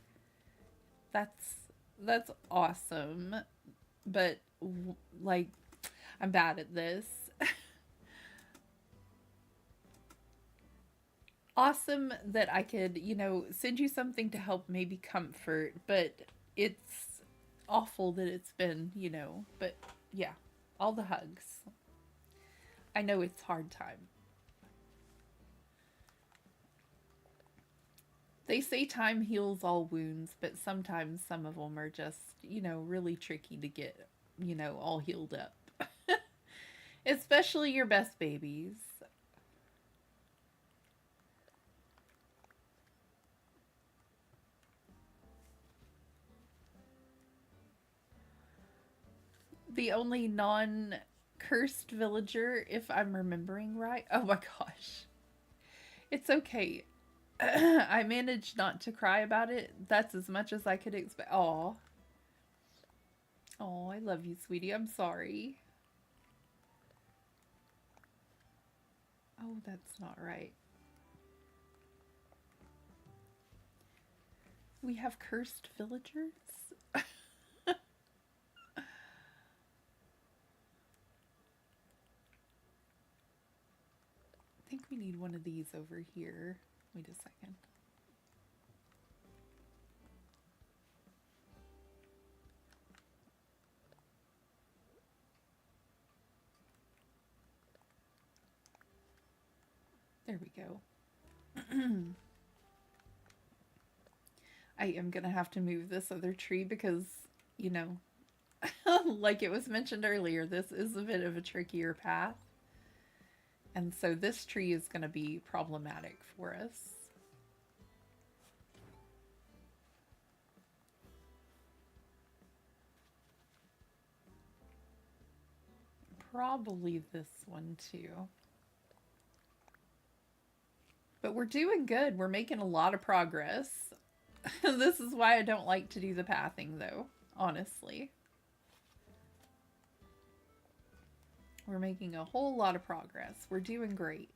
That's awesome. But, like, I'm bad at this. Awesome that I could, you know, send you something to help maybe comfort, but it's awful that it's been, you know, but yeah, all the hugs. I know it's hard time. They say time heals all wounds, but sometimes some of them are just, you know, really tricky to get, you know, all healed up. Especially your best babies. The only non-cursed villager, if I'm remembering right. Oh my gosh. It's okay. I managed not to cry about it. That's as much as I could expect. Aw. Oh, I love you, sweetie. I'm sorry. Oh, that's not right. We have cursed villagers? I think we need one of these over here. Wait a second. There we go. I am going to have to move this other tree because, you know, like it was mentioned earlier, this is a bit of a trickier path. And so this tree is going to be problematic for us. Probably this one too. But we're doing good. We're making a lot of progress. This is why I don't like to do the pathing though, honestly. We're making a whole lot of progress. We're doing great.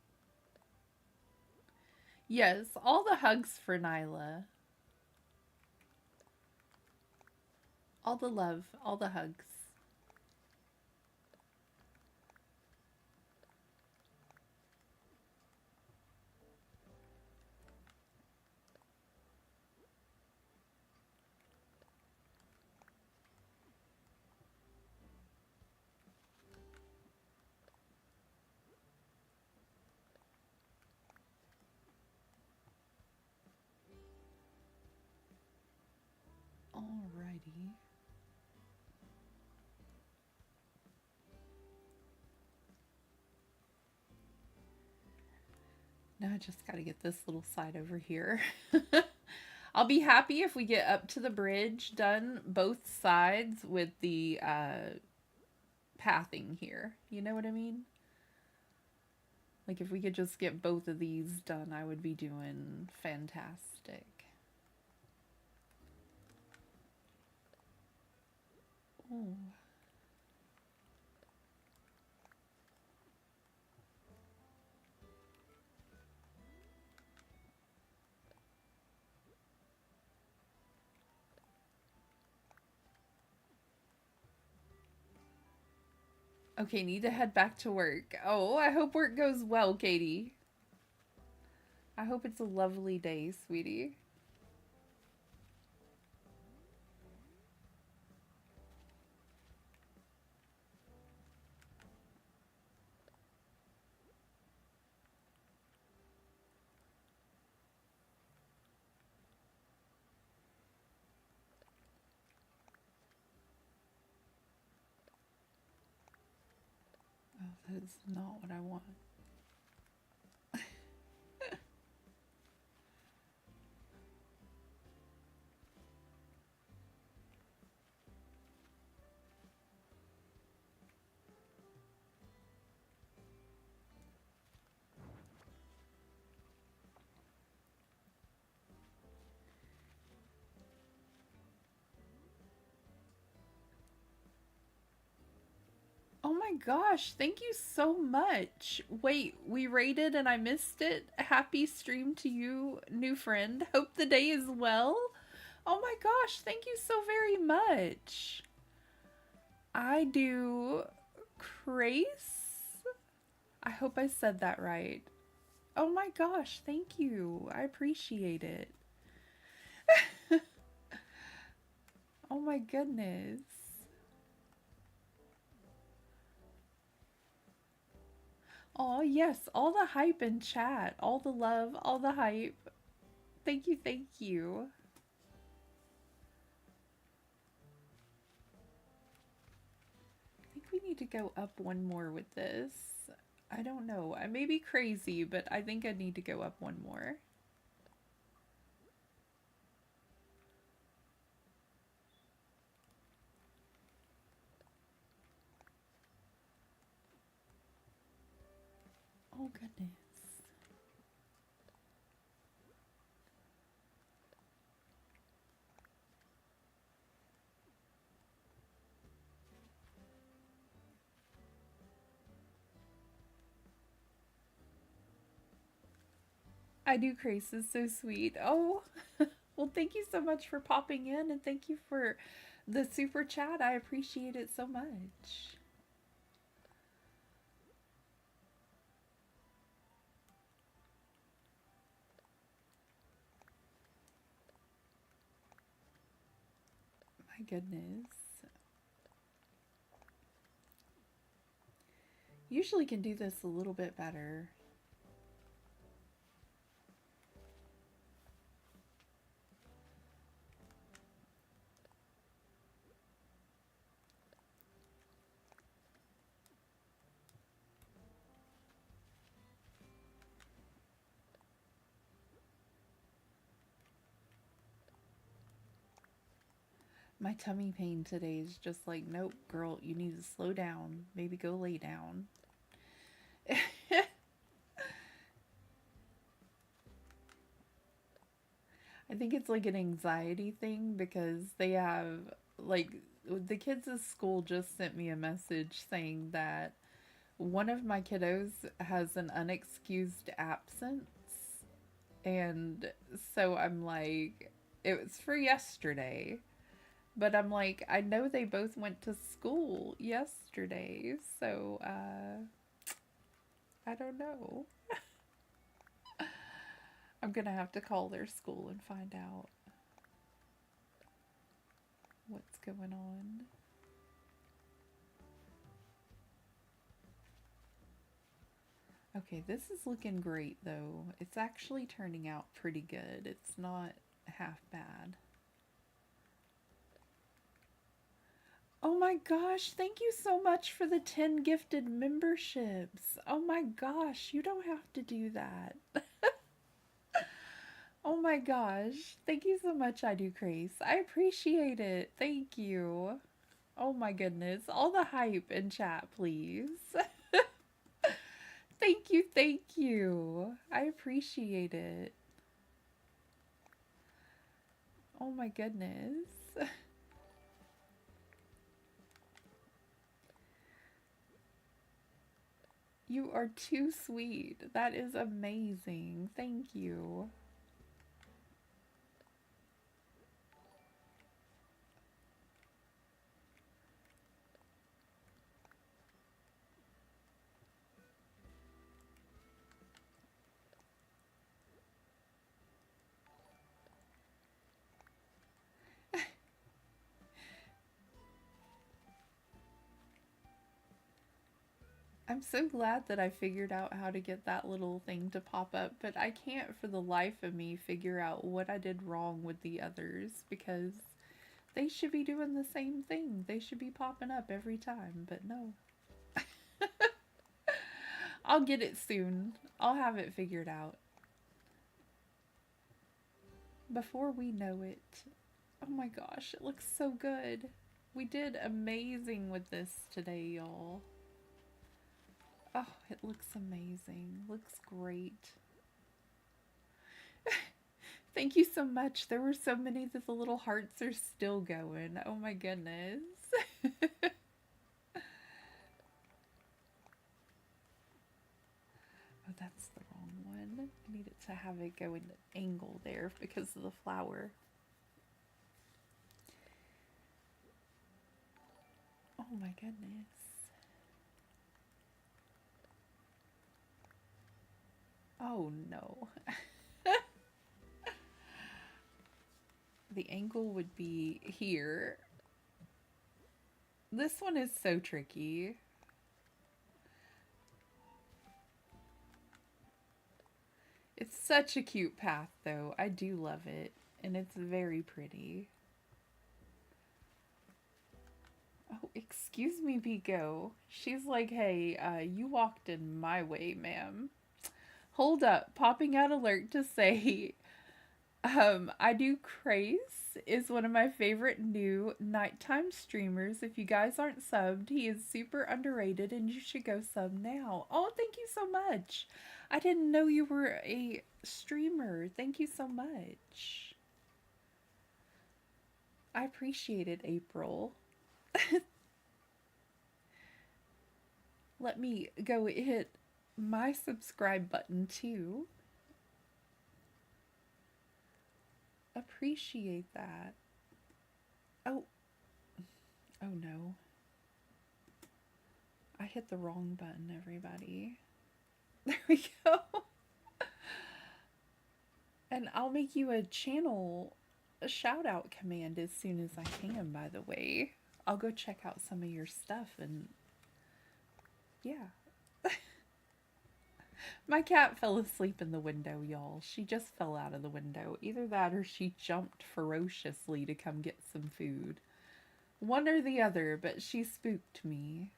Yes, all the hugs for Nyla. All the love, all the hugs. Alrighty. Now I just gotta get this little side over here. I'll be happy if we get up to the bridge done both sides with the pathing here. You know what I mean? Like if we could just get both of these done, I would be doing fantastic. Oh. Okay, need to head back to work. Oh, I hope work goes well, Katie. I hope it's a lovely day, sweetie. Oh, that is not what I want. Oh my gosh, thank you so much. Wait, we rated and I missed it. Happy stream to you, new friend. Hope the day is well. Oh my gosh, thank you so very much. I do Crace? I hope I said that right. Oh my gosh, thank you. I appreciate it. Oh my goodness. Oh, yes, all the hype in chat, all the love, all the hype. Thank you, thank you. I think we need to go up one more with this. I don't know. I may be crazy, but I think I need to go up one more. Oh, goodness. I do, Grace is so sweet. Oh, well, thank you so much for popping in and thank you for the super chat. I appreciate it so much. My goodness. Usually can do this a little bit better. My tummy pain today is just like, nope, girl, you need to slow down. Maybe go lay down. I think it's like an anxiety thing because they have, like, the kids at school just sent me a message saying that one of my kiddos has an unexcused absence. And so I'm like, it was for yesterday. But I'm like, I know they both went to school yesterday. So, I don't know. I'm going to have to call their school and find out what's going on. Okay, this is looking great though. It's actually turning out pretty good. It's not half bad. Oh my gosh, thank you so much for the 10 gifted memberships. Oh my gosh, you don't have to do that. Oh my gosh, thank you so much, I do Grace. I appreciate it. Thank you. Oh my goodness, all the hype in chat, please. Thank you, thank you. I appreciate it. Oh my goodness. You are too sweet. That is amazing. Thank you. I'm so glad that I figured out how to get that little thing to pop up, but I can't for the life of me figure out what I did wrong with the others because they should be doing the same thing. They should be popping up every time, but no. I'll get it soon. I'll have it figured out. Before we know it. Oh my gosh, it looks so good. We did amazing with this today, y'all. Oh, it looks amazing. Looks great. Thank you so much. There were so many that the little hearts are still going. Oh my goodness. Oh, that's the wrong one. I need it to have it go in an angle there because of the flower. Oh my goodness. Oh no. The angle would be here. This one is so tricky. It's such a cute path though. I do love it. And it's very pretty. Oh, excuse me, Biko. She's like, hey, you walked in my way, ma'am. Hold up. Popping out alert to say, I do Craze is one of my favorite new nighttime streamers. If you guys aren't subbed, he is super underrated and you should go sub now. Oh, thank you so much. I didn't know you were a streamer. Thank you so much. I appreciate it, April. Let me go hit my subscribe button too. Appreciate that. Oh. Oh no. I hit the wrong button, everybody. There we go. And I'll make you a channel a shout out command as soon as I can, by the way. I'll go check out some of your stuff and yeah. My cat fell asleep in the window, y'all. She just fell out of the window. Either that or she jumped ferociously to come get some food. One or the other, but she spooked me.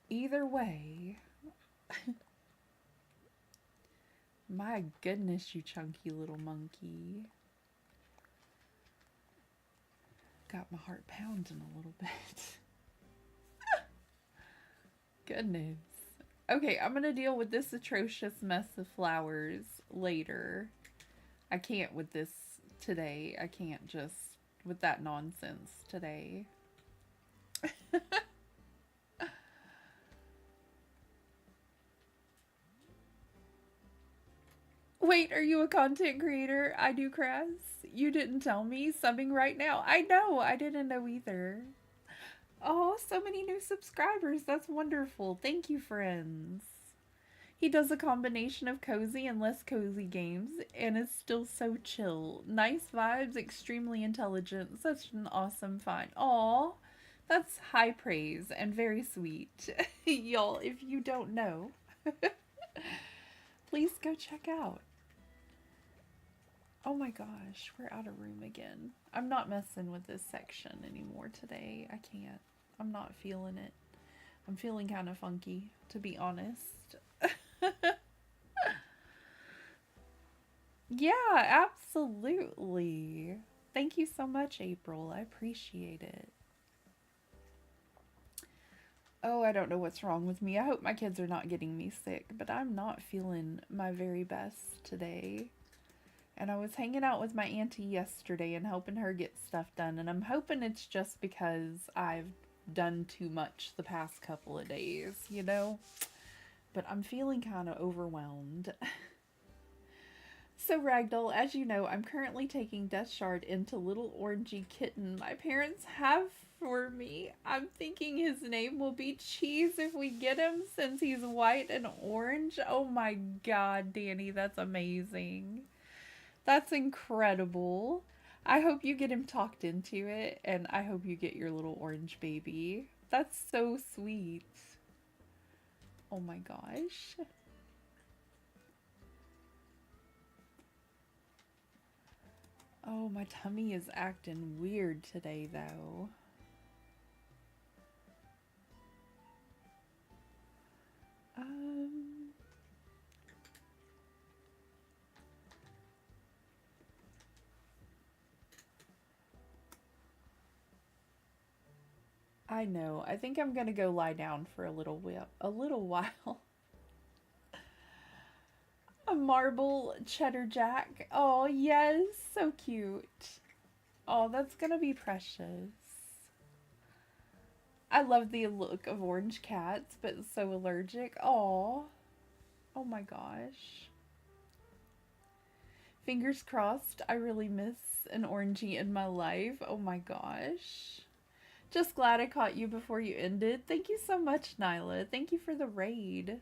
Either way. My goodness, you chunky little monkey. Got my heart pounding a little bit. Goodness. Okay, I'm gonna deal with this atrocious mess of flowers later. I can't with this today. I can't just with that nonsense today. Wait, are you a content creator? I do, Crass. You didn't tell me. Subbing right now. I know. I didn't know either. Oh, so many new subscribers. That's wonderful. Thank you, friends. He does a combination of cozy and less cozy games and is still so chill. Nice vibes, extremely intelligent. Such an awesome find. Aw, that's high praise and very sweet. Y'all, if you don't know, please go check out. Oh my gosh, we're out of room again. I'm not messing with this section anymore today. I can't. I'm not feeling it. I'm feeling kind of funky, to be honest. Yeah, absolutely. Thank you so much, April. I appreciate it. Oh, I don't know what's wrong with me. I hope my kids are not getting me sick, but I'm not feeling my very best today. And I was hanging out with my auntie yesterday and helping her get stuff done. And I'm hoping it's just because I've done too much the past couple of days, you know? But I'm feeling kind of overwhelmed. So Ragdoll, as you know, I'm currently taking Death Shard into Little Orangey Kitten my parents have for me. I'm thinking his name will be Cheese if we get him since he's white and orange. Oh my god, Danny, that's amazing. That's incredible. I hope you get him talked into it, and I hope you get your little orange baby. That's so sweet. Oh my gosh. Oh, my tummy is acting weird today, though. I know. I think I'm gonna go lie down for a little while. A marble cheddar jack. Oh, yes. So cute. Oh, that's gonna be precious. I love the look of orange cats, but so allergic. Oh. Oh my gosh. Fingers crossed. I really miss an orangey in my life. Oh my gosh. Just glad I caught you before you ended. Thank you so much, Nyla. Thank you for the raid.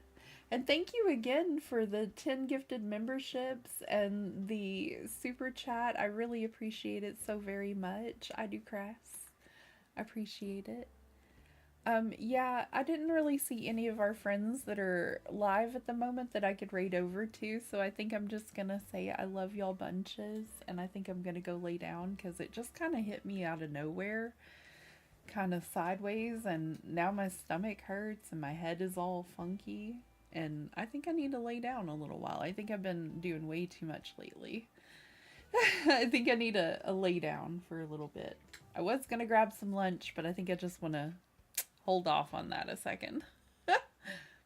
And thank you again for the 10 gifted memberships and the super chat. I really appreciate it so very much. I do, Crass. I appreciate it. Yeah, I didn't really see any of our friends that are live at the moment that I could raid over to, so I think I'm just gonna say I love y'all bunches, and I think I'm gonna go lay down because it just kind of hit me out of nowhere, kind of sideways, and now my stomach hurts and my head is all funky, and I think I need to lay down a little while. I think I've been doing way too much lately. I think I need a lay down for a little bit. I was gonna grab some lunch, but I think I just want to hold off on that a second.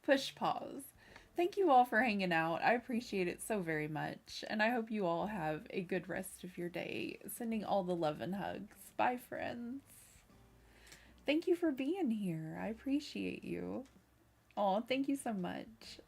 Push pause. Thank you all for hanging out. I appreciate it so very much. And I hope you all have a good rest of your day. Sending all the love and hugs. Bye, friends. Thank you for being here. I appreciate you. Oh, thank you so much.